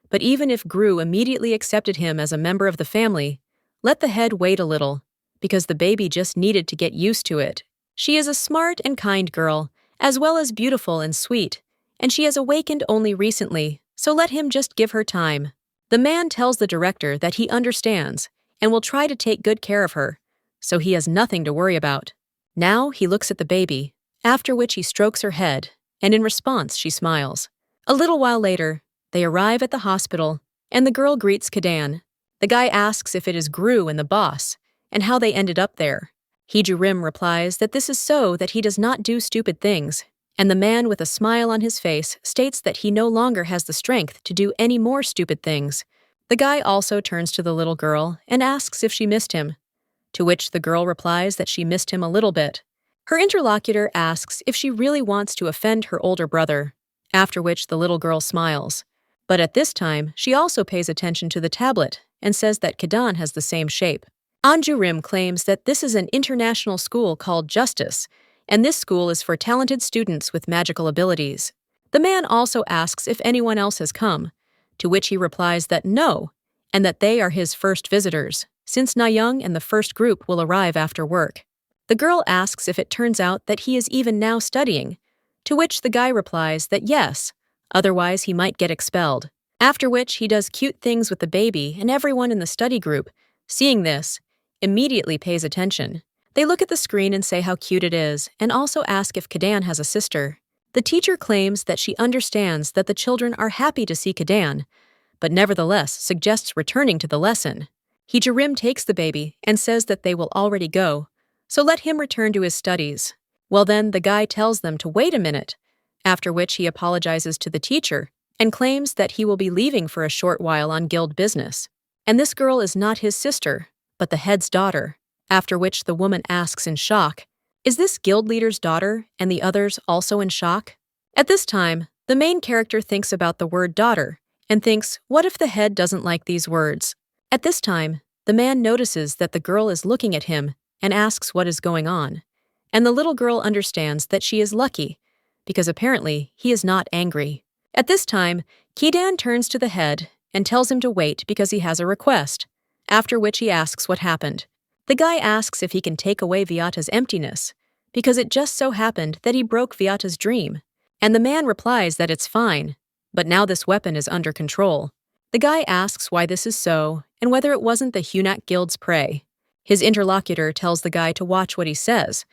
but even if Gru immediately accepted him as a member of the family, let the head wait a little, because the baby just needed to get used to it. She is a smart and kind girl, as well as beautiful and sweet, and she has awakened only recently, so let him just give her time. The man tells the director that he understands and will try to take good care of her, so he has nothing to worry about. Now he looks at the baby, after which he strokes her head, and in response she smiles. A little while later, they arrive at the hospital, and the girl greets Kadan. The guy asks if it is Gru and the boss, and how they ended up there. Anju Rim replies that this is so that he does not do stupid things, and the man with a smile on his face states that he no longer has the strength to do any more stupid things. The guy also turns to the little girl and asks if she missed him, to which the girl replies that she missed him a little bit. Her interlocutor asks if she really wants to offend her older brother, after which the little girl smiles. But at this time, she also pays attention to the tablet and says that Kadan has the same shape. Anju Rim claims that this is an international school called Justice, and this school is for talented students with magical abilities. The man also asks if anyone else has come, to which he replies that no, and that they are his first visitors, since Nayoung and the first group will arrive after work. The girl asks if it turns out that he is even now studying, to which the guy replies that yes, otherwise he might get expelled. After which he does cute things with the baby, and everyone in the study group, seeing this, immediately pays attention. They look at the screen and say how cute it is, and also ask if Kadan has a sister. The teacher claims that she understands that the children are happy to see Kadan, but nevertheless suggests returning to the lesson. Anju Rim takes the baby and says that they will already go, so let him return to his studies. Well then, the guy tells them to wait a minute, after which he apologizes to the teacher and claims that he will be leaving for a short while on guild business. And this girl is not his sister, but the head's daughter, after which the woman asks in shock, "Is this guild leader's daughter?" and the others also in shock. At this time, the main character thinks about the word daughter and thinks, what if the head doesn't like these words? At this time, the man notices that the girl is looking at him and asks what is going on, and the little girl understands that she is lucky, because apparently he is not angry. At this time, Kadan turns to the head and tells him to wait because he has a request, after which he asks what happened. The guy asks if he can take away Viata's emptiness, because it just so happened that he broke Viata's dream, and the man replies that it's fine, but now this weapon is under control. The guy asks why this is so, and whether it wasn't the Hunak Guild's prey. His interlocutor tells the guy to watch what he says,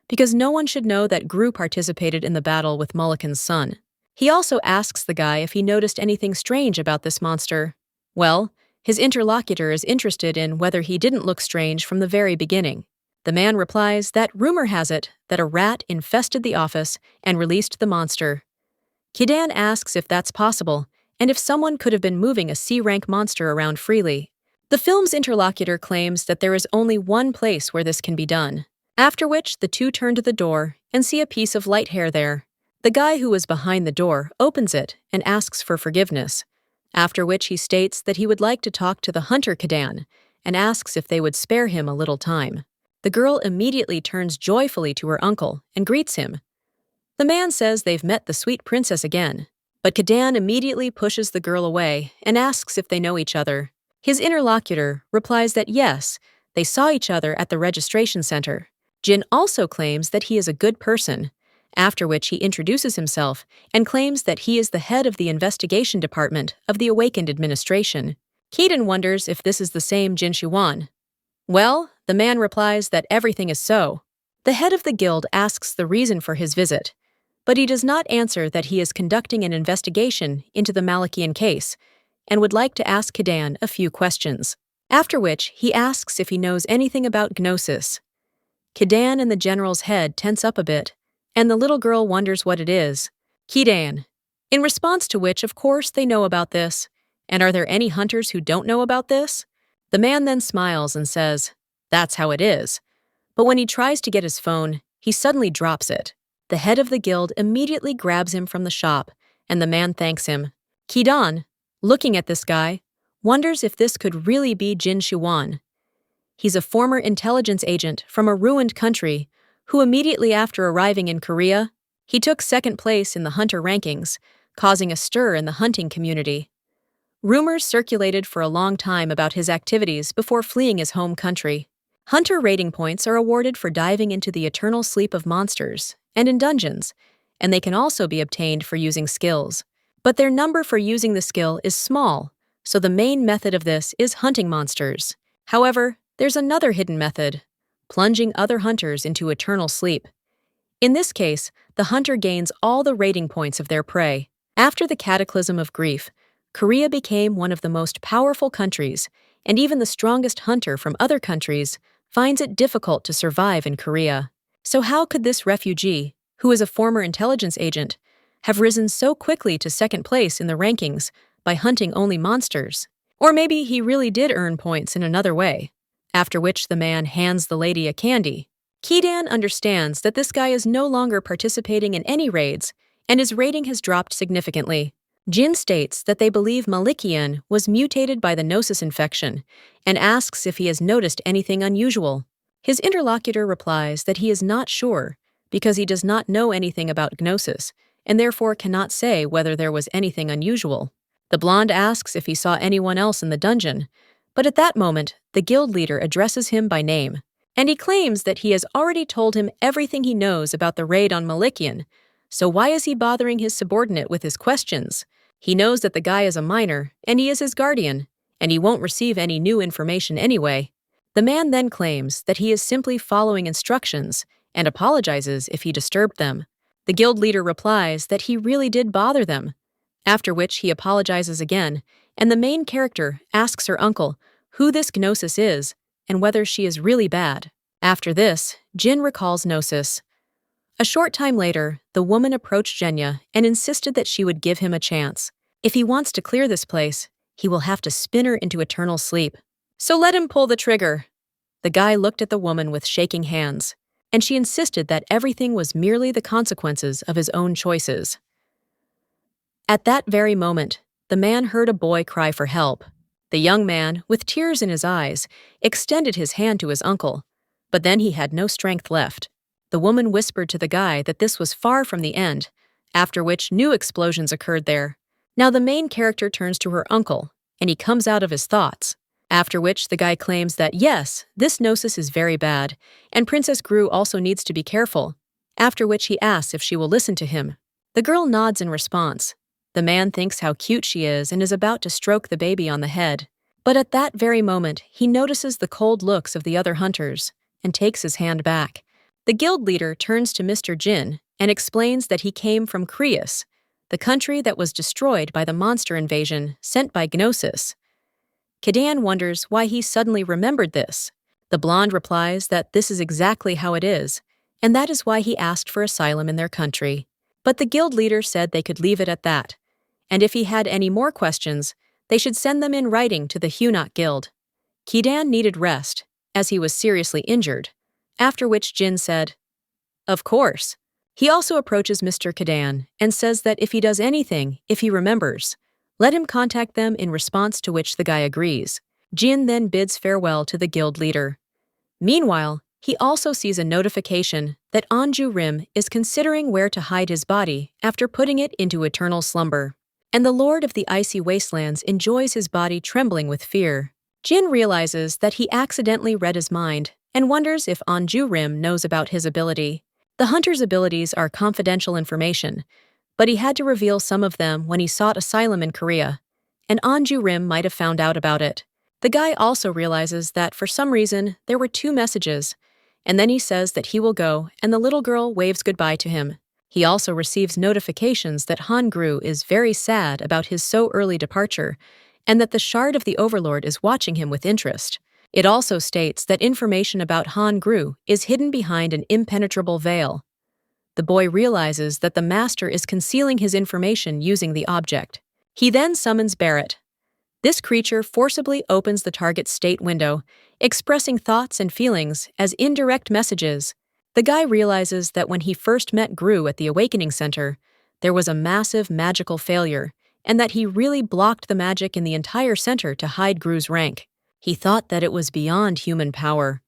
because no one should know that Gru participated in the battle with Mulligan's son. He also asks the guy if he noticed anything strange about this monster. Well, his interlocutor is interested in whether he didn't look strange from the very beginning. The man replies that rumor has it that a rat infested the office and released the monster. Kadan asks if that's possible, and if someone could have been moving a C-rank monster around freely. The film's interlocutor claims that there is only one place where this can be done, after which the two turn to the door and see a piece of light hair there. The guy who was behind the door opens it and asks for forgiveness, after which he states that he would like to talk to the hunter Kadan and asks if they would spare him a little time. The girl immediately turns joyfully to her uncle and greets him. The man says they've met the sweet princess again, but Kadan immediately pushes the girl away and asks if they know each other. His interlocutor replies that yes, they saw each other at the registration center. Jin also claims that he is a good person, after which he introduces himself and claims that he is the head of the investigation department of the Awakened administration. Kadan wonders if this is the same Jin Shuan. Well, the man replies that everything is so. The head of the guild asks the reason for his visit, but he does not answer that he is conducting an investigation into the Malachian case and would like to ask Kadan a few questions, after which he asks if he knows anything about Gnosis. Kadan and the general's head tense up a bit, and the little girl wonders what it is. Kadan, In response to which, of course, they know about this. And are there any hunters who don't know about this? The man then smiles and says, "That's how it is." But when he tries to get his phone, he suddenly drops it. The head of the guild immediately grabs him from the shop, and the man thanks him. Kadan, looking at this guy, wonders if this could really be Jin Shuan. He's a former intelligence agent from a ruined country who immediately after arriving in Korea, he took second place in the hunter rankings, causing a stir in the hunting community. Rumors circulated for a long time about his activities before fleeing his home country. Hunter rating points are awarded for diving into the eternal sleep of monsters and in dungeons, and they can also be obtained for using skills. But their number for using the skill is small, so the main method of this is hunting monsters. However, there's another hidden method, plunging other hunters into eternal sleep. In this case, the hunter gains all the rating points of their prey. After the cataclysm of grief, Korea became one of the most powerful countries, and even the strongest hunter from other countries finds it difficult to survive in Korea. So how could this refugee, who is a former intelligence agent, have risen so quickly to second place in the rankings by hunting only monsters? Or maybe he really did earn points in another way, after which the man hands the lady a candy. Kadan understands that this guy is no longer participating in any raids, and his rating has dropped significantly. Jin states that they believe Malikian was mutated by the Gnosis infection and asks if he has noticed anything unusual. His interlocutor replies that he is not sure because he does not know anything about Gnosis and therefore cannot say whether there was anything unusual. The blonde asks if he saw anyone else in the dungeon, but at that moment, the guild leader addresses him by name, and he claims that he has already told him everything he knows about the raid on Malikian, so why is he bothering his subordinate with his questions? He knows that the guy is a minor, and he is his guardian, and he won't receive any new information anyway. The man then claims that he is simply following instructions and apologizes if he disturbed them. The guild leader replies that he really did bother them, after which he apologizes again, and the main character asks her uncle who this Gnosis is and whether she is really bad. After this, Jin recalls Gnosis. A short time later, the woman approached Zhenya and insisted that she would give him a chance. If he wants to clear this place, he will have to spin her into eternal sleep. So let him pull the trigger. The guy looked at the woman with shaking hands, and she insisted that everything was merely the consequences of his own choices. At that very moment, the man heard a boy cry for help. The young man, with tears in his eyes, extended his hand to his uncle, but then he had no strength left. The woman whispered to the guy that this was far from the end, after which new explosions occurred there. Now the main character turns to her uncle, and he comes out of his thoughts, after which the guy claims that yes, this Gnosis is very bad, and Princess Gru also needs to be careful, after which he asks if she will listen to him. The girl nods in response. The man thinks how cute she is and is about to stroke the baby on the head. But at that very moment, he notices the cold looks of the other hunters and takes his hand back. The guild leader turns to Mr. Jin and explains that he came from Richest, the country that was destroyed by the monster invasion sent by Gnosis. Kadan wonders why he suddenly remembered this. The blonde replies that this is exactly how it is, and that is why he asked for asylum in their country. But the guild leader said they could leave it at that, and if he had any more questions, they should send them in writing to the Hunat Guild. Kadan needed rest, as he was seriously injured, after which Jin said, "Of course." He also approaches Mr. Kadan and says that if he does anything, if he remembers, let him contact them, in response to which the guy agrees. Jin then bids farewell to the guild leader. Meanwhile, he also sees a notification that Anju Rim is considering where to hide his body after putting it into eternal slumber, and the Lord of the Icy Wastelands enjoys his body trembling with fear. Jin realizes that he accidentally read his mind and wonders if Anju Rim knows about his ability. The hunter's abilities are confidential information, but he had to reveal some of them when he sought asylum in Korea, and Anju Rim might have found out about it. The guy also realizes that for some reason there were 2 messages, and then he says that he will go, and the little girl waves goodbye to him. He also receives notifications that Han Gru is very sad about his so early departure, and that the Shard of the Overlord is watching him with interest. It also states that information about Han Gru is hidden behind an impenetrable veil. The boy realizes that the master is concealing his information using the object. He then summons Barrett. This creature forcibly opens the target's state window, expressing thoughts and feelings as indirect messages. The guy realizes that when he first met Gru at the Awakening Center, there was a massive magical failure, and that he really blocked the magic in the entire center to hide Gru's rank. He thought that it was beyond human power.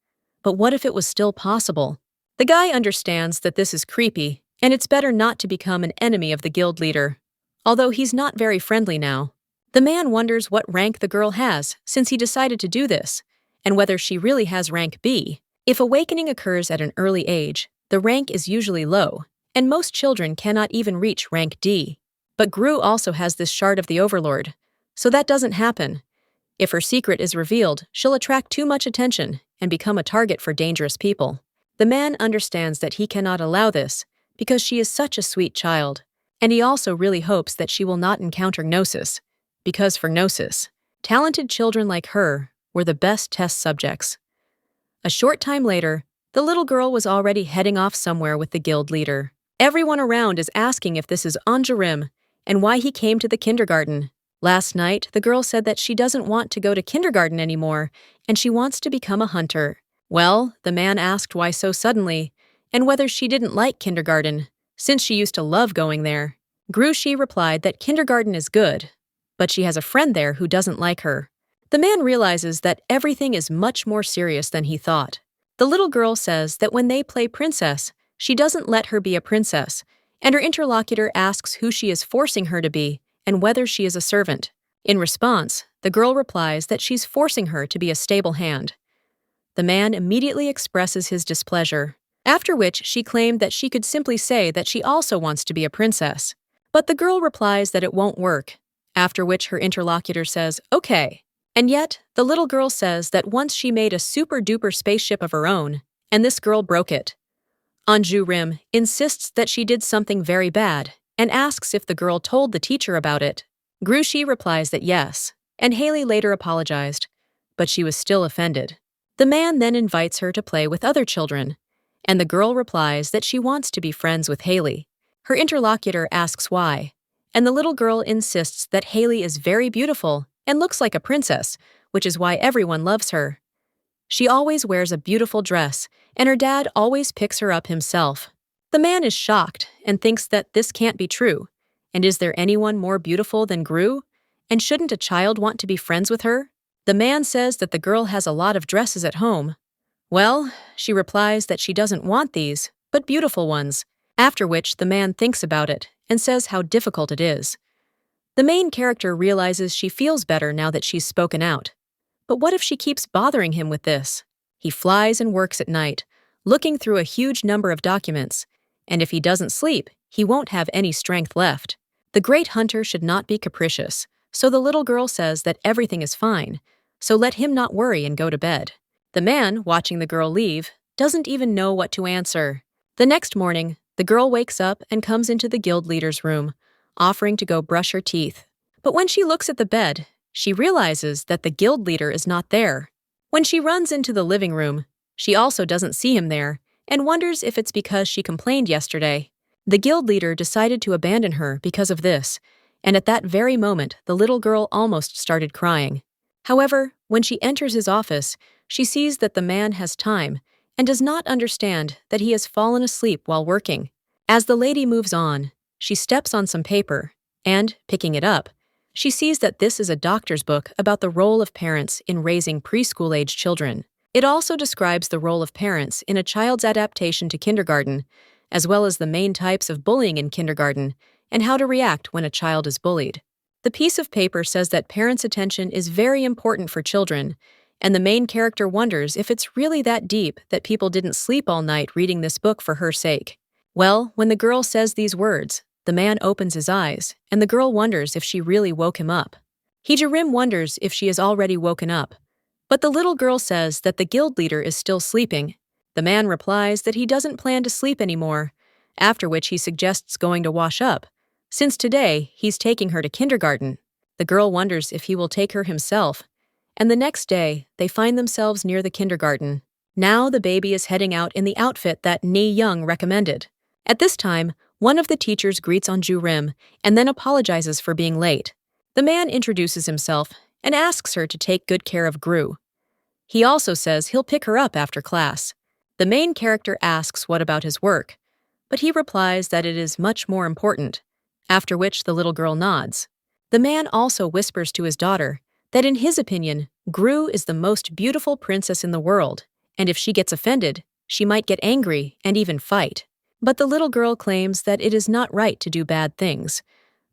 But what if it was still possible? The guy understands that this is creepy, and it's better not to become an enemy of the guild leader. Although he's not very friendly now. The man wonders what rank the girl has since he decided to do this, and whether she really has rank B. If awakening occurs at an early age, the rank is usually low, and most children cannot even reach rank D. But Gru also has this shard of the Overlord, so that doesn't happen. If her secret is revealed, she'll attract too much attention and become a target for dangerous people. The man understands that he cannot allow this because she is such a sweet child, and he also really hopes that she will not encounter Gnosis, because for Gnosis, talented children like her were the best test subjects. A short time later, the little girl was already heading off somewhere with the guild leader. Everyone around is asking if this is Anju Rim and why he came to the kindergarten. Last night, the girl said that she doesn't want to go to kindergarten anymore and she wants to become a hunter. Well, the man asked why so suddenly and whether she didn't like kindergarten, since she used to love going there. Gru replied that kindergarten is good, but she has a friend there who doesn't like her. The man realizes that everything is much more serious than he thought. The little girl says that when they play princess, she doesn't let her be a princess, and her interlocutor asks who she is forcing her to be and whether she is a servant. In response, the girl replies that she's forcing her to be a stable hand. The man immediately expresses his displeasure, after which she claimed that she could simply say that she also wants to be a princess. But the girl replies that it won't work, after which her interlocutor says, okay. And yet, the little girl says that once she made a super-duper spaceship of her own, and this girl broke it. Anju Rim insists that she did something very bad, and asks if the girl told the teacher about it. Gru replies that yes, and Haley later apologized, but she was still offended. The man then invites her to play with other children, and the girl replies that she wants to be friends with Haley. Her interlocutor asks why, and the little girl insists that Haley is very beautiful and looks like a princess, which is why everyone loves her. She always wears a beautiful dress, and her dad always picks her up himself. The man is shocked and thinks that this can't be true. And is there anyone more beautiful than Gru? And shouldn't a child want to be friends with her? The man says that the girl has a lot of dresses at home. Well, she replies that she doesn't want these, but beautiful ones, after which the man thinks about it and says how difficult it is. The main character realizes she feels better now that she's spoken out. But what if she keeps bothering him with this? He flies and works at night, looking through a huge number of documents, and if he doesn't sleep, he won't have any strength left. The great hunter should not be capricious, so the little girl says that everything is fine, so let him not worry and go to bed. The man, watching the girl leave, doesn't even know what to answer. The next morning, the girl wakes up and comes into the guild leader's room, offering to go brush her teeth. But when she looks at the bed, she realizes that the guild leader is not there. When she runs into the living room, she also doesn't see him there and wonders if it's because she complained yesterday. The guild leader decided to abandon her because of this, and at that very moment, the little girl almost started crying. However, when she enters his office, she sees that the man has time and does not understand that he has fallen asleep while working. As the lady moves on, she steps on some paper, and, picking it up, she sees that this is a doctor's book about the role of parents in raising preschool-age children. It also describes the role of parents in a child's adaptation to kindergarten, as well as the main types of bullying in kindergarten and how to react when a child is bullied. The piece of paper says that parents' attention is very important for children, and the main character wonders if it's really that deep that people didn't sleep all night reading this book for her sake. Well, when the girl says these words, the man opens his eyes, and the girl wonders if she really woke him up. Anju Rim wonders if she is already woken up, but the little girl says that the guild leader is still sleeping. The man replies that he doesn't plan to sleep anymore, after which he suggests going to wash up, since today he's taking her to kindergarten. The girl wonders if he will take her himself, and the next day they find themselves near the kindergarten. Now the baby is heading out in the outfit that Ni Young recommended. At this time, one of the teachers greets Anju Rim and then apologizes for being late. The man introduces himself and asks her to take good care of Gru. He also says he'll pick her up after class. The main character asks what about his work, but he replies that it is much more important, after which the little girl nods. The man also whispers to his daughter that in his opinion, Gru is the most beautiful princess in the world, and if she gets offended, she might get angry and even fight. But the little girl claims that it is not right to do bad things,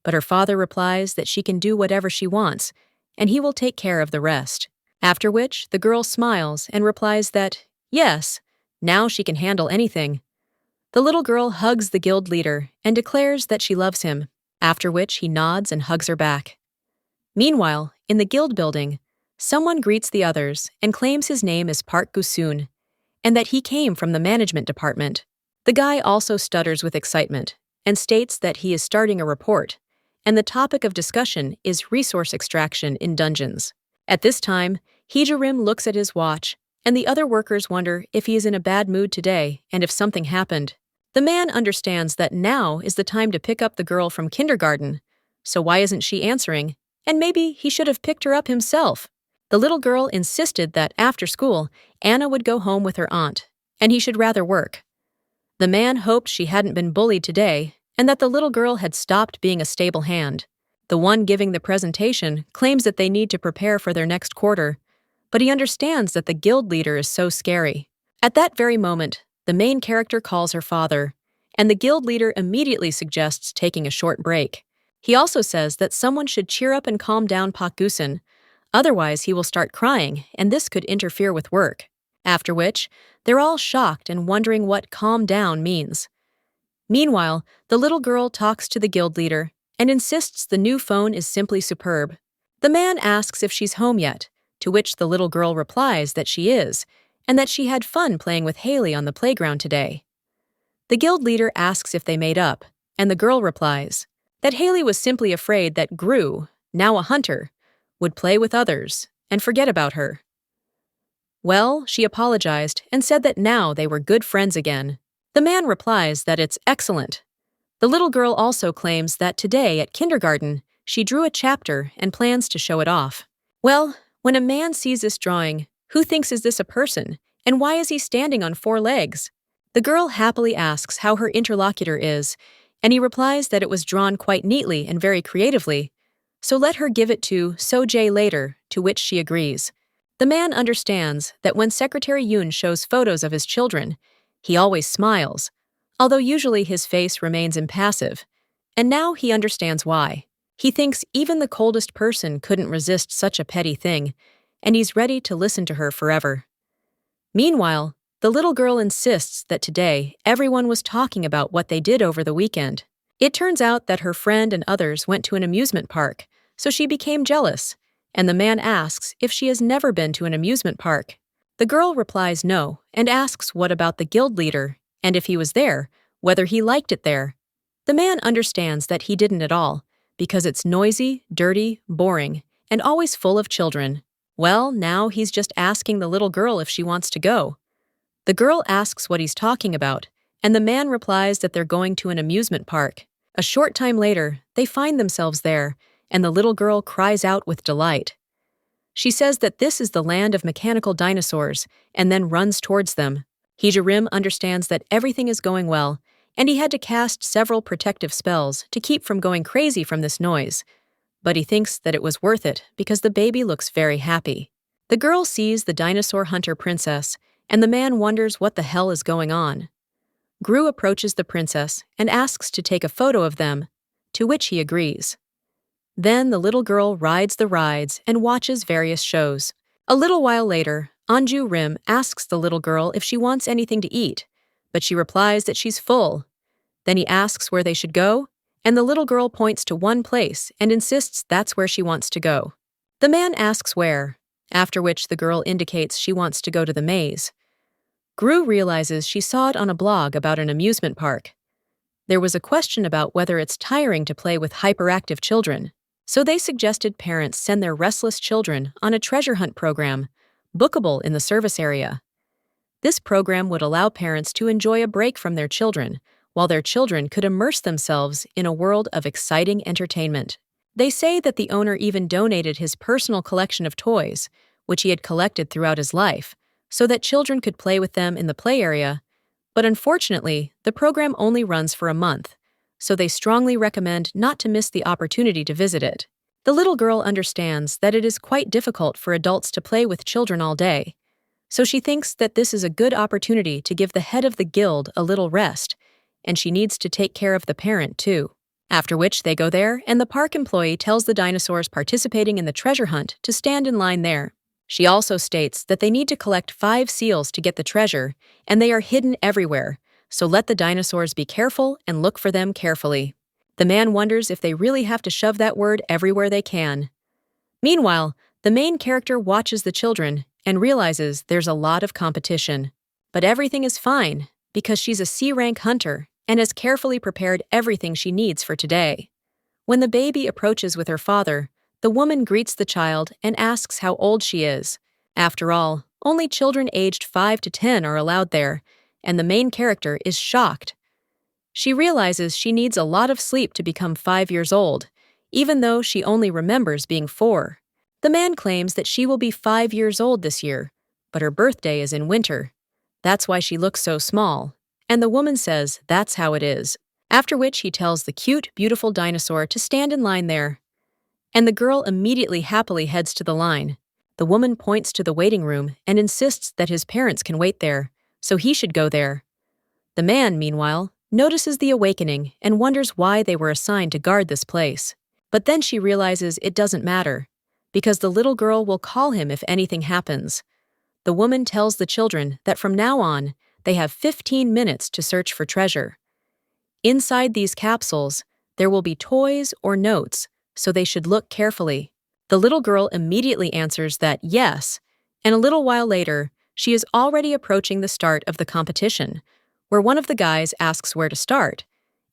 but her father replies that she can do whatever she wants, and he will take care of the rest. After which, the girl smiles and replies that, yes, now she can handle anything. The little girl hugs the guild leader and declares that she loves him, after which he nods and hugs her back. Meanwhile, in the guild building, someone greets the others and claims his name is Park Gusun, and that he came from the management department. The guy also stutters with excitement and states that he is starting a report, and the topic of discussion is resource extraction in dungeons. At this time, Anju Rim looks at his watch, and the other workers wonder if he is in a bad mood today and if something happened. The man understands that now is the time to pick up the girl from kindergarten, so why isn't she answering? And maybe he should have picked her up himself. The little girl insisted that after school, Anna would go home with her aunt, and he should rather work. The man hoped she hadn't been bullied today and that the little girl had stopped being a stable hand. The one giving the presentation claims that they need to prepare for their next quarter, but he understands that the guild leader is so scary. At that very moment, the main character calls her father, and the guild leader immediately suggests taking a short break. He also says that someone should cheer up and calm down Park Gusun, otherwise he will start crying, and this could interfere with work. After which, they're all shocked and wondering what calm down means. Meanwhile, the little girl talks to the guild leader and insists the new phone is simply superb. The man asks if she's home yet, to which the little girl replies that she is, and that she had fun playing with Haley on the playground today. The guild leader asks if they made up, and the girl replies that Haley was simply afraid that Gru, now a hunter, would play with others and forget about her. Well, she apologized and said that now they were good friends again. The man replies that it's excellent. The little girl also claims that today at kindergarten, she drew a chapter and plans to show it off. Well, when a man sees this drawing, who thinks is this a person, and why is he standing on 4 legs? The girl happily asks how her interlocutor is, and he replies that it was drawn quite neatly and very creatively, so let her give it to Sojay later, to which she agrees. The man understands that when Secretary Yoon shows photos of his children, he always smiles, although usually his face remains impassive, and now he understands why. He thinks even the coldest person couldn't resist such a petty thing, and he's ready to listen to her forever. Meanwhile, the little girl insists that today everyone was talking about what they did over the weekend. It turns out that her friend and others went to an amusement park, so she became jealous, and the man asks if she has never been to an amusement park. The girl replies no and asks what about the guild leader, and if he was there, whether he liked it there. The man understands that he didn't at all, because it's noisy, dirty, boring, and always full of children. Well, now he's just asking the little girl if she wants to go. The girl asks what he's talking about, and the man replies that they're going to an amusement park. A short time later, they find themselves there, and the little girl cries out with delight. She says that this is the land of mechanical dinosaurs, and then runs towards them. Anju Rim understands that everything is going well, and he had to cast several protective spells to keep from going crazy from this noise. But he thinks that it was worth it because the baby looks very happy. The girl sees the dinosaur hunter princess, and the man wonders what the hell is going on. Gru approaches the princess and asks to take a photo of them, to which he agrees. Then the little girl rides the rides and watches various shows. A little while later, Anju Rim asks the little girl if she wants anything to eat, but she replies that she's full. Then he asks where they should go, and the little girl points to one place and insists that's where she wants to go. The man asks where, after which the girl indicates she wants to go to the maze. Gru realizes she saw it on a blog about an amusement park. There was a question about whether it's tiring to play with hyperactive children, so they suggested parents send their restless children on a treasure hunt program, bookable in the service area. This program would allow parents to enjoy a break from their children while their children could immerse themselves in a world of exciting entertainment. They say that the owner even donated his personal collection of toys, which he had collected throughout his life, so that children could play with them in the play area. But unfortunately, the program only runs for a month, so they strongly recommend not to miss the opportunity to visit it. The little girl understands that it is quite difficult for adults to play with children all day, so she thinks that this is a good opportunity to give the head of the guild a little rest, and she needs to take care of the parent too. After which they go there, and the park employee tells the dinosaurs participating in the treasure hunt to stand in line there. She also states that they need to collect 5 seals to get the treasure, and they are hidden everywhere, so let the dinosaurs be careful and look for them carefully. The man wonders if they really have to shove that word everywhere they can. Meanwhile, the main character watches the children and realizes there's a lot of competition. But everything is fine, because she's a C-rank hunter and has carefully prepared everything she needs for today. When the baby approaches with her father, the woman greets the child and asks how old she is. After all, only children aged 5 to 10 are allowed there, and the main character is shocked. She realizes she needs a lot of sleep to become 5 years old, even though she only remembers being 4. The man claims that she will be 5 years old this year, but her birthday is in winter. That's why she looks so small. And the woman says that's how it is. After which he tells the cute, beautiful dinosaur to stand in line there. And the girl immediately happily heads to the line. The woman points to the waiting room and insists that his parents can wait there, so he should go there. The man, meanwhile, notices the awakening and wonders why they were assigned to guard this place. But then she realizes it doesn't matter, because the little girl will call him if anything happens. The woman tells the children that from now on, they have 15 minutes to search for treasure. Inside these capsules, there will be toys or notes, so they should look carefully. The little girl immediately answers that yes, and a little while later, she is already approaching the start of the competition, where one of the guys asks where to start,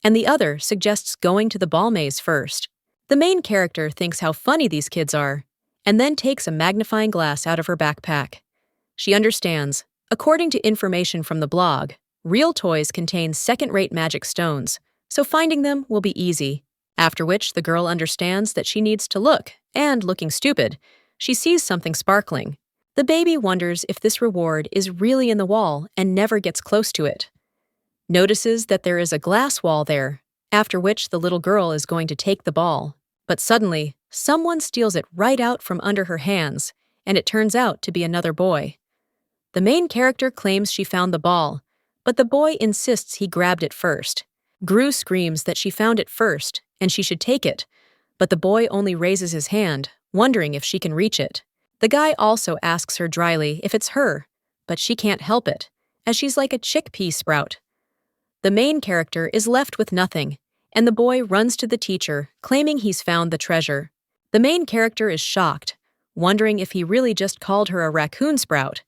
and the other suggests going to the ball maze first. The main character thinks how funny these kids are, and then takes a magnifying glass out of her backpack. She understands, according to information from the blog, real toys contain second-rate magic stones, so finding them will be easy. After which the girl understands that she needs to look, and looking stupid, she sees something sparkling. The baby wonders if this reward is really in the wall and never gets close to it. Notices that there is a glass wall there, after which the little girl is going to take the ball. But suddenly, someone steals it right out from under her hands, and it turns out to be another boy. The main character claims she found the ball, but the boy insists he grabbed it first. Gru screams that she found it first, and she should take it, but the boy only raises his hand, wondering if she can reach it. The guy also asks her dryly if it's her, but she can't help it, as she's like a chickpea sprout. The main character is left with nothing, and the boy runs to the teacher, claiming he's found the treasure. The main character is shocked, wondering if he really just called her a raccoon sprout,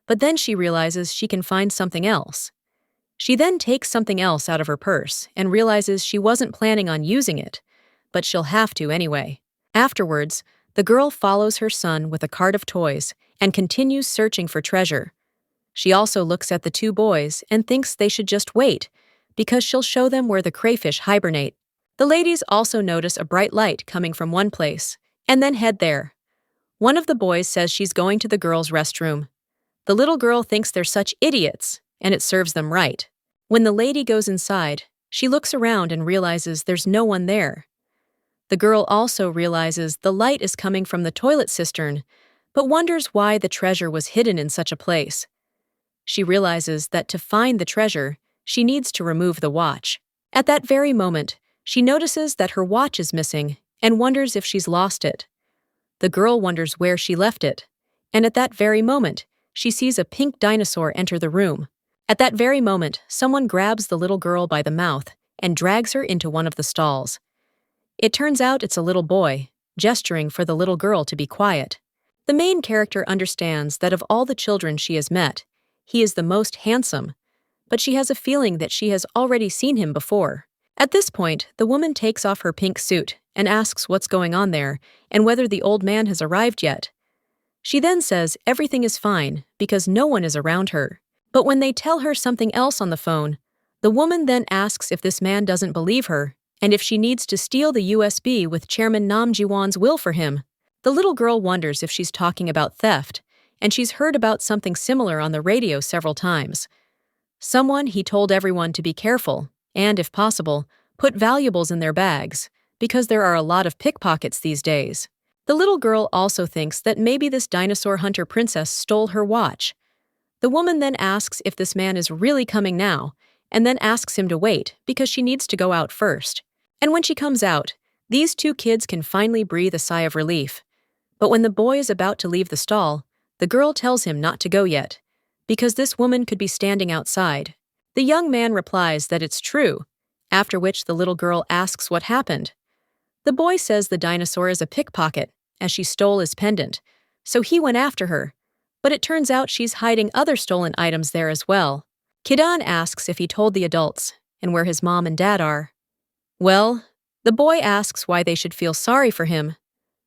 but then she realizes she can find something else. She then takes something else out of her purse and realizes she wasn't planning on using it, but she'll have to anyway. Afterwards, the girl follows her son with a cart of toys and continues searching for treasure. She also looks at the 2 boys and thinks they should just wait, because she'll show them where the crayfish hibernate. The ladies also notice a bright light coming from one place, and then head there. One of the boys says she's going to the girls' restroom. The little girl thinks they're such idiots, and it serves them right. When the lady goes inside, she looks around and realizes there's no one there. The girl also realizes the light is coming from the toilet cistern, but wonders why the treasure was hidden in such a place. She realizes that to find the treasure, she needs to remove the watch. At that very moment, she notices that her watch is missing and wonders if she's lost it. The girl wonders where she left it, and at that very moment, she sees a pink dinosaur enter the room. At that very moment, someone grabs the little girl by the mouth and drags her into one of the stalls. It turns out it's a little boy, gesturing for the little girl to be quiet. The main character understands that of all the children she has met, he is the most handsome, but she has a feeling that she has already seen him before. At this point, the woman takes off her pink suit and asks what's going on there and whether the old man has arrived yet. She then says everything is fine because no one is around her. But when they tell her something else on the phone, The woman then asks if this man doesn't believe her, and if she needs to steal the USB with Chairman Nam Ji-won's will for him. The little girl wonders if she's talking about theft, and she's heard about something similar on the radio several times. He told everyone to be careful, and if possible, put valuables in their bags, because there are a lot of pickpockets these days. The little girl also thinks that maybe this dinosaur hunter princess stole her watch. The woman then asks if this man is really coming now, and then asks him to wait because she needs to go out first. And when she comes out, these two kids can finally breathe a sigh of relief. But when the boy is about to leave the stall, the girl tells him not to go yet, because this woman could be standing outside. The young man replies that it's true, after which the little girl asks what happened. The boy says the dinosaur is a pickpocket, as she stole his pendant, so he went after her, but it turns out she's hiding other stolen items there as well. Kadan asks if he told the adults, and where his mom and dad are. Well, the boy asks why they should feel sorry for him.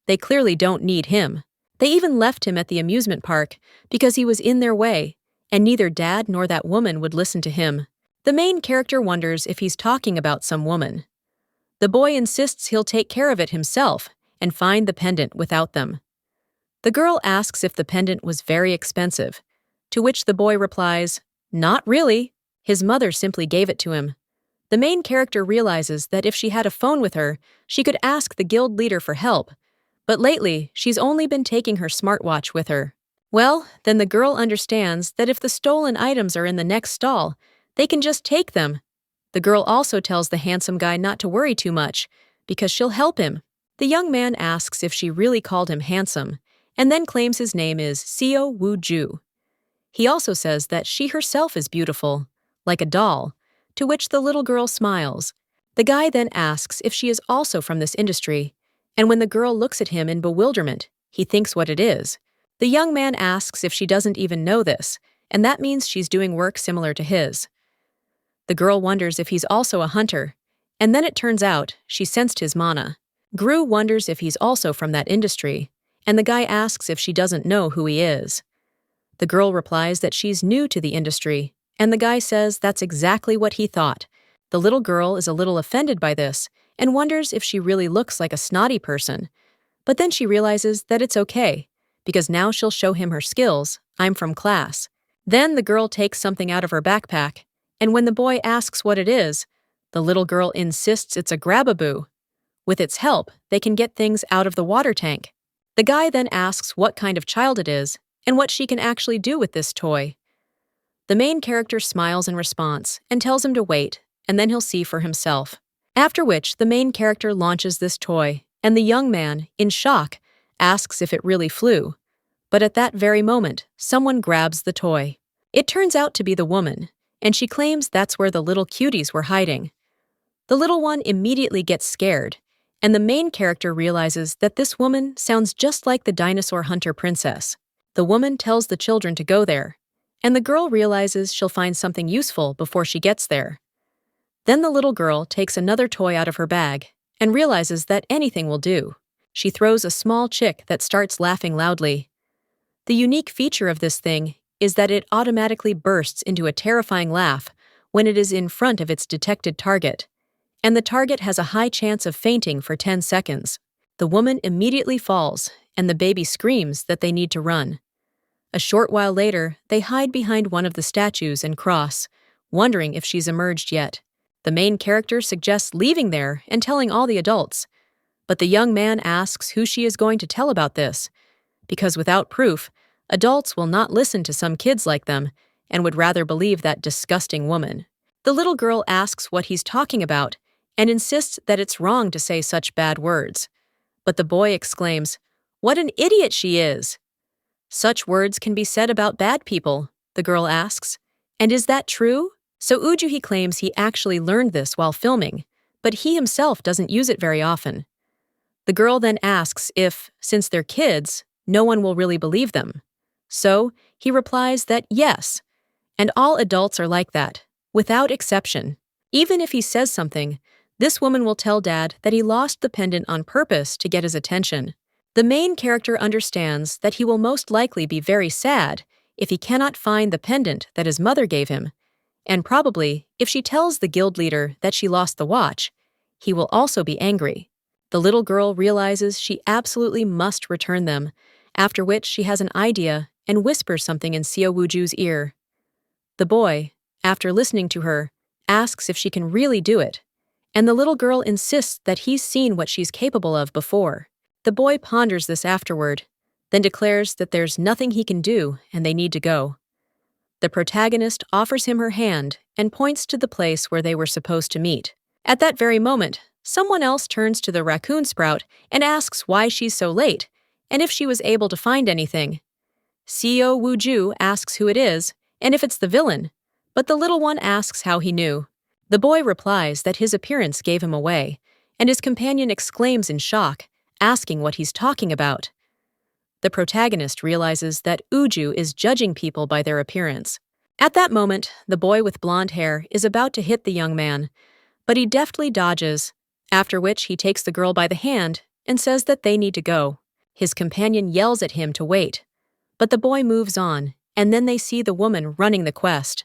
They clearly don't need him. They even left him at the amusement park because he was in their way, and neither dad nor that woman would listen to him. The main character wonders if he's talking about some woman. The boy insists he'll take care of it himself and find the pendant without them. The girl asks if the pendant was very expensive, to which the boy replies, "Not really. His mother simply gave it to him." The main character realizes that if she had a phone with her, she could ask the guild leader for help, but lately she's only been taking her smartwatch with her. Well, then the girl understands that if the stolen items are in the next stall, they can just take them. The girl also tells the handsome guy not to worry too much, because she'll help him. The young man asks if she really called him handsome, and then claims his name is Seo Woo-ju. He also says that she herself is beautiful, like a doll, to which the little girl smiles. The guy then asks if she is also from this industry, and when the girl looks at him in bewilderment, he thinks what it is. The young man asks if she doesn't even know this, and that means she's doing work similar to his. The girl wonders if he's also a hunter, and then it turns out she sensed his mana. Gru wonders if he's also from that industry, and the guy asks if she doesn't know who he is. The girl replies that she's new to the industry, and the guy says that's exactly what he thought. The little girl is a little offended by this and wonders if she really looks like a snotty person, but then she realizes that it's okay, because now she'll show him her skills. I'm from class. Then the girl takes something out of her backpack, and when the boy asks what it is, the little girl insists it's a grab-a-boo. With its help, they can get things out of the water tank. The guy then asks what kind of child it is and what she can actually do with this toy. The main character smiles in response and tells him to wait, and then he'll see for himself. After which, the main character launches this toy, and the young man, in shock, asks if it really flew. But at that very moment, someone grabs the toy. It turns out to be the woman, and she claims that's where the little cuties were hiding. The little one immediately gets scared, and the main character realizes that this woman sounds just like the dinosaur hunter princess. The woman tells the children to go there, and the girl realizes she'll find something useful before she gets there. Then the little girl takes another toy out of her bag and realizes that anything will do. She throws a small chick that starts laughing loudly. The unique feature of this thing is that it automatically bursts into a terrifying laugh when it is in front of its detected target, and the target has a high chance of fainting for 10 seconds. The woman immediately falls, and the baby screams that they need to run. A short while later, they hide behind one of the statues and cross, wondering if she's emerged yet. The main character suggests leaving there and telling all the adults, but the young man asks who she is going to tell about this, because without proof, adults will not listen to some kids like them and would rather believe that disgusting woman. The little girl asks what he's talking about and insists that it's wrong to say such bad words. But the boy exclaims, "What an idiot she is!" "Such words can be said about bad people," the girl asks. "And is that true?" So Ujuhi claims he actually learned this while filming, but he himself doesn't use it very often. The girl then asks if, since they're kids, no one will really believe them. So he replies that yes, and all adults are like that, without exception. Even if he says something, this woman will tell Dad that he lost the pendant on purpose to get his attention. The main character understands that he will most likely be very sad if he cannot find the pendant that his mother gave him, And probably, if she tells the guild leader that she lost the watch, he will also be angry. The little girl realizes she absolutely must return them, after which she has an idea and whispers something in Seo Wooju's ear. The boy, after listening to her, asks if she can really do it, and the little girl insists that he's seen what she's capable of before. The boy ponders this afterward, then declares that there's nothing he can do and they need to go. The protagonist offers him her hand and points to the place where they were supposed to meet. At that very moment, someone else turns to the raccoon sprout and asks why she's so late and if she was able to find anything. Seo Wooju asks who it is and if it's the villain, but the little one asks how he knew. The boy replies that his appearance gave him away, and his companion exclaims in shock, asking what he's talking about. The protagonist realizes that Uju is judging people by their appearance. At that moment, the boy with blonde hair is about to hit the young man, but he deftly dodges, after which he takes the girl by the hand and says that they need to go. His companion yells at him to wait, but the boy moves on, and then they see the woman running the quest.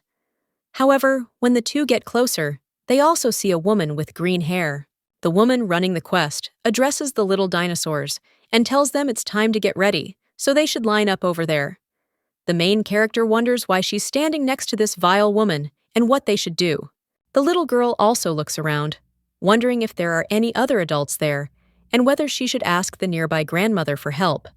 However, when the two get closer, they also see a woman with green hair. The woman running the quest addresses the little dinosaurs and tells them it's time to get ready, so they should line up over there. The main character wonders why she's standing next to this vile woman and what they should do. The little girl also looks around, wondering if there are any other adults there and whether she should ask the nearby grandmother for help.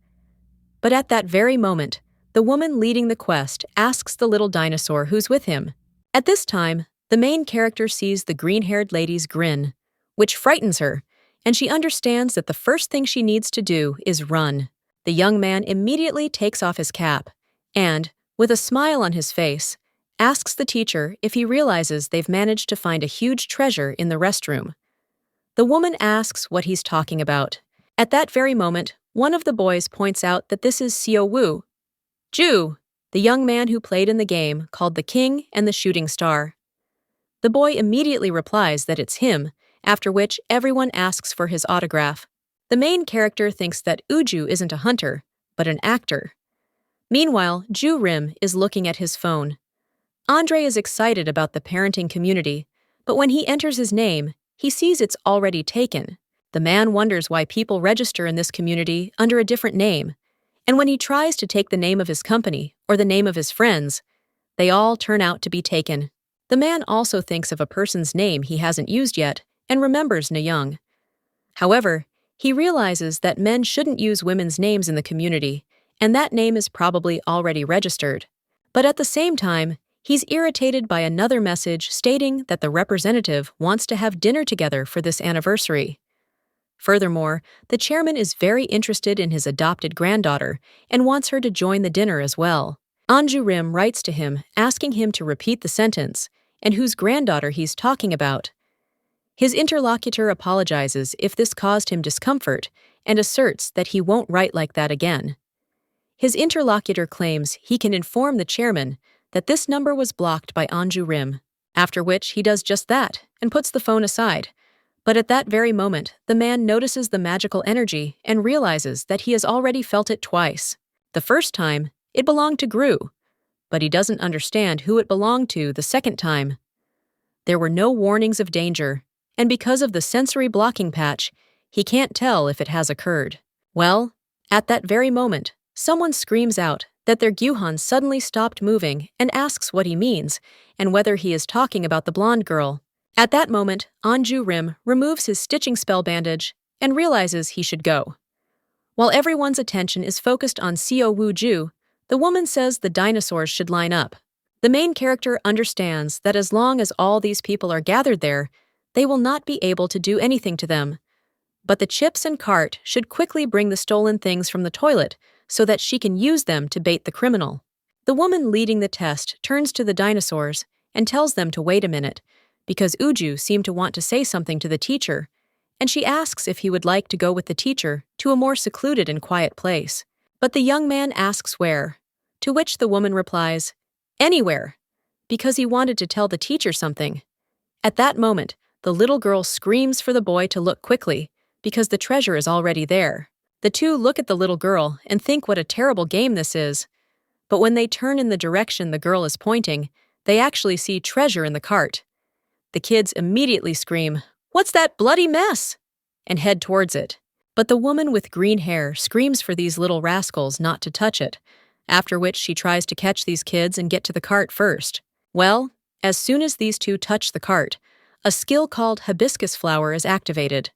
But at that very moment, the woman leading the quest asks the little dinosaur who's with him. At this time, the main character sees the green-haired lady's grin, which frightens her, and she understands that the first thing she needs to do is run. The young man immediately takes off his cap and, with a smile on his face, asks the teacher if he realizes they've managed to find a huge treasure in the restroom. The woman asks what he's talking about. At that very moment, one of the boys points out that this is Seo Wooju, the young man who played in the game called the King and the Shooting Star. The boy immediately replies that it's him, after which everyone asks for his autograph. The main character thinks that Uju isn't a hunter, but an actor. Meanwhile, Anju Rim is looking at his phone. Andre is excited about the parenting community, but when he enters his name, he sees it's already taken. The man wonders why people register in this community under a different name, and when he tries to take the name of his company or the name of his friends, they all turn out to be taken. The man also thinks of a person's name he hasn't used yet and remembers Nayoung. However, he realizes that men shouldn't use women's names in the community, and that name is probably already registered. But at the same time, he's irritated by another message stating that the representative wants to have dinner together for this anniversary. Furthermore, the chairman is very interested in his adopted granddaughter and wants her to join the dinner as well. Anju Rim writes to him asking him to repeat the sentence and whose granddaughter he's talking about. His interlocutor apologizes if this caused him discomfort and asserts that he won't write like that again. His interlocutor claims he can inform the chairman that this number was blocked by Anju Rim, after which he does just that and puts the phone aside. But at that very moment, the man notices the magical energy and realizes that he has already felt it twice. The first time, it belonged to Gru, but he doesn't understand who it belonged to the second time. There were no warnings of danger, and because of the sensory blocking patch, he can't tell if it has occurred. Well, at that very moment, someone screams out that their Gyuhan suddenly stopped moving and asks what he means and whether he is talking about the blonde girl. At that moment, Anju Rim removes his stitching spell bandage and realizes he should go. While everyone's attention is focused on Seo Wooju, the woman says the dinosaurs should line up. The main character understands that as long as all these people are gathered there, they will not be able to do anything to them. But the chips and cart should quickly bring the stolen things from the toilet so that she can use them to bait the criminal. The woman leading the test turns to the dinosaurs and tells them to wait a minute, because Uju seemed to want to say something to the teacher, and she asks if he would like to go with the teacher to a more secluded and quiet place. But the young man asks where, to which the woman replies, "Anywhere," because he wanted to tell the teacher something. At that moment, the little girl screams for the boy to look quickly, because the treasure is already there. The two look at the little girl and think what a terrible game this is. But when they turn in the direction the girl is pointing, they actually see treasure in the cart. The kids immediately scream, "What's that bloody mess?" and head towards it. But the woman with green hair screams for these little rascals not to touch it, after which she tries to catch these kids and get to the cart first. Well, as soon as these two touch the cart, a skill called hibiscus flower is activated.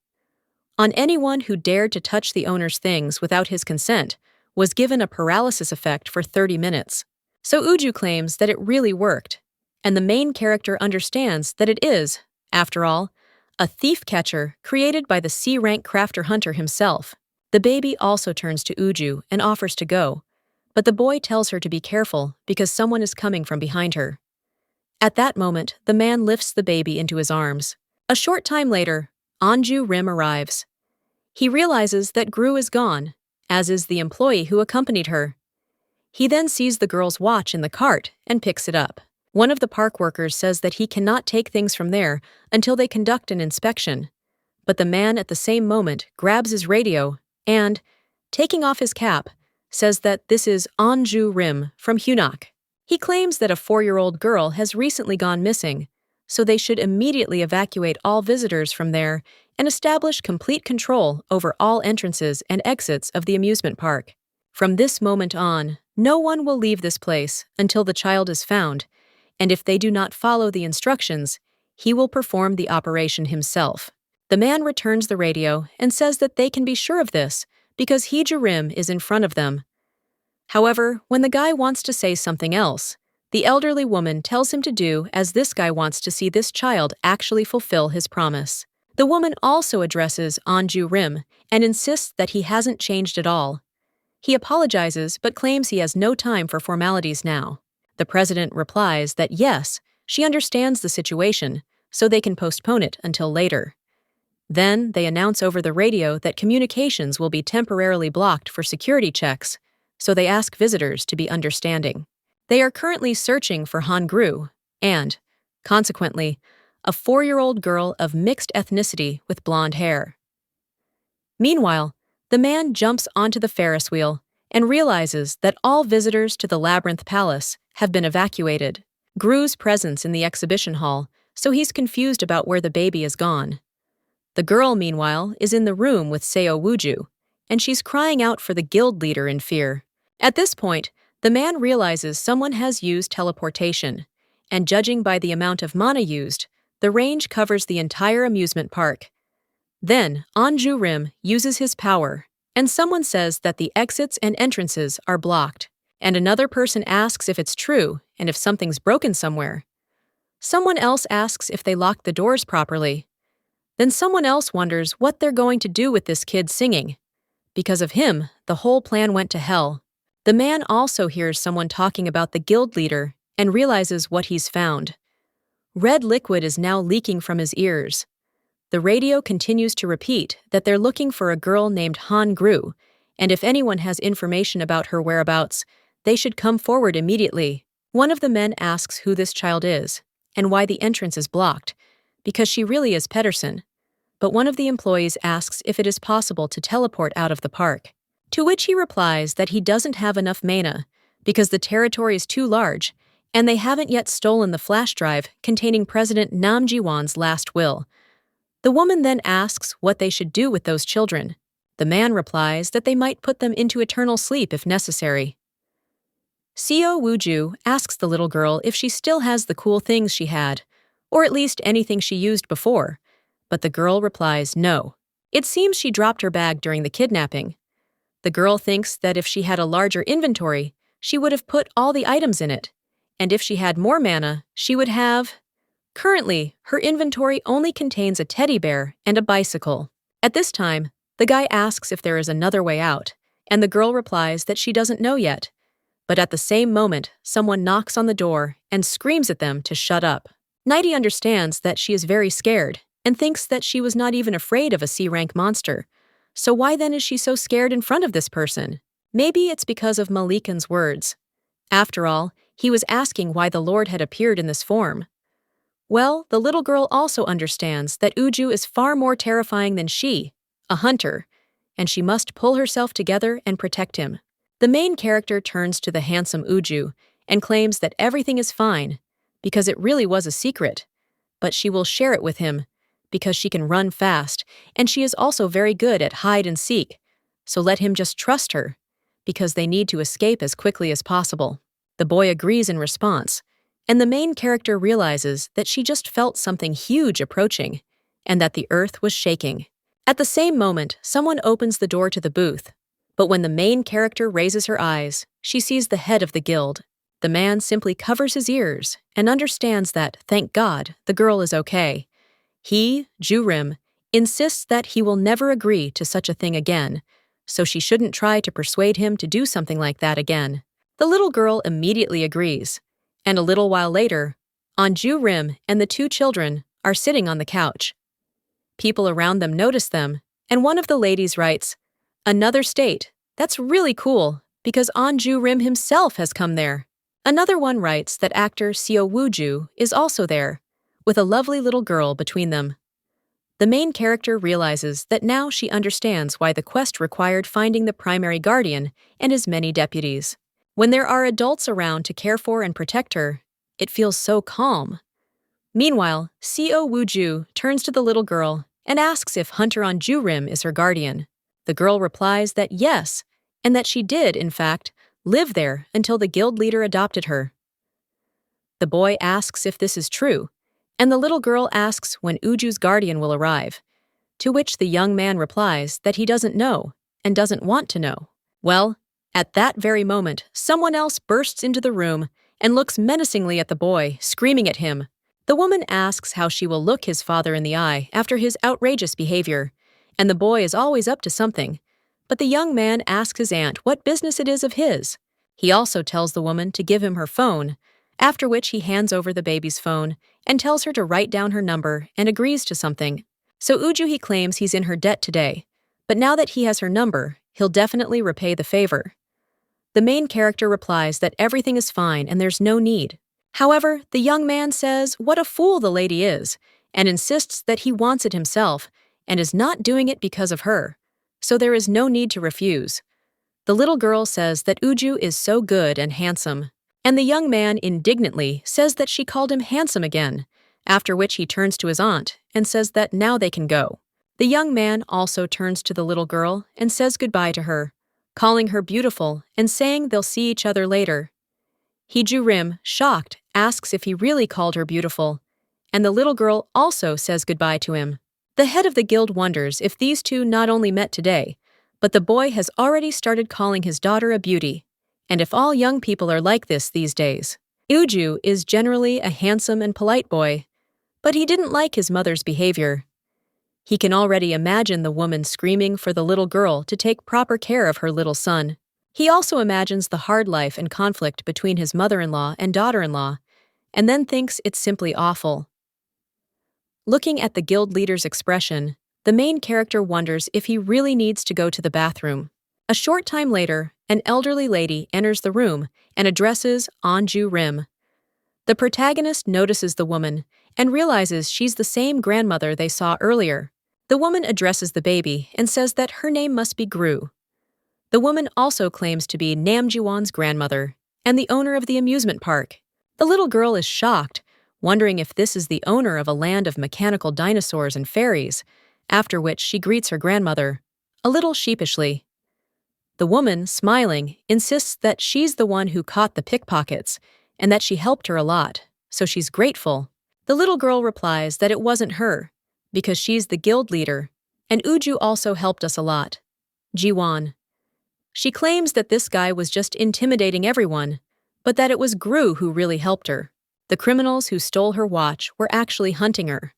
On anyone who dared to touch the owner's things without his consent was given a paralysis effect for 30 minutes. So Uju claims that it really worked, and the main character understands that it is, after all, a thief catcher created by the C-rank crafter hunter himself. The baby also turns to Uju and offers to go, but the boy tells her to be careful because someone is coming from behind her. At that moment, the man lifts the baby into his arms. A short time later, Anju Rim arrives. He realizes that Gru is gone, as is the employee who accompanied her. He then sees the girl's watch in the cart and picks it up. One of the park workers says that he cannot take things from there until they conduct an inspection. But the man at the same moment grabs his radio and, taking off his cap, says that this is Anju Rim from Hunak. He claims that a 4-year-old girl has recently gone missing, so they should immediately evacuate all visitors from there and establish complete control over all entrances and exits of the amusement park. From this moment on, no one will leave this place until the child is found, and if they do not follow the instructions, he will perform the operation himself. The man returns the radio and says that they can be sure of this because Anju Rim is in front of them. However, when the guy wants to say something else, the elderly woman tells him to do as this guy wants to see this child actually fulfill his promise. The woman also addresses Anju Rim and insists that he hasn't changed at all. He apologizes but claims he has no time for formalities now. The president replies that yes, she understands the situation, so they can postpone it until later. Then they announce over the radio that communications will be temporarily blocked for security checks, so they ask visitors to be understanding. They are currently searching for Han Gru and, consequently, a 4-year-old girl of mixed ethnicity with blonde hair. Meanwhile, the man jumps onto the Ferris wheel and realizes that all visitors to the Labyrinth Palace have been evacuated. Gru's presence in the exhibition hall, so he's confused about where the baby is gone. The girl, meanwhile, is in the room with Seo Wuju, and she's crying out for the guild leader in fear. At this point, the man realizes someone has used teleportation, and judging by the amount of mana used, the range covers the entire amusement park. Then, Anju Rim uses his power, and someone says that the exits and entrances are blocked, and another person asks if it's true and if something's broken somewhere. Someone else asks if they locked the doors properly. Then someone else wonders what they're going to do with this kid singing. Because of him, the whole plan went to hell. The man also hears someone talking about the guild leader and realizes what he's found. Red liquid is now leaking from his ears. The radio continues to repeat that they're looking for a girl named Han Gru, and if anyone has information about her whereabouts, they should come forward immediately. One of the men asks who this child is, and why the entrance is blocked, because she really is Pedersen. But one of the employees asks if it is possible to teleport out of the park, to which he replies that he doesn't have enough mana, because the territory is too large, and they haven't yet stolen the flash drive containing President Nam Ji-won's last will. The woman then asks what they should do with those children. The man replies that they might put them into eternal sleep if necessary. Seo Wuju asks the little girl if she still has the cool things she had, or at least anything she used before, but the girl replies no. It seems she dropped her bag during the kidnapping. The girl thinks that if she had a larger inventory, she would have put all the items in it, and if she had more mana, she would have... Currently, her inventory only contains a teddy bear and a bicycle. At this time, the guy asks if there is another way out, and the girl replies that she doesn't know yet. But at the same moment, someone knocks on the door and screams at them to shut up. Nighty understands that she is very scared and thinks that she was not even afraid of a C-rank monster. So why then is she so scared in front of this person? Maybe it's because of Malikan's words. After all, he was asking why the Lord had appeared in this form. Well, the little girl also understands that Uju is far more terrifying than she, a hunter, and she must pull herself together and protect him. The main character turns to the handsome Uju and claims that everything is fine, because it really was a secret, but she will share it with him because she can run fast, and she is also very good at hide and seek, so let him just trust her, because they need to escape as quickly as possible. The boy agrees in response, and the main character realizes that she just felt something huge approaching, and that the earth was shaking. At the same moment, someone opens the door to the booth, but when the main character raises her eyes, she sees the head of the guild. The man simply covers his ears and understands that, thank God, the girl is okay. He, Anju Rim, insists that he will never agree to such a thing again, so she shouldn't try to persuade him to do something like that again. The little girl immediately agrees, and a little while later, Anju Rim and the two children are sitting on the couch. People around them notice them, and one of the ladies writes, "Another state. That's really cool, because Anju Rim himself has come there." Another one writes that actor Seo Woo-ju is also there, with a lovely little girl between them. The main character realizes that now she understands why the quest required finding the primary guardian and his many deputies. When there are adults around to care for and protect her, it feels so calm. Meanwhile, Seo Woo-ju turns to the little girl and asks if Hunter Anju Rim is her guardian. The girl replies that yes, and that she did, in fact, live there until the guild leader adopted her. The boy asks if this is true, and the little girl asks when Uju's guardian will arrive, to which the young man replies that he doesn't know and doesn't want to know. Well, at that very moment, someone else bursts into the room and looks menacingly at the boy, screaming at him. The woman asks how she will look his father in the eye after his outrageous behavior, and the boy is always up to something. But the young man asks his aunt what business it is of his. He also tells the woman to give him her phone, after which he hands over the baby's phone and tells her to write down her number and agrees to something. So Uju he claims he's in her debt today, but now that he has her number, he'll definitely repay the favor. The main character replies that everything is fine and there's no need. However, the young man says what a fool the lady is and insists that he wants it himself and is not doing it because of her, so there is no need to refuse. The little girl says that Uju is so good and handsome, and the young man indignantly says that she called him handsome again, after which he turns to his aunt and says that now they can go. The young man also turns to the little girl and says goodbye to her, calling her beautiful and saying they'll see each other later. Anju Rim, shocked, asks if he really called her beautiful, and the little girl also says goodbye to him. The head of the guild wonders if these two not only met today, but the boy has already started calling his daughter a beauty, and if all young people are like this these days. Uju is generally a handsome and polite boy, but he didn't like his mother's behavior. He can already imagine the woman screaming for the little girl to take proper care of her little son. He also imagines the hard life and conflict between his mother-in-law and daughter-in-law, and then thinks it's simply awful. Looking at the guild leader's expression, the main character wonders if he really needs to go to the bathroom. A short time later, an elderly lady enters the room and addresses Anju Rim. The protagonist notices the woman and realizes she's the same grandmother they saw earlier. The woman addresses the baby and says that her name must be Gru. The woman also claims to be Namjiwon's grandmother and the owner of the amusement park. The little girl is shocked, wondering if this is the owner of a land of mechanical dinosaurs and fairies, after which she greets her grandmother, a little sheepishly. The woman, smiling, insists that she's the one who caught the pickpockets and that she helped her a lot, so she's grateful. The little girl replies that it wasn't her, because she's the guild leader, and Uju also helped us a lot. Jiwon. She claims that this guy was just intimidating everyone, but that it was Gru who really helped her. The criminals who stole her watch were actually hunting her.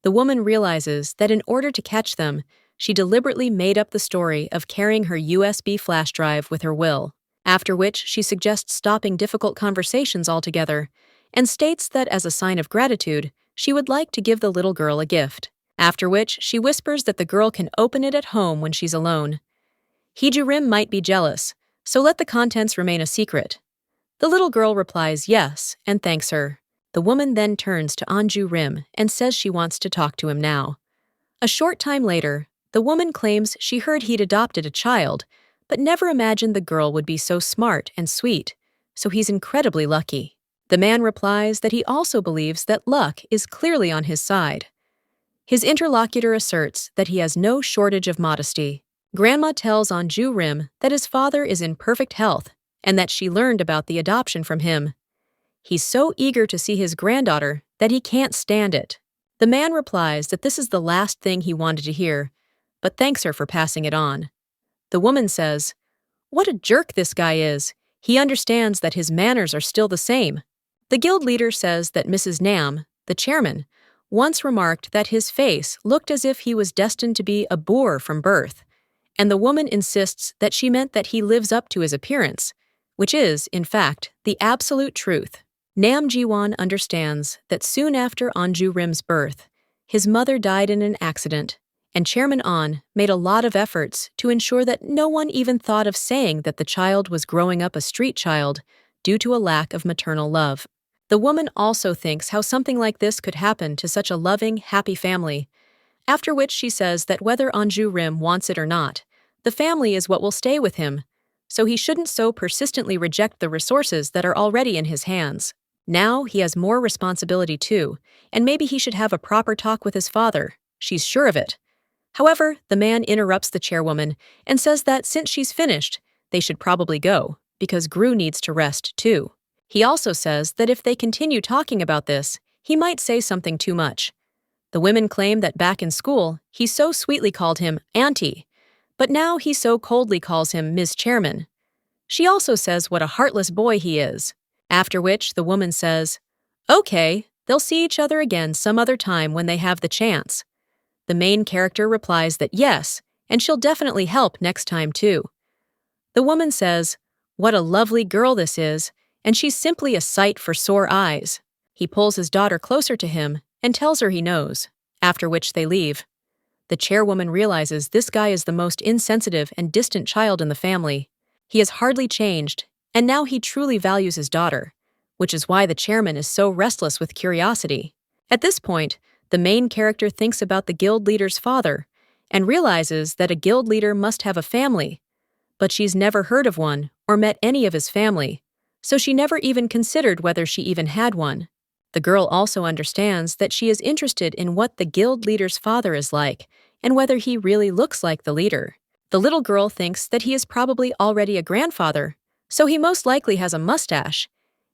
The woman realizes that in order to catch them, she deliberately made up the story of carrying her USB flash drive with her will, after which she suggests stopping difficult conversations altogether and states that as a sign of gratitude, she would like to give the little girl a gift, after which she whispers that the girl can open it at home when she's alone. Anju Rim might be jealous, so let the contents remain a secret. The little girl replies yes and thanks her. The woman then turns to Anju Rim and says she wants to talk to him now. A short time later, the woman claims she heard he'd adopted a child, but never imagined the girl would be so smart and sweet, so he's incredibly lucky. The man replies that he also believes that luck is clearly on his side. His interlocutor asserts that he has no shortage of modesty. Grandma tells Anju Rim that his father is in perfect health and that she learned about the adoption from him. He's so eager to see his granddaughter that he can't stand it. The man replies that this is the last thing he wanted to hear, but thanks her for passing it on. The woman says, "What a jerk this guy is. He understands that his manners are still the same." The guild leader says that Mrs. Nam, the chairman, once remarked that his face looked as if he was destined to be a boor from birth, and the woman insists that she meant that he lives up to his appearance, which is, in fact, the absolute truth. Nam Jiwon understands that soon after Anju Rim's birth, his mother died in an accident, and Chairman An made a lot of efforts to ensure that no one even thought of saying that the child was growing up a street child due to a lack of maternal love. The woman also thinks how something like this could happen to such a loving, happy family, after which she says that whether Anju Rim wants it or not, the family is what will stay with him, so he shouldn't so persistently reject the resources that are already in his hands. Now he has more responsibility too, and maybe he should have a proper talk with his father. She's sure of it. However, the man interrupts the chairwoman and says that since she's finished, they should probably go, because Gru needs to rest too. He also says that if they continue talking about this, he might say something too much. The women claim that back in school, he so sweetly called him Auntie, but now he so coldly calls him Ms. Chairman. She also says what a heartless boy he is, after which the woman says, "Okay, they'll see each other again some other time when they have the chance." The main character replies that yes, and she'll definitely help next time too. The woman says, "What a lovely girl this is, and she's simply a sight for sore eyes." He pulls his daughter closer to him and tells her he knows, after which they leave. The chairwoman realizes this guy is the most insensitive and distant child in the family. He has hardly changed, and now he truly values his daughter, which is why the chairman is so restless with curiosity. At this point, the main character thinks about the guild leader's father and realizes that a guild leader must have a family, but she's never heard of one or met any of his family, so she never even considered whether she even had one. The girl also understands that she is interested in what the guild leader's father is like and whether he really looks like the leader. The little girl thinks that he is probably already a grandfather, so he most likely has a mustache,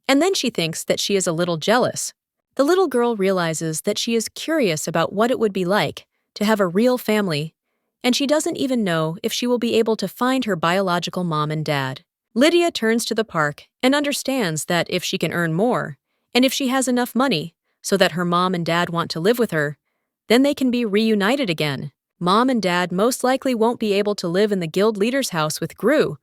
and then she thinks that she is a little jealous. The little girl realizes that she is curious about what it would be like to have a real family, and she doesn't even know if she will be able to find her biological mom and dad. Lydia turns to the park and understands that if she can earn more, and if she has enough money so that her mom and dad want to live with her, then they can be reunited again. Mom and dad most likely won't be able to live in the guild leader's house with Gru,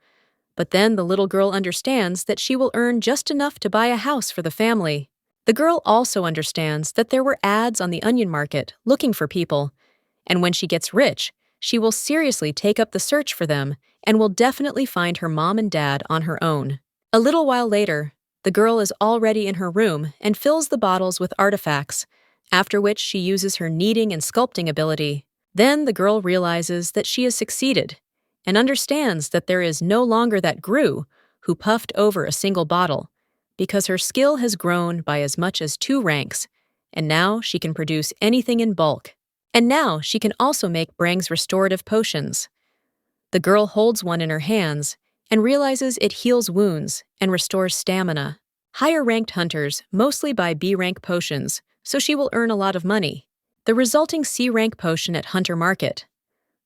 but then the little girl understands that she will earn just enough to buy a house for the family. The girl also understands that there were ads on the onion market looking for people, and when she gets rich, she will seriously take up the search for them and will definitely find her mom and dad on her own. A little while later, the girl is already in her room and fills the bottles with artifacts, after which she uses her kneading and sculpting ability. Then the girl realizes that she has succeeded and understands that there is no longer that Gru who puffed over a single bottle, because her skill has grown by as much as 2 ranks, and now she can produce anything in bulk. And now she can also make Brang's restorative potions. The girl holds one in her hands and realizes it heals wounds and restores stamina. Higher-ranked hunters mostly buy B-rank potions, so she will earn a lot of money. The resulting C-rank potion at Hunter Market.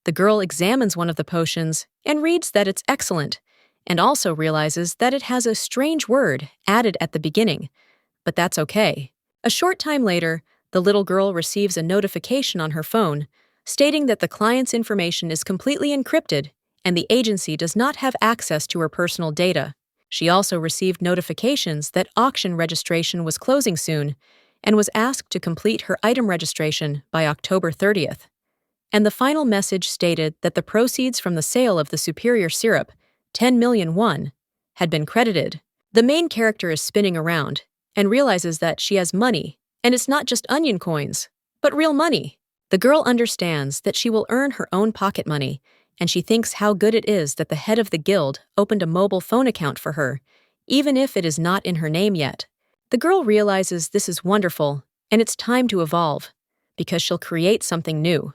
The girl examines one of the potions and reads that it's excellent, and also realizes that it has a strange word added at the beginning, but that's okay. A short time later, the little girl receives a notification on her phone stating that the client's information is completely encrypted and the agency does not have access to her personal data. She also received notifications that auction registration was closing soon and was asked to complete her item registration by October 30th. And the final message stated that the proceeds from the sale of the superior syrup, 10 million won, had been credited. The main character is spinning around and realizes that she has money, and it's not just onion coins, but real money. The girl understands that she will earn her own pocket money, and she thinks how good it is that the head of the guild opened a mobile phone account for her, even if it is not in her name yet. The girl realizes this is wonderful, and it's time to evolve, because she'll create something new.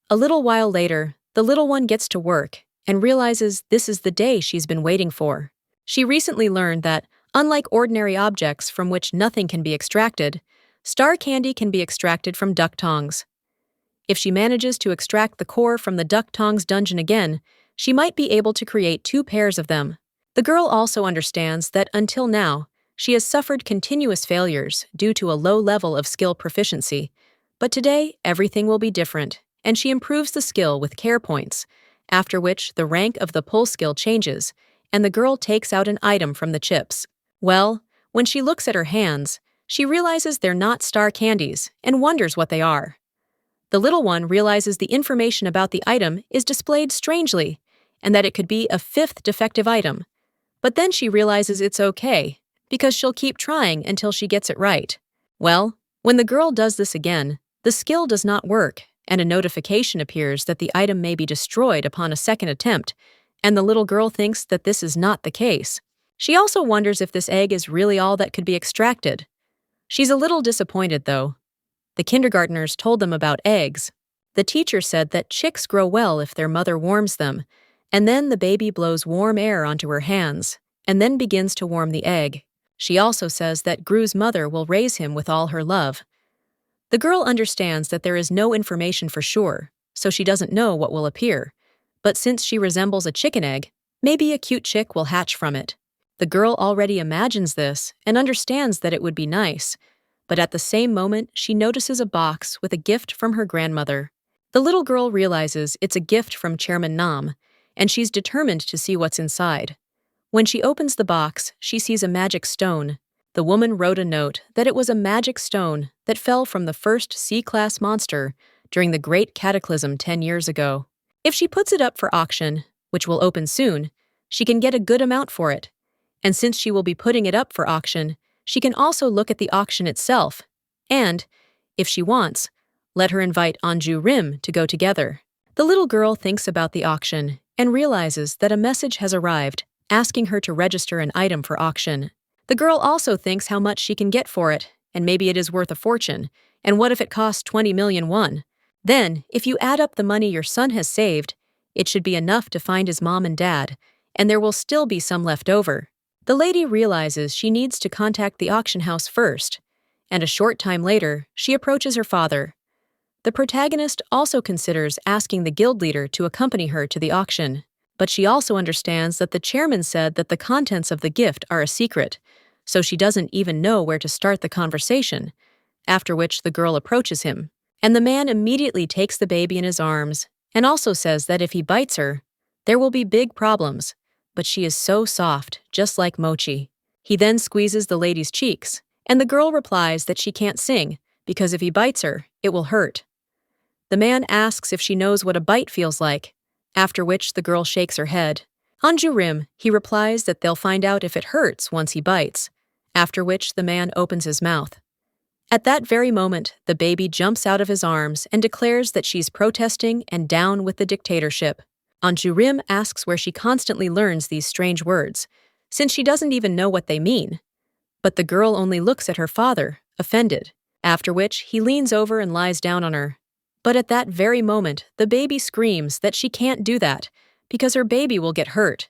A little while later, the little one gets to work and realizes this is the day she's been waiting for. She recently learned that, unlike ordinary objects from which nothing can be extracted, star candy can be extracted from duck tongs. If she manages to extract the core from the duck tongs dungeon again, she might be able to create 2 pairs of them. The girl also understands that until now, she has suffered continuous failures due to a low level of skill proficiency, but today everything will be different, and she improves the skill with care points, after which the rank of the pull skill changes, and the girl takes out an item from the chips. Well, when she looks at her hands, she realizes they're not star candies and wonders what they are. The little one realizes the information about the item is displayed strangely, and that it could be a 5th defective item. But then she realizes it's okay, because she'll keep trying until she gets it right. Well, when the girl does this again, the skill does not work, and a notification appears that the item may be destroyed upon a second attempt, and the little girl thinks that this is not the case. She also wonders if this egg is really all that could be extracted. She's a little disappointed, though. The kindergartners told them about eggs. The teacher said that chicks grow well if their mother warms them, and then the baby blows warm air onto her hands, and then begins to warm the egg. She also says that Gru's mother will raise him with all her love. The girl understands that there is no information for sure, so she doesn't know what will appear. But since she resembles a chicken egg, maybe a cute chick will hatch from it. The girl already imagines this and understands that it would be nice, but at the same moment she notices a box with a gift from her grandmother. The little girl realizes it's a gift from Chairman Nam, and she's determined to see what's inside. When she opens the box, she sees a magic stone. The woman wrote a note that it was a magic stone that fell from the first C-class monster during the Great Cataclysm 10 years ago. If she puts it up for auction, which will open soon, she can get a good amount for it. And since she will be putting it up for auction, she can also look at the auction itself, and, if she wants, let her invite Anju Rim to go together. The little girl thinks about the auction and realizes that a message has arrived, asking her to register an item for auction. The girl also thinks how much she can get for it, and maybe it is worth a fortune, and what if it costs 20 million won? Then, if you add up the money your son has saved, it should be enough to find his mom and dad, and there will still be some left over. The lady realizes she needs to contact the auction house first, and a short time later, she approaches her father. The protagonist also considers asking the guild leader to accompany her to the auction, but she also understands that the chairman said that the contents of the gift are a secret, so she doesn't even know where to start the conversation, after which the girl approaches him, and the man immediately takes the baby in his arms and also says that if he bites her, there will be big problems, but she is so soft, just like mochi. He then squeezes the lady's cheeks, and the girl replies that she can't sing, because if he bites her, it will hurt. The man asks if she knows what a bite feels like, after which the girl shakes her head. Anju Rim, he replies that they'll find out if it hurts once he bites, after which the man opens his mouth. At that very moment, the baby jumps out of his arms and declares that she's protesting and down with the dictatorship. Anju Rim asks where she constantly learns these strange words, since she doesn't even know what they mean. But the girl only looks at her father, offended, after which he leans over and lies down on her. But at that very moment, the baby screams that she can't do that, because her baby will get hurt.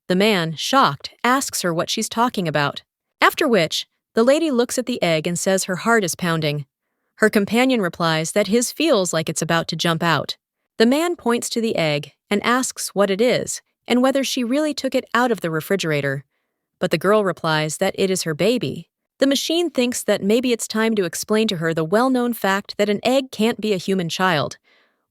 The man, shocked, asks her what she's talking about, after which, the lady looks at the egg and says her heart is pounding. Her companion replies that his feels like it's about to jump out. The man points to the egg and asks what it is and whether she really took it out of the refrigerator. But the girl replies that it is her baby. The machine thinks that maybe it's time to explain to her the well-known fact that an egg can't be a human child.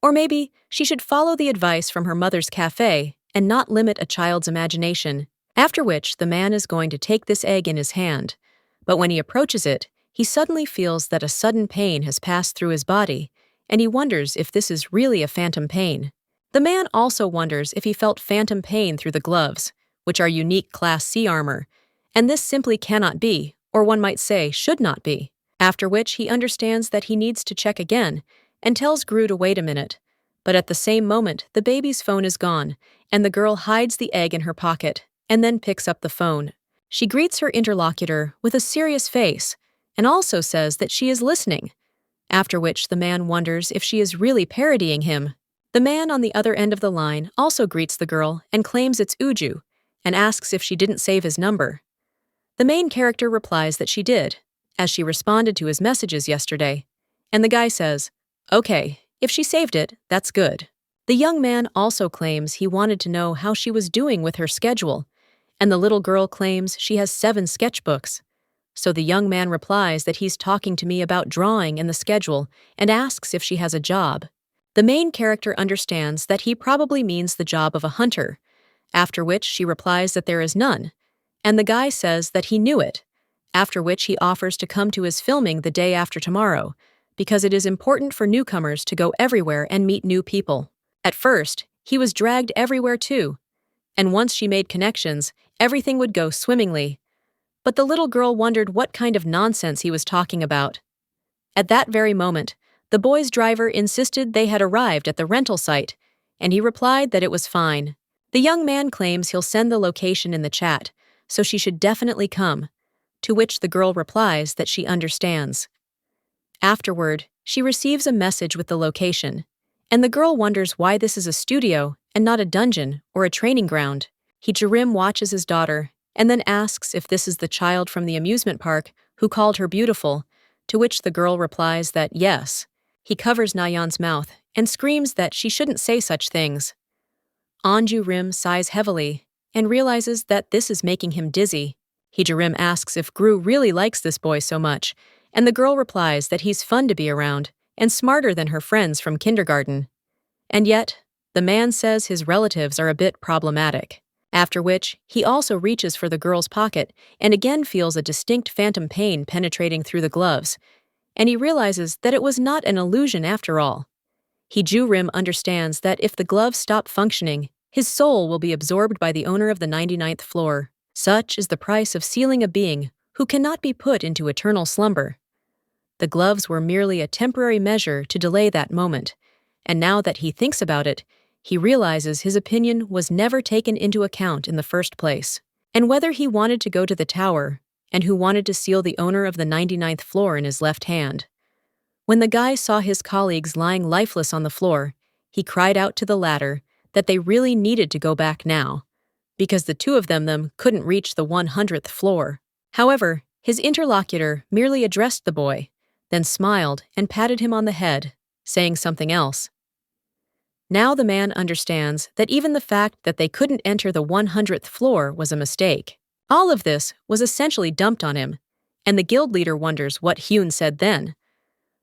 Or maybe she should follow the advice from her mother's cafe and not limit a child's imagination, after which the man is going to take this egg in his hand. But when he approaches it, he suddenly feels that a sudden pain has passed through his body, and he wonders if this is really a phantom pain. The man also wonders if he felt phantom pain through the gloves, which are unique Class C armor, and this simply cannot be, or one might say should not be, after which he understands that he needs to check again, and tells Gru to wait a minute. But at the same moment, the baby's phone is gone, and the girl hides the egg in her pocket, and then picks up the phone. She greets her interlocutor with a serious face and also says that she is listening, after which the man wonders if she is really parodying him. The man on the other end of the line also greets the girl and claims it's Uju and asks if she didn't save his number. The main character replies that she did, as she responded to his messages yesterday, and the guy says, "Okay, if she saved it, that's good." The young man also claims he wanted to know how she was doing with her schedule, and the little girl claims she has 7 sketchbooks. So the young man replies that he's talking to me about drawing and the schedule and asks if she has a job. The main character understands that he probably means the job of a hunter, after which she replies that there is none, and the guy says that he knew it, after which he offers to come to his filming the day after tomorrow, because it is important for newcomers to go everywhere and meet new people. At first, he was dragged everywhere too, and once she made connections, everything would go swimmingly. But the little girl wondered what kind of nonsense he was talking about. At that very moment, the boy's driver insisted they had arrived at the rental site, and he replied that it was fine. The young man claims he'll send the location in the chat, so she should definitely come, to which the girl replies that she understands. Afterward, she receives a message with the location, and the girl wonders why this is a studio and not a dungeon or a training ground. Anju Rim watches his daughter and then asks if this is the child from the amusement park who called her beautiful, to which the girl replies that yes. He covers Nayeon's mouth and screams that she shouldn't say such things. Anju Rim sighs heavily and realizes that this is making him dizzy. Anju Rim asks if Gru really likes this boy so much, and the girl replies that he's fun to be around and smarter than her friends from kindergarten. And yet, the man says his relatives are a bit problematic, after which he also reaches for the girl's pocket and again feels a distinct phantom pain penetrating through the gloves, and he realizes that it was not an illusion after all. Anju Rim understands that if the gloves stop functioning, his soul will be absorbed by the owner of the 99th floor. Such is the price of sealing a being who cannot be put into eternal slumber. The gloves were merely a temporary measure to delay that moment, and now that he thinks about it, he realizes his opinion was never taken into account in the first place. And whether he wanted to go to the tower, and who wanted to seal the owner of the 99th floor in his left hand. When the guy saw his colleagues lying lifeless on the floor, he cried out to the latter that they really needed to go back now, because the two of them couldn't reach the 100th floor. However, his interlocutor merely addressed the boy, then smiled and patted him on the head, saying something else. Now the man understands that even the fact that they couldn't enter the 100th floor was a mistake. All of this was essentially dumped on him, and the guild leader wonders what Hyun said then.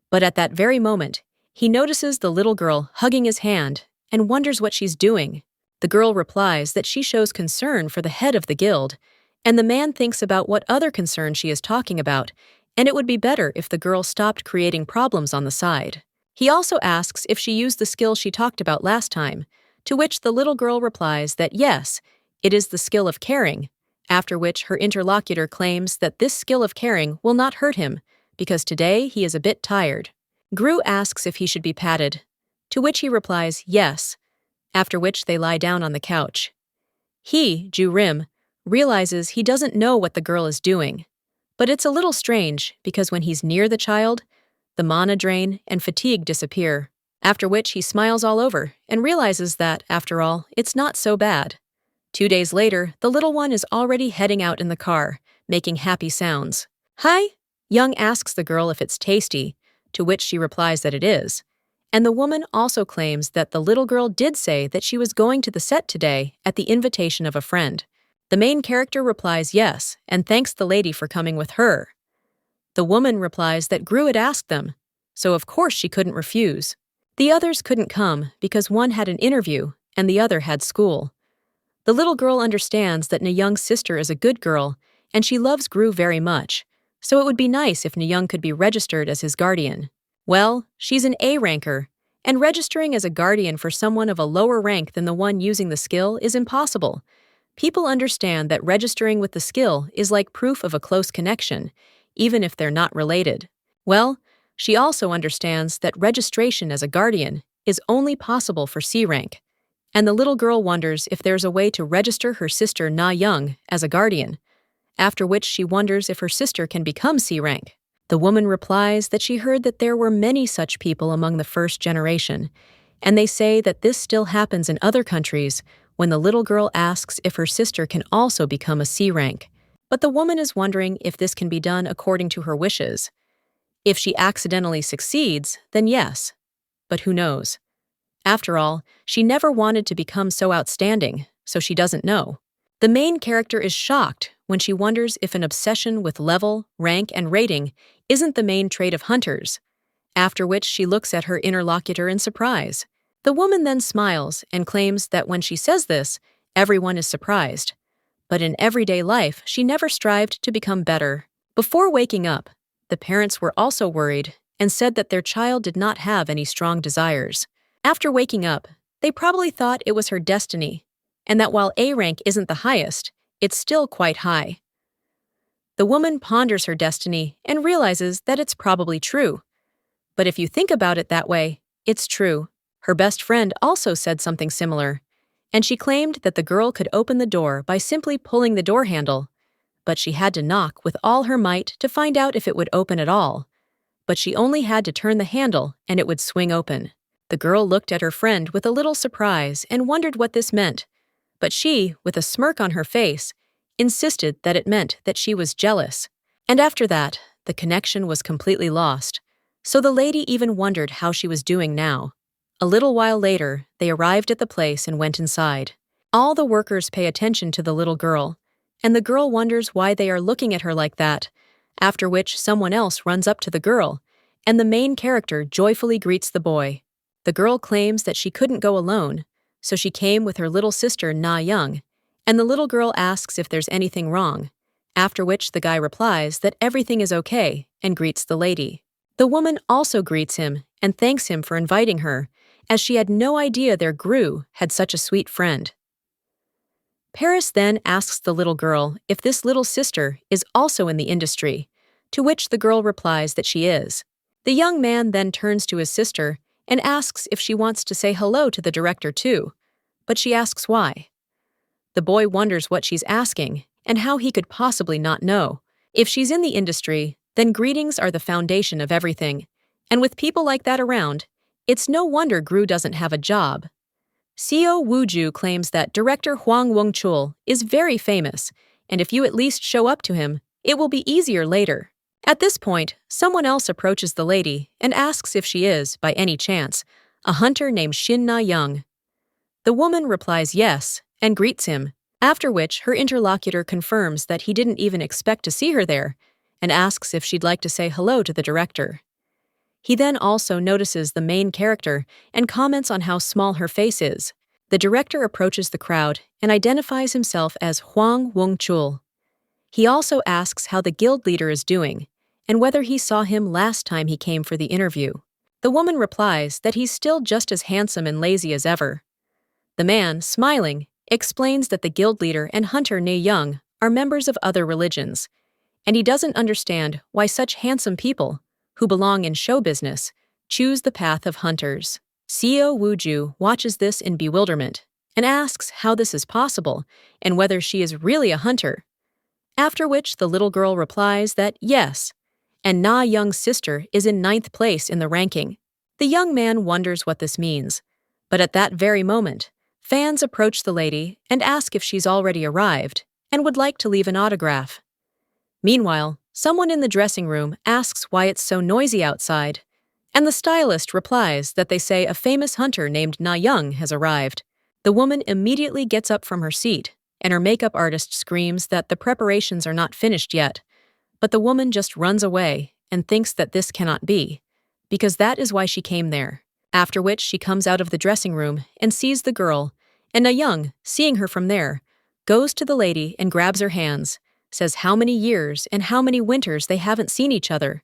But at that very moment, he notices the little girl hugging his hand and wonders what she's doing. The girl replies that she shows concern for the head of the guild, and the man thinks about what other concern she is talking about, and it would be better if the girl stopped creating problems on the side. He also asks if she used the skill she talked about last time, to which the little girl replies that yes, it is the skill of caring, after which her interlocutor claims that this skill of caring will not hurt him, because today he is a bit tired. Gru asks if he should be patted, to which he replies yes, after which they lie down on the couch. Anju Rim, realizes he doesn't know what the girl is doing, but it's a little strange because when he's near the child, the mana drain and fatigue disappear, after which he smiles all over and realizes that, after all, it's not so bad. 2 days later, the little one is already heading out in the car, making happy sounds. "Hi?" Young asks the girl if it's tasty, to which she replies that it is. And the woman also claims that the little girl did say that she was going to the set today at the invitation of a friend. The main character replies yes and thanks the lady for coming with her. The woman replies that Gru had asked them, so of course she couldn't refuse. The others couldn't come because one had an interview and the other had school. The little girl understands that Nayoung's sister is a good girl and she loves Gru very much, so it would be nice if Nayoung could be registered as his guardian. Well, she's an A ranker, and registering as a guardian for someone of a lower rank than the one using the skill is impossible. People understand that registering with the skill is like proof of a close connection, even if they're not related. Well, she also understands that registration as a guardian is only possible for C rank, and the little girl wonders if there's a way to register her sister Na Young as a guardian, after which she wonders if her sister can become C rank. The woman replies that she heard that there were many such people among the first generation, and they say that this still happens in other countries when the little girl asks if her sister can also become a C rank. But the woman is wondering if this can be done according to her wishes. If she accidentally succeeds, then yes. But who knows? After all, she never wanted to become so outstanding, so she doesn't know. The main character is shocked when she wonders if an obsession with level, rank, and rating isn't the main trait of hunters, after which she looks at her interlocutor in surprise. The woman then smiles and claims that when she says this, everyone is surprised. But in everyday life, she never strived to become better. Before waking up, the parents were also worried and said that their child did not have any strong desires. After waking up, they probably thought it was her destiny, and that while A rank isn't the highest, it's still quite high. The woman ponders her destiny and realizes that it's probably true. But if you think about it that way, it's true. Her best friend also said something similar, and she claimed that the girl could open the door by simply pulling the door handle, but she had to knock with all her might to find out if it would open at all. But she only had to turn the handle and it would swing open. The girl looked at her friend with a little surprise and wondered what this meant, but she, with a smirk on her face, insisted that it meant that she was jealous. And after that, the connection was completely lost, so the lady even wondered how she was doing now. A little while later, they arrived at the place and went inside. All the workers pay attention to the little girl, and the girl wonders why they are looking at her like that, after which someone else runs up to the girl, and the main character joyfully greets the boy. The girl claims that she couldn't go alone, so she came with her little sister Na Young, and the little girl asks if there's anything wrong, after which the guy replies that everything is okay and greets the lady. The woman also greets him and thanks him for inviting her, as she had no idea their Gru had such a sweet friend. Paris then asks the little girl if this little sister is also in the industry, to which the girl replies that she is. The young man then turns to his sister and asks if she wants to say hello to the director too, but she asks why. The boy wonders what she's asking and how he could possibly not know. If she's in the industry, then greetings are the foundation of everything, and with people like that around, it's no wonder Gru doesn't have a job. Seo Wooju claims that director Hwang Wong-chul is very famous, and if you at least show up to him, it will be easier later. At this point, someone else approaches the lady and asks if she is, by any chance, a hunter named Shin Na Young. The woman replies yes and greets him, after which her interlocutor confirms that he didn't even expect to see her there and asks if she'd like to say hello to the director. He then also notices the main character and comments on how small her face is. The director approaches the crowd and identifies himself as Hwang Wong-chul. He also asks how the guild leader is doing and whether he saw him last time he came for the interview. The woman replies that he's still just as handsome and lazy as ever. The man, smiling, explains that the guild leader and hunter Ne Young are members of other religions, and he doesn't understand why such handsome people, who belong in show business, choose the path of hunters. Seo Wooju watches this in bewilderment and asks how this is possible and whether she is really a hunter, after which the little girl replies that yes, and Na Young's sister is in 9th place in the ranking. The young man wonders what this means, but at that very moment, fans approach the lady and ask if she's already arrived and would like to leave an autograph. Meanwhile, someone in the dressing room asks why it's so noisy outside, and the stylist replies that they say a famous hunter named Na Young has arrived. The woman immediately gets up from her seat, and her makeup artist screams that the preparations are not finished yet, but the woman just runs away and thinks that this cannot be, because that is why she came there. After which she comes out of the dressing room and sees the girl, and Na Young, seeing her from there, goes to the lady and grabs her hands, says how many years and how many winters they haven't seen each other,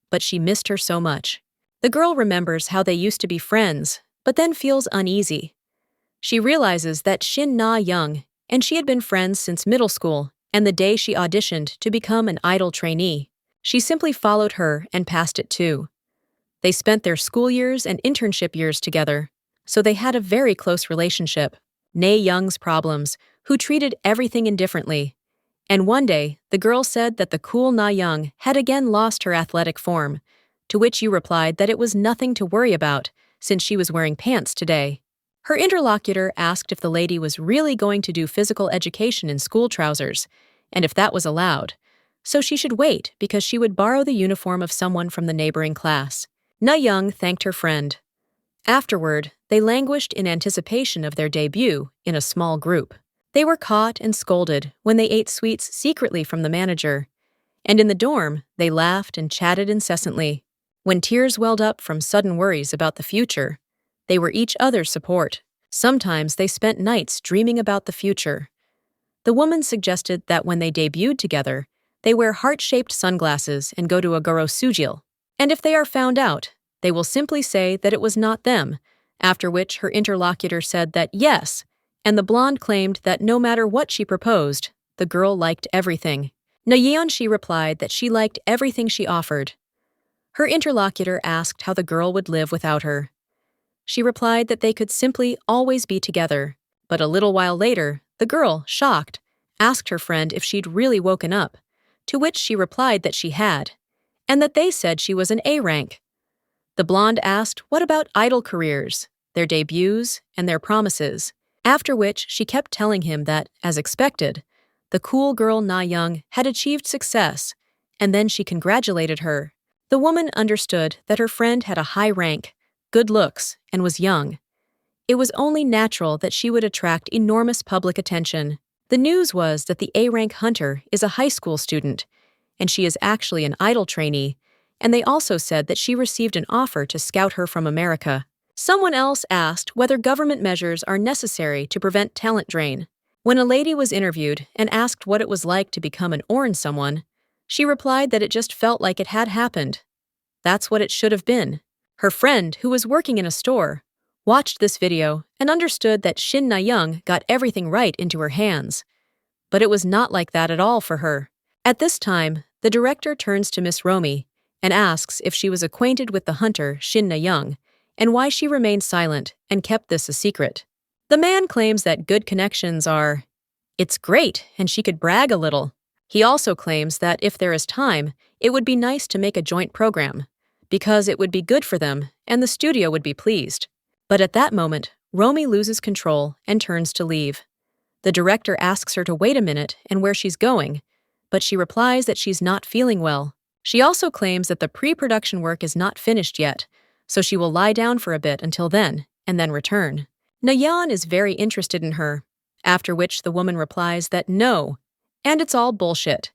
but she missed her so much. The girl remembers how they used to be friends, but then feels uneasy. She realizes that Shin Na Young and she had been friends since middle school and the day she auditioned to become an idol trainee. She simply followed her and passed it too. They spent their school years and internship years together, so they had a very close relationship. Ne Young's problems, who treated everything indifferently, And one day, the girl said that the cool Na Young had again lost her athletic form, to which you replied that it was nothing to worry about, since she was wearing pants today. Her interlocutor asked if the lady was really going to do physical education in school trousers, and if that was allowed, so she should wait because she would borrow the uniform of someone from the neighboring class. Na Young thanked her friend. Afterward, they languished in anticipation of their debut in a small group. They were caught and scolded when they ate sweets secretly from the manager, and in the dorm, they laughed and chatted incessantly. When tears welled up from sudden worries about the future, they were each other's support. Sometimes they spent nights dreaming about the future. The woman suggested that when they debuted together, they wear heart-shaped sunglasses and go to a gorosujil. And if they are found out, they will simply say that it was not them, after which her interlocutor said that yes, and the blonde claimed that no matter what she proposed, the girl liked everything. Na Yeonshi replied that she liked everything she offered. Her interlocutor asked how the girl would live without her. She replied that they could simply always be together, but a little while later, the girl, shocked, asked her friend if she'd really woken up, to which she replied that she had, and that they said she was an A rank. The blonde asked what about idol careers, their debuts, and their promises, after which she kept telling him that, as expected, the cool girl Na Young had achieved success, and then she congratulated her. The woman understood that her friend had a high rank, good looks, and was young. It was only natural that she would attract enormous public attention. The news was that the A-rank hunter is a high school student, and she is actually an idol trainee, and they also said that she received an offer to scout her from America. Someone else asked whether government measures are necessary to prevent talent drain. When a lady was interviewed and asked what it was like to become an orange someone, she replied that it just felt like it had happened. That's what it should have been. Her friend, who was working in a store, watched this video and understood that Shin Na Young got everything right into her hands. But it was not like that at all for her. At this time, the director turns to Miss Romy and asks if she was acquainted with the hunter Shin Na Young and why she remained silent and kept this a secret. The man claims that good connections are, it's great and she could brag a little. He also claims that if there is time, it would be nice to make a joint program, because it would be good for them and the studio would be pleased. But at that moment, Romy loses control and turns to leave. The director asks her to wait a minute and where she's going, but she replies that she's not feeling well. She also claims that the pre-production work is not finished yet, so she will lie down for a bit until then, and then return. Nayeon is very interested in her, after which the woman replies that no, and it's all bullshit.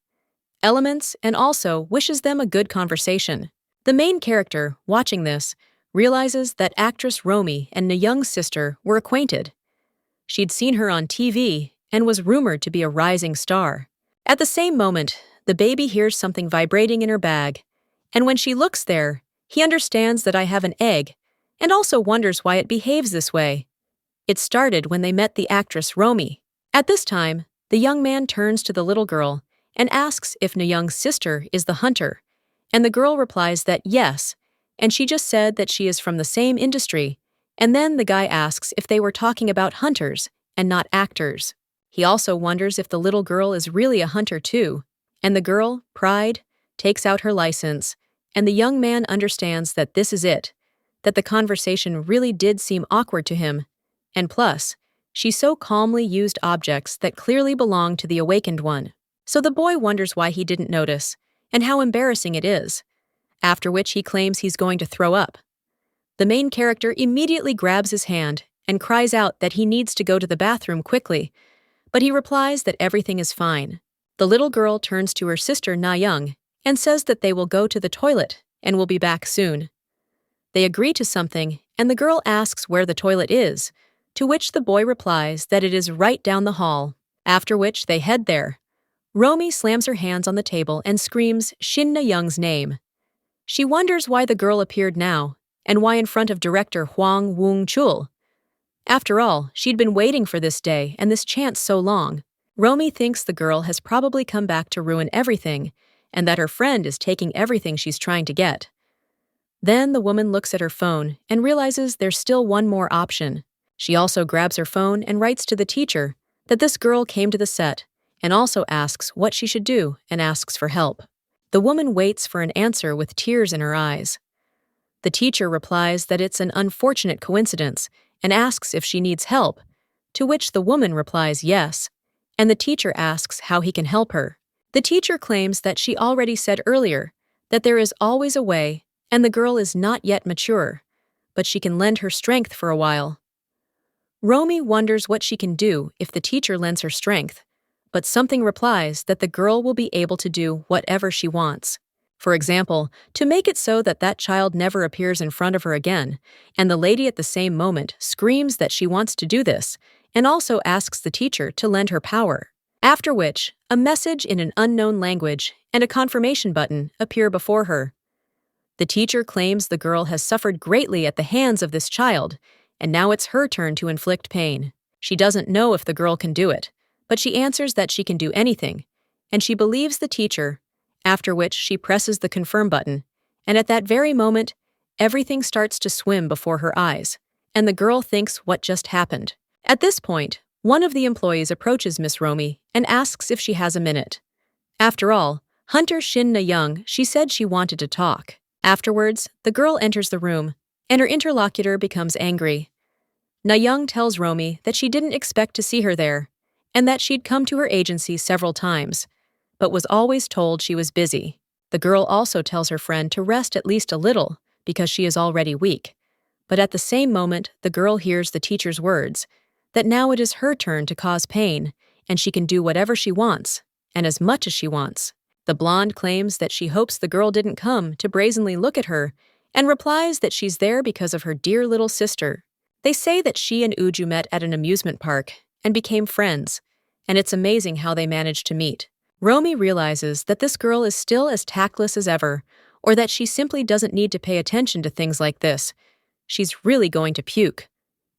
Elements, and also wishes them a good conversation. The main character, watching this, realizes that actress Romy and Nayeon's sister were acquainted. She'd seen her on TV and was rumored to be a rising star. At the same moment, the baby hears something vibrating in her bag, and when she looks there, he understands that I have an egg, and also wonders why it behaves this way. It started when they met the actress Romy. At this time, the young man turns to the little girl and asks if Nayeon's sister is the hunter, and the girl replies that yes, and she just said that she is from the same industry, and then the guy asks if they were talking about hunters and not actors. He also wonders if the little girl is really a hunter too, and the girl, pride, takes out her license, and the young man understands that this is it, that the conversation really did seem awkward to him, and plus, she so calmly used objects that clearly belonged to the awakened one. So the boy wonders why he didn't notice, and how embarrassing it is, after which he claims he's going to throw up. The main character immediately grabs his hand and cries out that he needs to go to the bathroom quickly, but he replies that everything is fine. The little girl turns to her sister Na-young and says that they will go to the toilet and will be back soon. They agree to something, and the girl asks where the toilet is, to which the boy replies that it is right down the hall, after which they head there. Romy slams her hands on the table and screams Shin Na-young's name. She wonders why the girl appeared now, and why in front of director Hwang Woong-chul. After all, she'd been waiting for this day and this chance so long. Romy thinks the girl has probably come back to ruin everything, and that her friend is taking everything she's trying to get. Then the woman looks at her phone and realizes there's still one more option. She also grabs her phone and writes to the teacher that this girl came to the set and also asks what she should do and asks for help. The woman waits for an answer with tears in her eyes. The teacher replies that it's an unfortunate coincidence and asks if she needs help, to which the woman replies yes, and the teacher asks how he can help her. The teacher claims that she already said earlier that there is always a way and the girl is not yet mature, but she can lend her strength for a while. Romy wonders what she can do if the teacher lends her strength, but something replies that the girl will be able to do whatever she wants. For example, to make it so that that child never appears in front of her again, and the lady at the same moment screams that she wants to do this, and also asks the teacher to lend her power. After which, a message in an unknown language and a confirmation button appear before her. The teacher claims the girl has suffered greatly at the hands of this child, and now it's her turn to inflict pain. She doesn't know if the girl can do it, but she answers that she can do anything, and she believes the teacher, after which she presses the confirm button, and at that very moment, everything starts to swim before her eyes, and the girl thinks what just happened. At this point, one of the employees approaches Miss Romy and asks if she has a minute. After all, Hunter Shin Na-young, she said she wanted to talk. Afterwards, the girl enters the room, and her interlocutor becomes angry. Na-young tells Romy that she didn't expect to see her there, and that she'd come to her agency several times, but was always told she was busy. The girl also tells her friend to rest at least a little, because she is already weak. But at the same moment, the girl hears the teacher's words, that now it is her turn to cause pain, and she can do whatever she wants, and as much as she wants. The blonde claims that she hopes the girl didn't come to brazenly look at her, and replies that she's there because of her dear little sister. They say that she and Uju met at an amusement park and became friends, and it's amazing how they managed to meet. Romy realizes that this girl is still as tactless as ever, or that she simply doesn't need to pay attention to things like this. She's really going to puke.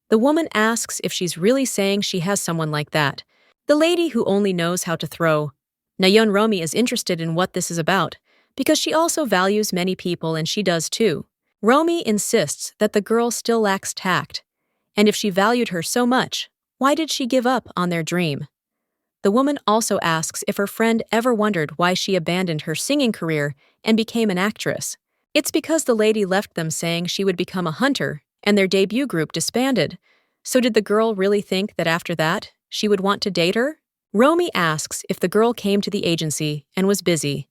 The woman asks if she's really saying she has someone like that, the lady who only knows how to throw. Na-young Romy is interested in what this is about, because she also values many people and she does too. Romy insists that the girl still lacks tact, and if she valued her so much, why did she give up on their dream? The woman also asks if her friend ever wondered why she abandoned her singing career and became an actress. It's because the lady left them saying she would become a hunter, and their debut group disbanded. So did the girl really think that after that, she would want to date her? Romy asks if the girl came to the agency and was busy.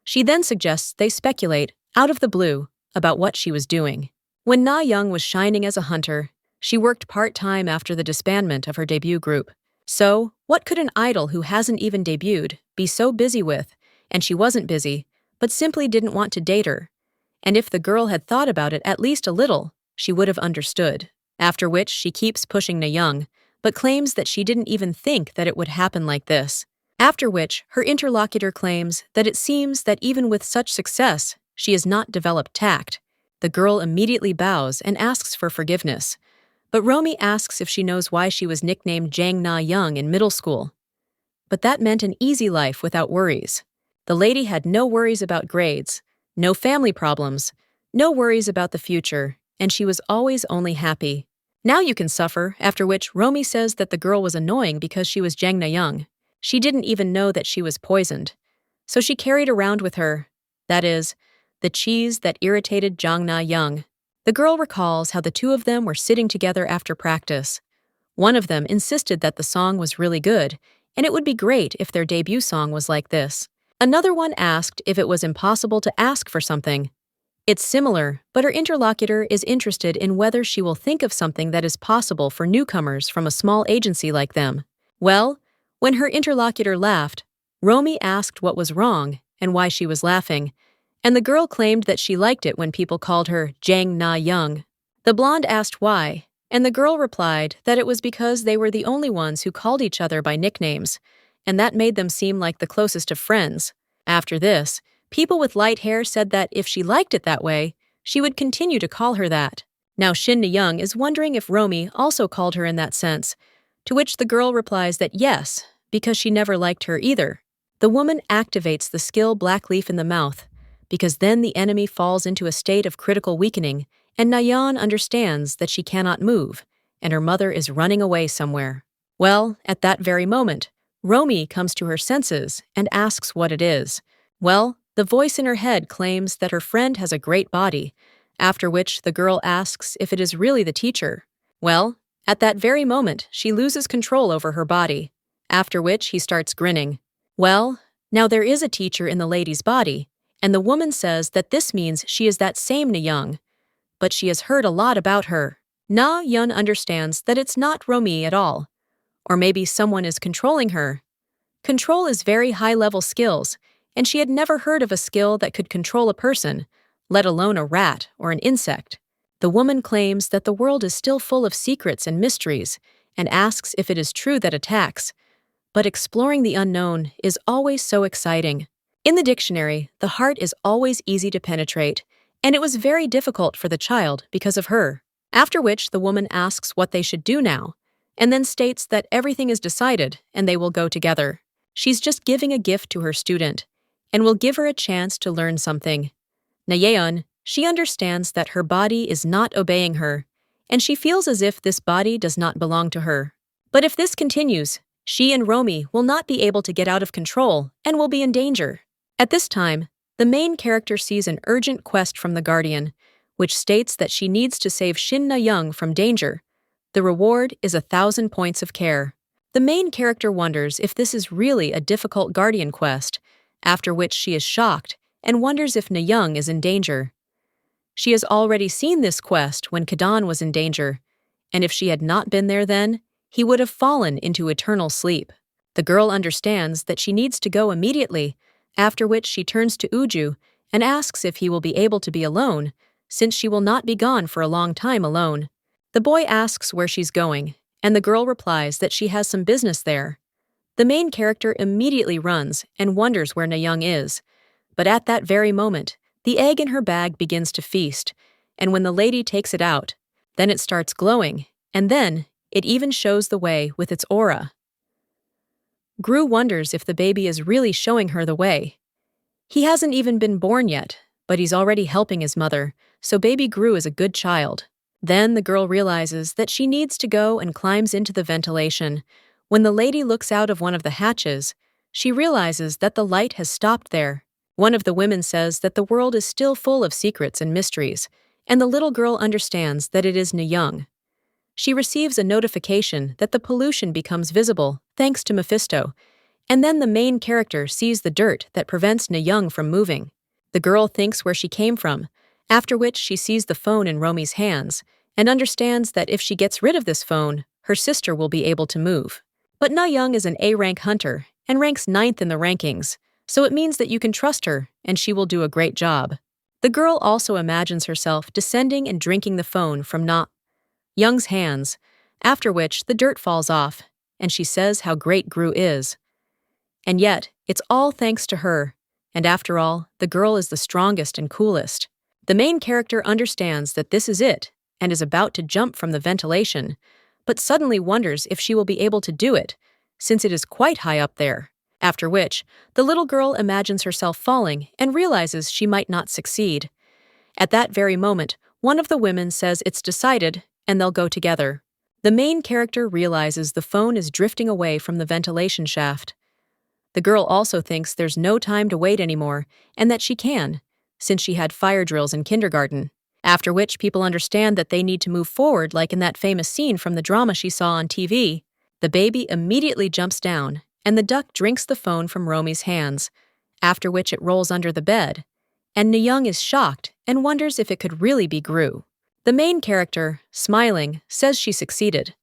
She then suggests they speculate, out of the blue, about what she was doing. When Na-young was shining as a hunter, she worked part-time after the disbandment of her debut group. So, what could an idol who hasn't even debuted be so busy with? And she wasn't busy, but simply didn't want to date her. And if the girl had thought about it at least a little, she would have understood. After which she keeps pushing Na-young, but claims that she didn't even think that it would happen like this. After which, her interlocutor claims that it seems that even with such success, she has not developed tact. The girl immediately bows and asks for forgiveness. But Romy asks if she knows why she was nicknamed Jang Na-young in middle school. But that meant an easy life without worries. The lady had no worries about grades, no family problems, no worries about the future, and she was always only happy. Now you can suffer, after which Romy says that the girl was annoying because she was Jang Na-young. She didn't even know that she was poisoned. So she carried around with her, that is, the cheese that irritated Jang Na-young. The girl recalls how the two of them were sitting together after practice. One of them insisted that the song was really good, and it would be great if their debut song was like this. Another one asked if it was impossible to ask for something. It's similar, but her interlocutor is interested in whether she will think of something that is possible for newcomers from a small agency like them. Well, when her interlocutor laughed, Romy asked what was wrong and why she was laughing, and the girl claimed that she liked it when people called her Jang Na-young. The blonde asked why, and the girl replied that it was because they were the only ones who called each other by nicknames, and that made them seem like the closest of friends. After this, people with light hair said that if she liked it that way, she would continue to call her that. Now Shin Na-young is wondering if Romy also called her in that sense, to which the girl replies that yes, because she never liked her either. The woman activates the skill Black Leaf in the mouth, because then the enemy falls into a state of critical weakening, and Na-young understands that she cannot move, and her mother is running away somewhere. Well, at that very moment, Romy comes to her senses and asks what it is. Well, the voice in her head claims that her friend has a great body, after which the girl asks if it is really the teacher. Well, at that very moment, she loses control over her body, after which he starts grinning. Well, now there is a teacher in the lady's body, and the woman says that this means she is that same Na Young, but she has heard a lot about her. Na Yun understands that it's not Romy at all, or maybe someone is controlling her. Control is very high-level skills, and she had never heard of a skill that could control a person, let alone a rat or an insect. The woman claims that the world is still full of secrets and mysteries, and asks if it is true that attacks. But exploring the unknown is always so exciting. In the dictionary, the heart is always easy to penetrate, and it was very difficult for the child because of her. After which the woman asks what they should do now, and then states that everything is decided and they will go together. She's just giving a gift to her student, and will give her a chance to learn something. Na Yeon, she understands that her body is not obeying her, and she feels as if this body does not belong to her. But if this continues, she and Romy will not be able to get out of control and will be in danger. At this time, the main character sees an urgent quest from the Guardian, which states that she needs to save Shin Na Young from danger. The reward is 1,000 points of care. The main character wonders if this is really a difficult Guardian quest, after which she is shocked and wonders if Na Young is in danger. She has already seen this quest when Kadan was in danger, and if she had not been there then, he would have fallen into eternal sleep. The girl understands that she needs to go immediately, after which she turns to Uju and asks if he will be able to be alone, since she will not be gone for a long time alone. The boy asks where she's going, and the girl replies that she has some business there. The main character immediately runs and wonders where Na Young is, but at that very moment, the egg in her bag begins to feast, and when the lady takes it out, then it starts glowing, and then it even shows the way with its aura. Gru wonders if the baby is really showing her the way. He hasn't even been born yet, but he's already helping his mother, so baby Gru is a good child. Then the girl realizes that she needs to go and climbs into the ventilation. When the lady looks out of one of the hatches, she realizes that the light has stopped there. One of the women says that the world is still full of secrets and mysteries, and the little girl understands that it is Na Young. She receives a notification that the pollution becomes visible, thanks to Mephisto, and then the main character sees the dirt that prevents Na Young from moving. The girl thinks where she came from, after which she sees the phone in Romy's hands, and understands that if she gets rid of this phone, her sister will be able to move. But Na Young is an A-rank hunter, and ranks 9th in the rankings, so it means that you can trust her, and she will do a great job. The girl also imagines herself descending and drinking the phone from Na Young's hands, after which the dirt falls off, and she says how great Gru is. And yet, it's all thanks to her, and after all, the girl is the strongest and coolest. The main character understands that this is it, and is about to jump from the ventilation, but suddenly wonders if she will be able to do it, since it is quite high up there. After which, the little girl imagines herself falling and realizes she might not succeed. At that very moment, one of the women says it's decided, and they'll go together. The main character realizes the phone is drifting away from the ventilation shaft. The girl also thinks there's no time to wait anymore, and that she can, since she had fire drills in kindergarten. After which people understand that they need to move forward like in that famous scene from the drama she saw on TV. The baby immediately jumps down, and the duck drinks the phone from Romy's hands, after which it rolls under the bed, and Na Young is shocked and wonders if it could really be Gru. The main character, smiling, says she succeeded.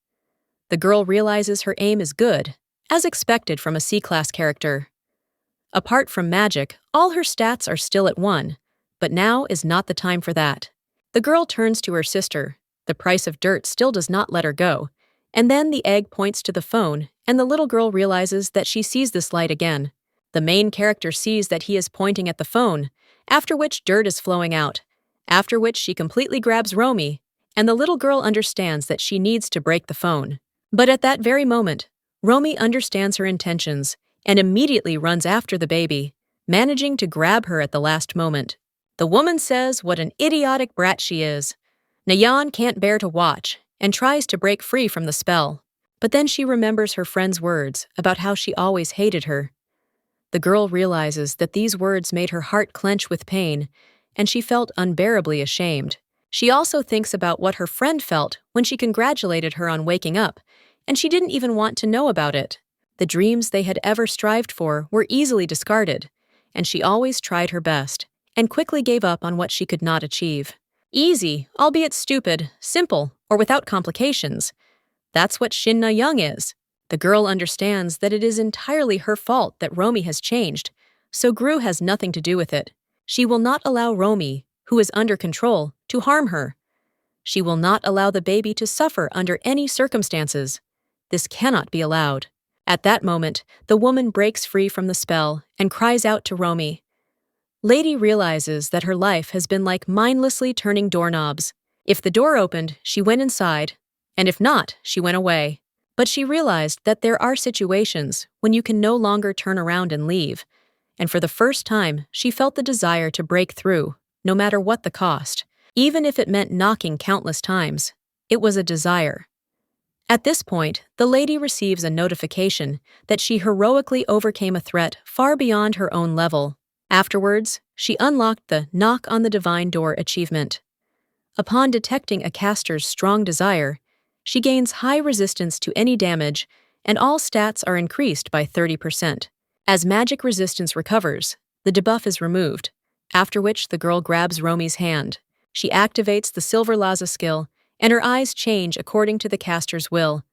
The girl realizes her aim is good, as expected from a C-class character. Apart from magic, all her stats are still at 1, but now is not the time for that. The girl turns to her sister. The price of dirt still does not let her go, and then the egg points to the phone, and the little girl realizes that she sees this light again. The main character sees that he is pointing at the phone, after which dirt is flowing out, after which she completely grabs Romy, and the little girl understands that she needs to break the phone. But at that very moment, Romy understands her intentions and immediately runs after the baby, managing to grab her at the last moment. The woman says what an idiotic brat she is. Na Young can't bear to watch and tries to break free from the spell. But then she remembers her friend's words about how she always hated her. The girl realizes that these words made her heart clench with pain, and she felt unbearably ashamed. She also thinks about what her friend felt when she congratulated her on waking up, and she didn't even want to know about it. The dreams they had ever strived for were easily discarded, and she always tried her best, and quickly gave up on what she could not achieve. Easy, albeit stupid, simple, or without complications. That's what Shin Na-young is. The girl understands that it is entirely her fault that Romy has changed, so Gru has nothing to do with it. She will not allow Romy, who is under control, to harm her. She will not allow the baby to suffer under any circumstances. This cannot be allowed. At that moment, the woman breaks free from the spell and cries out to Romy. Lady realizes that her life has been like mindlessly turning doorknobs. If the door opened, she went inside, and if not, she went away. But she realized that there are situations when you can no longer turn around and leave, and for the first time, she felt the desire to break through, no matter what the cost. Even if it meant knocking countless times, it was a desire. At this point, the lady receives a notification that she heroically overcame a threat far beyond her own level. Afterwards, she unlocked the Knock on the Divine Door achievement. Upon detecting a caster's strong desire, she gains high resistance to any damage, and all stats are increased by 30%. As magic resistance recovers, the debuff is removed, after which the girl grabs Romy's hand. She activates the Silver Laza skill, and her eyes change according to the caster's will,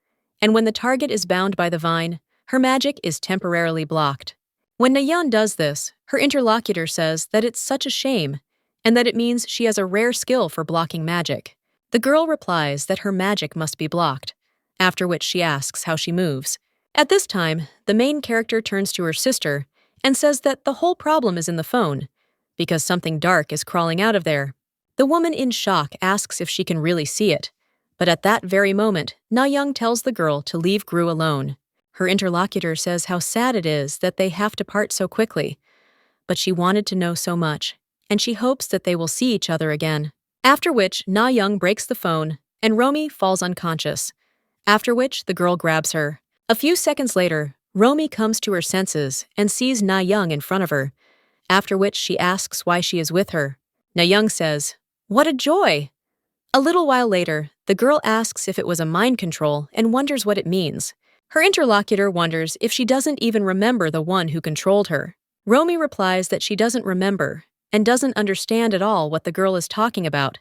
and when the target is bound by the vine, her magic is temporarily blocked. When Na-yeon does this, her interlocutor says that it's such a shame, and that it means she has a rare skill for blocking magic. The girl replies that her magic must be blocked, after which she asks how she moves. At this time, the main character turns to her sister and says that the whole problem is in the phone, because something dark is crawling out of there. The woman in shock asks if she can really see it, but at that very moment, Na-young tells the girl to leave Gru alone. Her interlocutor says how sad it is that they have to part so quickly, but she wanted to know so much, and she hopes that they will see each other again. After which, Na-young breaks the phone, and Romy falls unconscious, after which the girl grabs her. A few seconds later, Romy comes to her senses and sees Na-young in front of her, after which she asks why she is with her. Na-young says, "What a joy!" A little while later, the girl asks if it was a mind control and wonders what it means. Her interlocutor wonders if she doesn't even remember the one who controlled her. Romy replies that she doesn't remember and doesn't understand at all what the girl is talking about,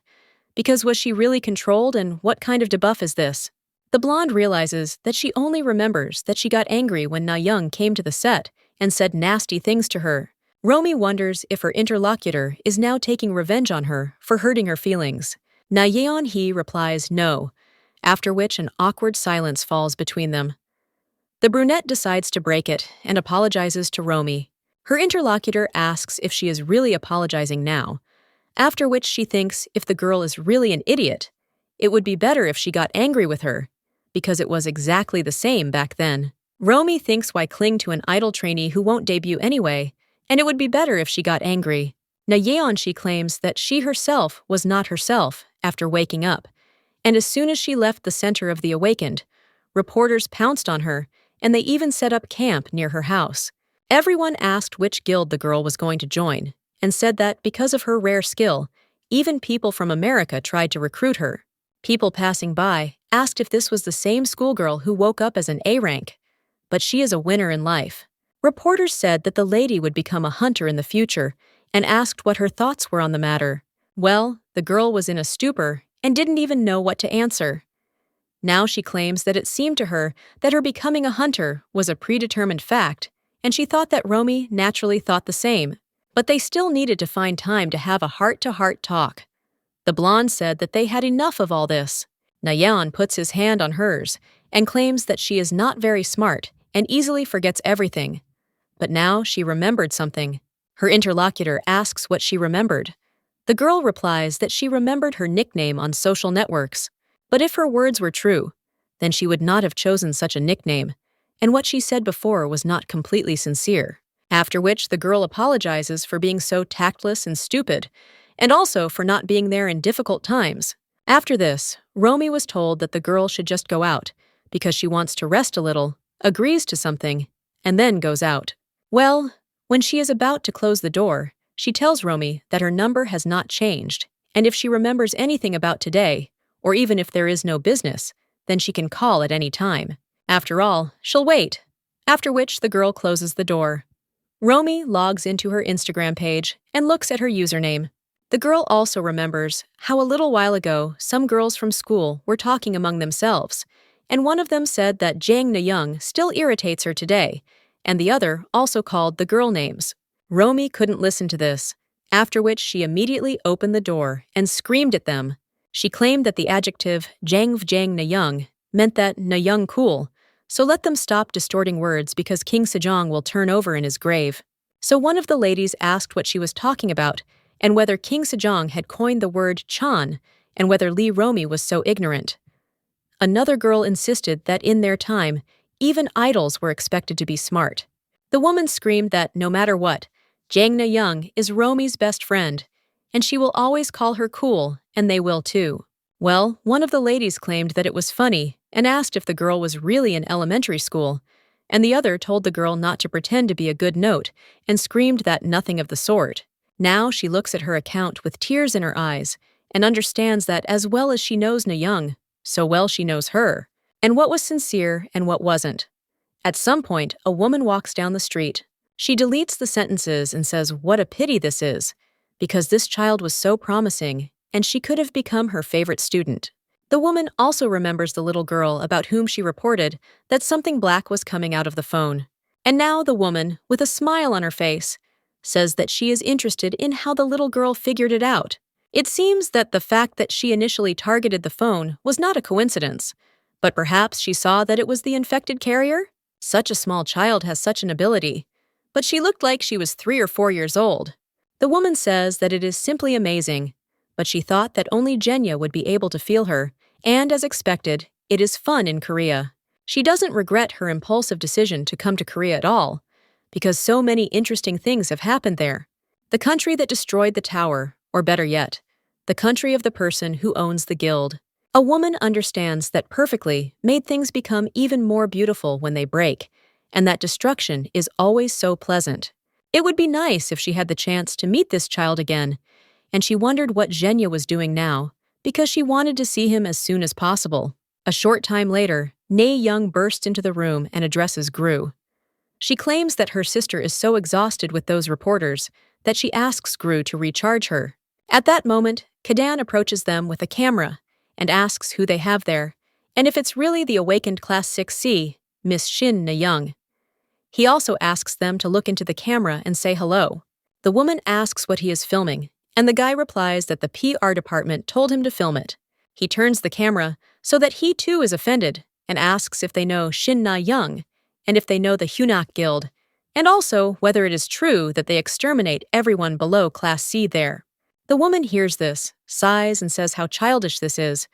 because was she really controlled and what kind of debuff is this? The blonde realizes that she only remembers that she got angry when Na-young came to the set and said nasty things to her. Romy wonders if her interlocutor is now taking revenge on her for hurting her feelings. Na-yeon-hee replies no, after which an awkward silence falls between them. The brunette decides to break it and apologizes to Romy. Her interlocutor asks if she is really apologizing now, after which she thinks if the girl is really an idiot, it would be better if she got angry with her, because it was exactly the same back then. Romy thinks why cling to an idle trainee who won't debut anyway, and it would be better if she got angry. Na-yeon-hee claims that she herself was not herself after waking up, and as soon as she left the center of the awakened, reporters pounced on her, and they even set up camp near her house. Everyone asked which guild the girl was going to join, and said that because of her rare skill, even people from America tried to recruit her. People passing by asked if this was the same schoolgirl who woke up as an A rank, but she is a winner in life. Reporters said that the lady would become a hunter in the future and asked what her thoughts were on the matter. Well, the girl was in a stupor and didn't even know what to answer. Now she claims that it seemed to her that her becoming a hunter was a predetermined fact, and she thought that Romy naturally thought the same, but they still needed to find time to have a heart-to-heart talk. The blonde said that they had enough of all this. Na-yeon puts his hand on hers and claims that she is not very smart and easily forgets everything. But now she remembered something. Her interlocutor asks what she remembered. The girl replies that she remembered her nickname on social networks. But if her words were true, then she would not have chosen such a nickname, and what she said before was not completely sincere. After which the girl apologizes for being so tactless and stupid, and also for not being there in difficult times. After this, Romy was told that the girl should just go out, because she wants to rest a little, agrees to something, and then goes out. Well, when she is about to close the door, she tells Romy that her number has not changed, and if she remembers anything about today, or even if there is no business, then she can call at any time. After all, she'll wait. After which the girl closes the door. Romy logs into her Instagram page and looks at her username. The girl also remembers how a little while ago some girls from school were talking among themselves, and one of them said that Jang Na-young still irritates her today, and the other also called the girl names. Romy couldn't listen to this, after which she immediately opened the door and screamed at them. She claimed that the adjective Jang Na-young meant that Na-young cool, so let them stop distorting words because King Sejong will turn over in his grave. So one of the ladies asked what she was talking about, and whether King Sejong had coined the word Chan, and whether Lee Romy was so ignorant. Another girl insisted that in their time, even idols were expected to be smart. The woman screamed that no matter what, Jang Na-young is Romy's best friend, and she will always call her cool, and they will too. Well, one of the ladies claimed that it was funny and asked if the girl was really in elementary school, and the other told the girl not to pretend to be a good note and screamed that nothing of the sort. Now she looks at her account with tears in her eyes and understands that as well as she knows Na-young, so well she knows her, and what was sincere and what wasn't. At some point, a woman walks down the street. She deletes the sentences and says what a pity this is, because this child was so promising and she could have become her favorite student. The woman also remembers the little girl about whom she reported that something black was coming out of the phone. And now the woman, with a smile on her face, says that she is interested in how the little girl figured it out. It seems that the fact that she initially targeted the phone was not a coincidence, but perhaps she saw that it was the infected carrier? Such a small child has such an ability, but she looked like she was 3 or 4 years old. The woman says that it is simply amazing, but she thought that only Jenya would be able to feel her, and as expected, it is fun in Korea. She doesn't regret her impulsive decision to come to Korea at all, because so many interesting things have happened there. The country that destroyed the tower, or better yet, the country of the person who owns the guild. A woman understands that perfectly made things become even more beautiful when they break, and that destruction is always so pleasant. It would be nice if she had the chance to meet this child again, and she wondered what Jenya was doing now, because she wanted to see him as soon as possible. A short time later, Na-young bursts into the room and addresses Gru. She claims that her sister is so exhausted with those reporters that she asks Gru to recharge her. At that moment, Kadan approaches them with a camera and asks who they have there, and if it's really the awakened Class 6C, Miss Shin Na-young. He also asks them to look into the camera and say hello. The woman asks what he is filming, and the guy replies that the PR department told him to film it. He turns the camera so that he too is offended and asks if they know Shin Na-young and if they know the Hunak Guild, and also whether it is true that they exterminate everyone below Class C there. The woman hears this, sighs and says how childish this is,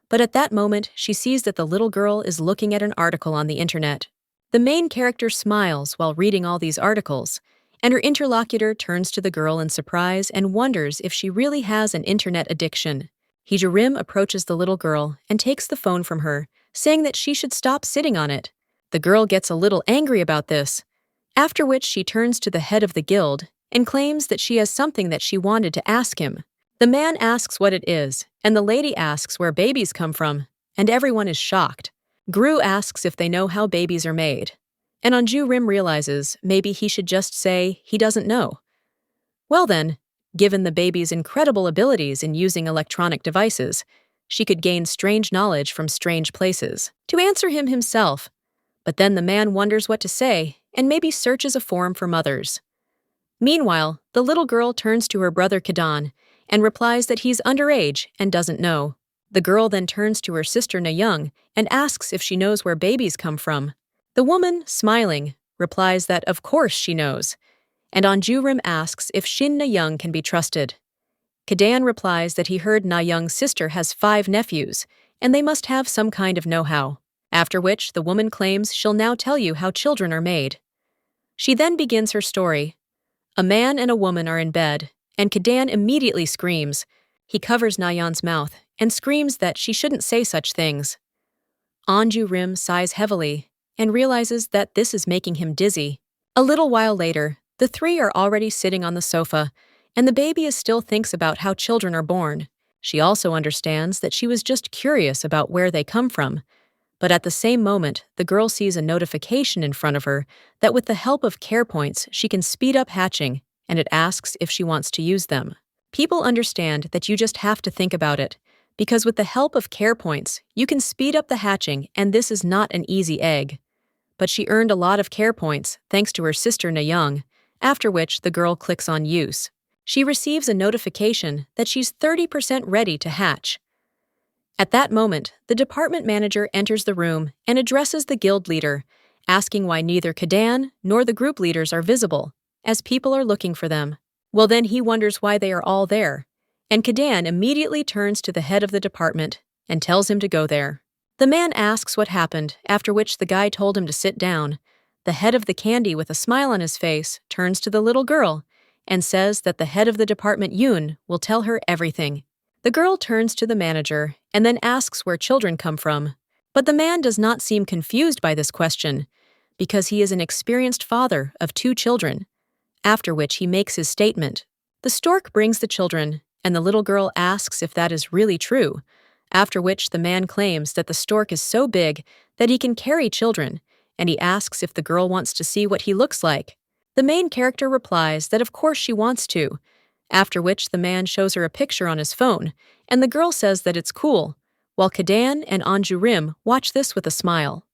but at that moment she sees that the little girl is looking at an article on the internet. The main character smiles while reading all these articles, and her interlocutor turns to the girl in surprise and wonders if she really has an internet addiction. Anju Rim approaches the little girl and takes the phone from her, saying that she should stop sitting on it. The girl gets a little angry about this, after which she turns to the head of the guild and claims that she has something that she wanted to ask him. The man asks what it is, and the lady asks where babies come from, and everyone is shocked. Gru asks if they know how babies are made, and Anju Rim realizes maybe he should just say he doesn't know. Well then, given the baby's incredible abilities in using electronic devices, she could gain strange knowledge from strange places to answer him himself. But then the man wonders what to say and maybe searches a forum for mothers. Meanwhile, the little girl turns to her brother Kadan and replies that he's underage and doesn't know. The girl then turns to her sister Na-young and asks if she knows where babies come from. The woman, smiling, replies that of course she knows, and Anju Rim asks if Shin Na-young can be trusted. Kadan replies that he heard Na-young's sister has 5 nephews, and they must have some kind of know-how, after which the woman claims she'll now tell you how children are made. She then begins her story. A man and a woman are in bed, and Kadan immediately screams. He covers Na-young's mouth and screams that she shouldn't say such things. Anju Rim sighs heavily and realizes that this is making him dizzy. A little while later, the three are already sitting on the sofa, and the baby still thinks about how children are born. She also understands that she was just curious about where they come from. But at the same moment, the girl sees a notification in front of her that with the help of care points, she can speed up hatching, and it asks if she wants to use them. People understand that you just have to think about it, because with the help of care points, you can speed up the hatching, and this is not an easy egg. But she earned a lot of care points thanks to her sister Na, after which the girl clicks on use. She receives a notification that she's 30% ready to hatch. At that moment, the department manager enters the room and addresses the guild leader, asking why neither Kadan nor the group leaders are visible, as people are looking for them. Well, then he wonders why they are all there, and Kadan immediately turns to the head of the department and tells him to go there. The man asks what happened, after which the guy told him to sit down. The head of the candy, with a smile on his face, turns to the little girl and says that the head of the department, Yoon, will tell her everything. The girl turns to the manager and then asks where children come from. But the man does not seem confused by this question, because he is an experienced father of 2 children, after which he makes his statement. The stork brings the children, and the little girl asks if that is really true, after which the man claims that the stork is so big that he can carry children, and he asks if the girl wants to see what he looks like. The main character replies that of course she wants to, after which the man shows her a picture on his phone, and the girl says that it's cool, while Kadan and Anju Rim watch this with a smile.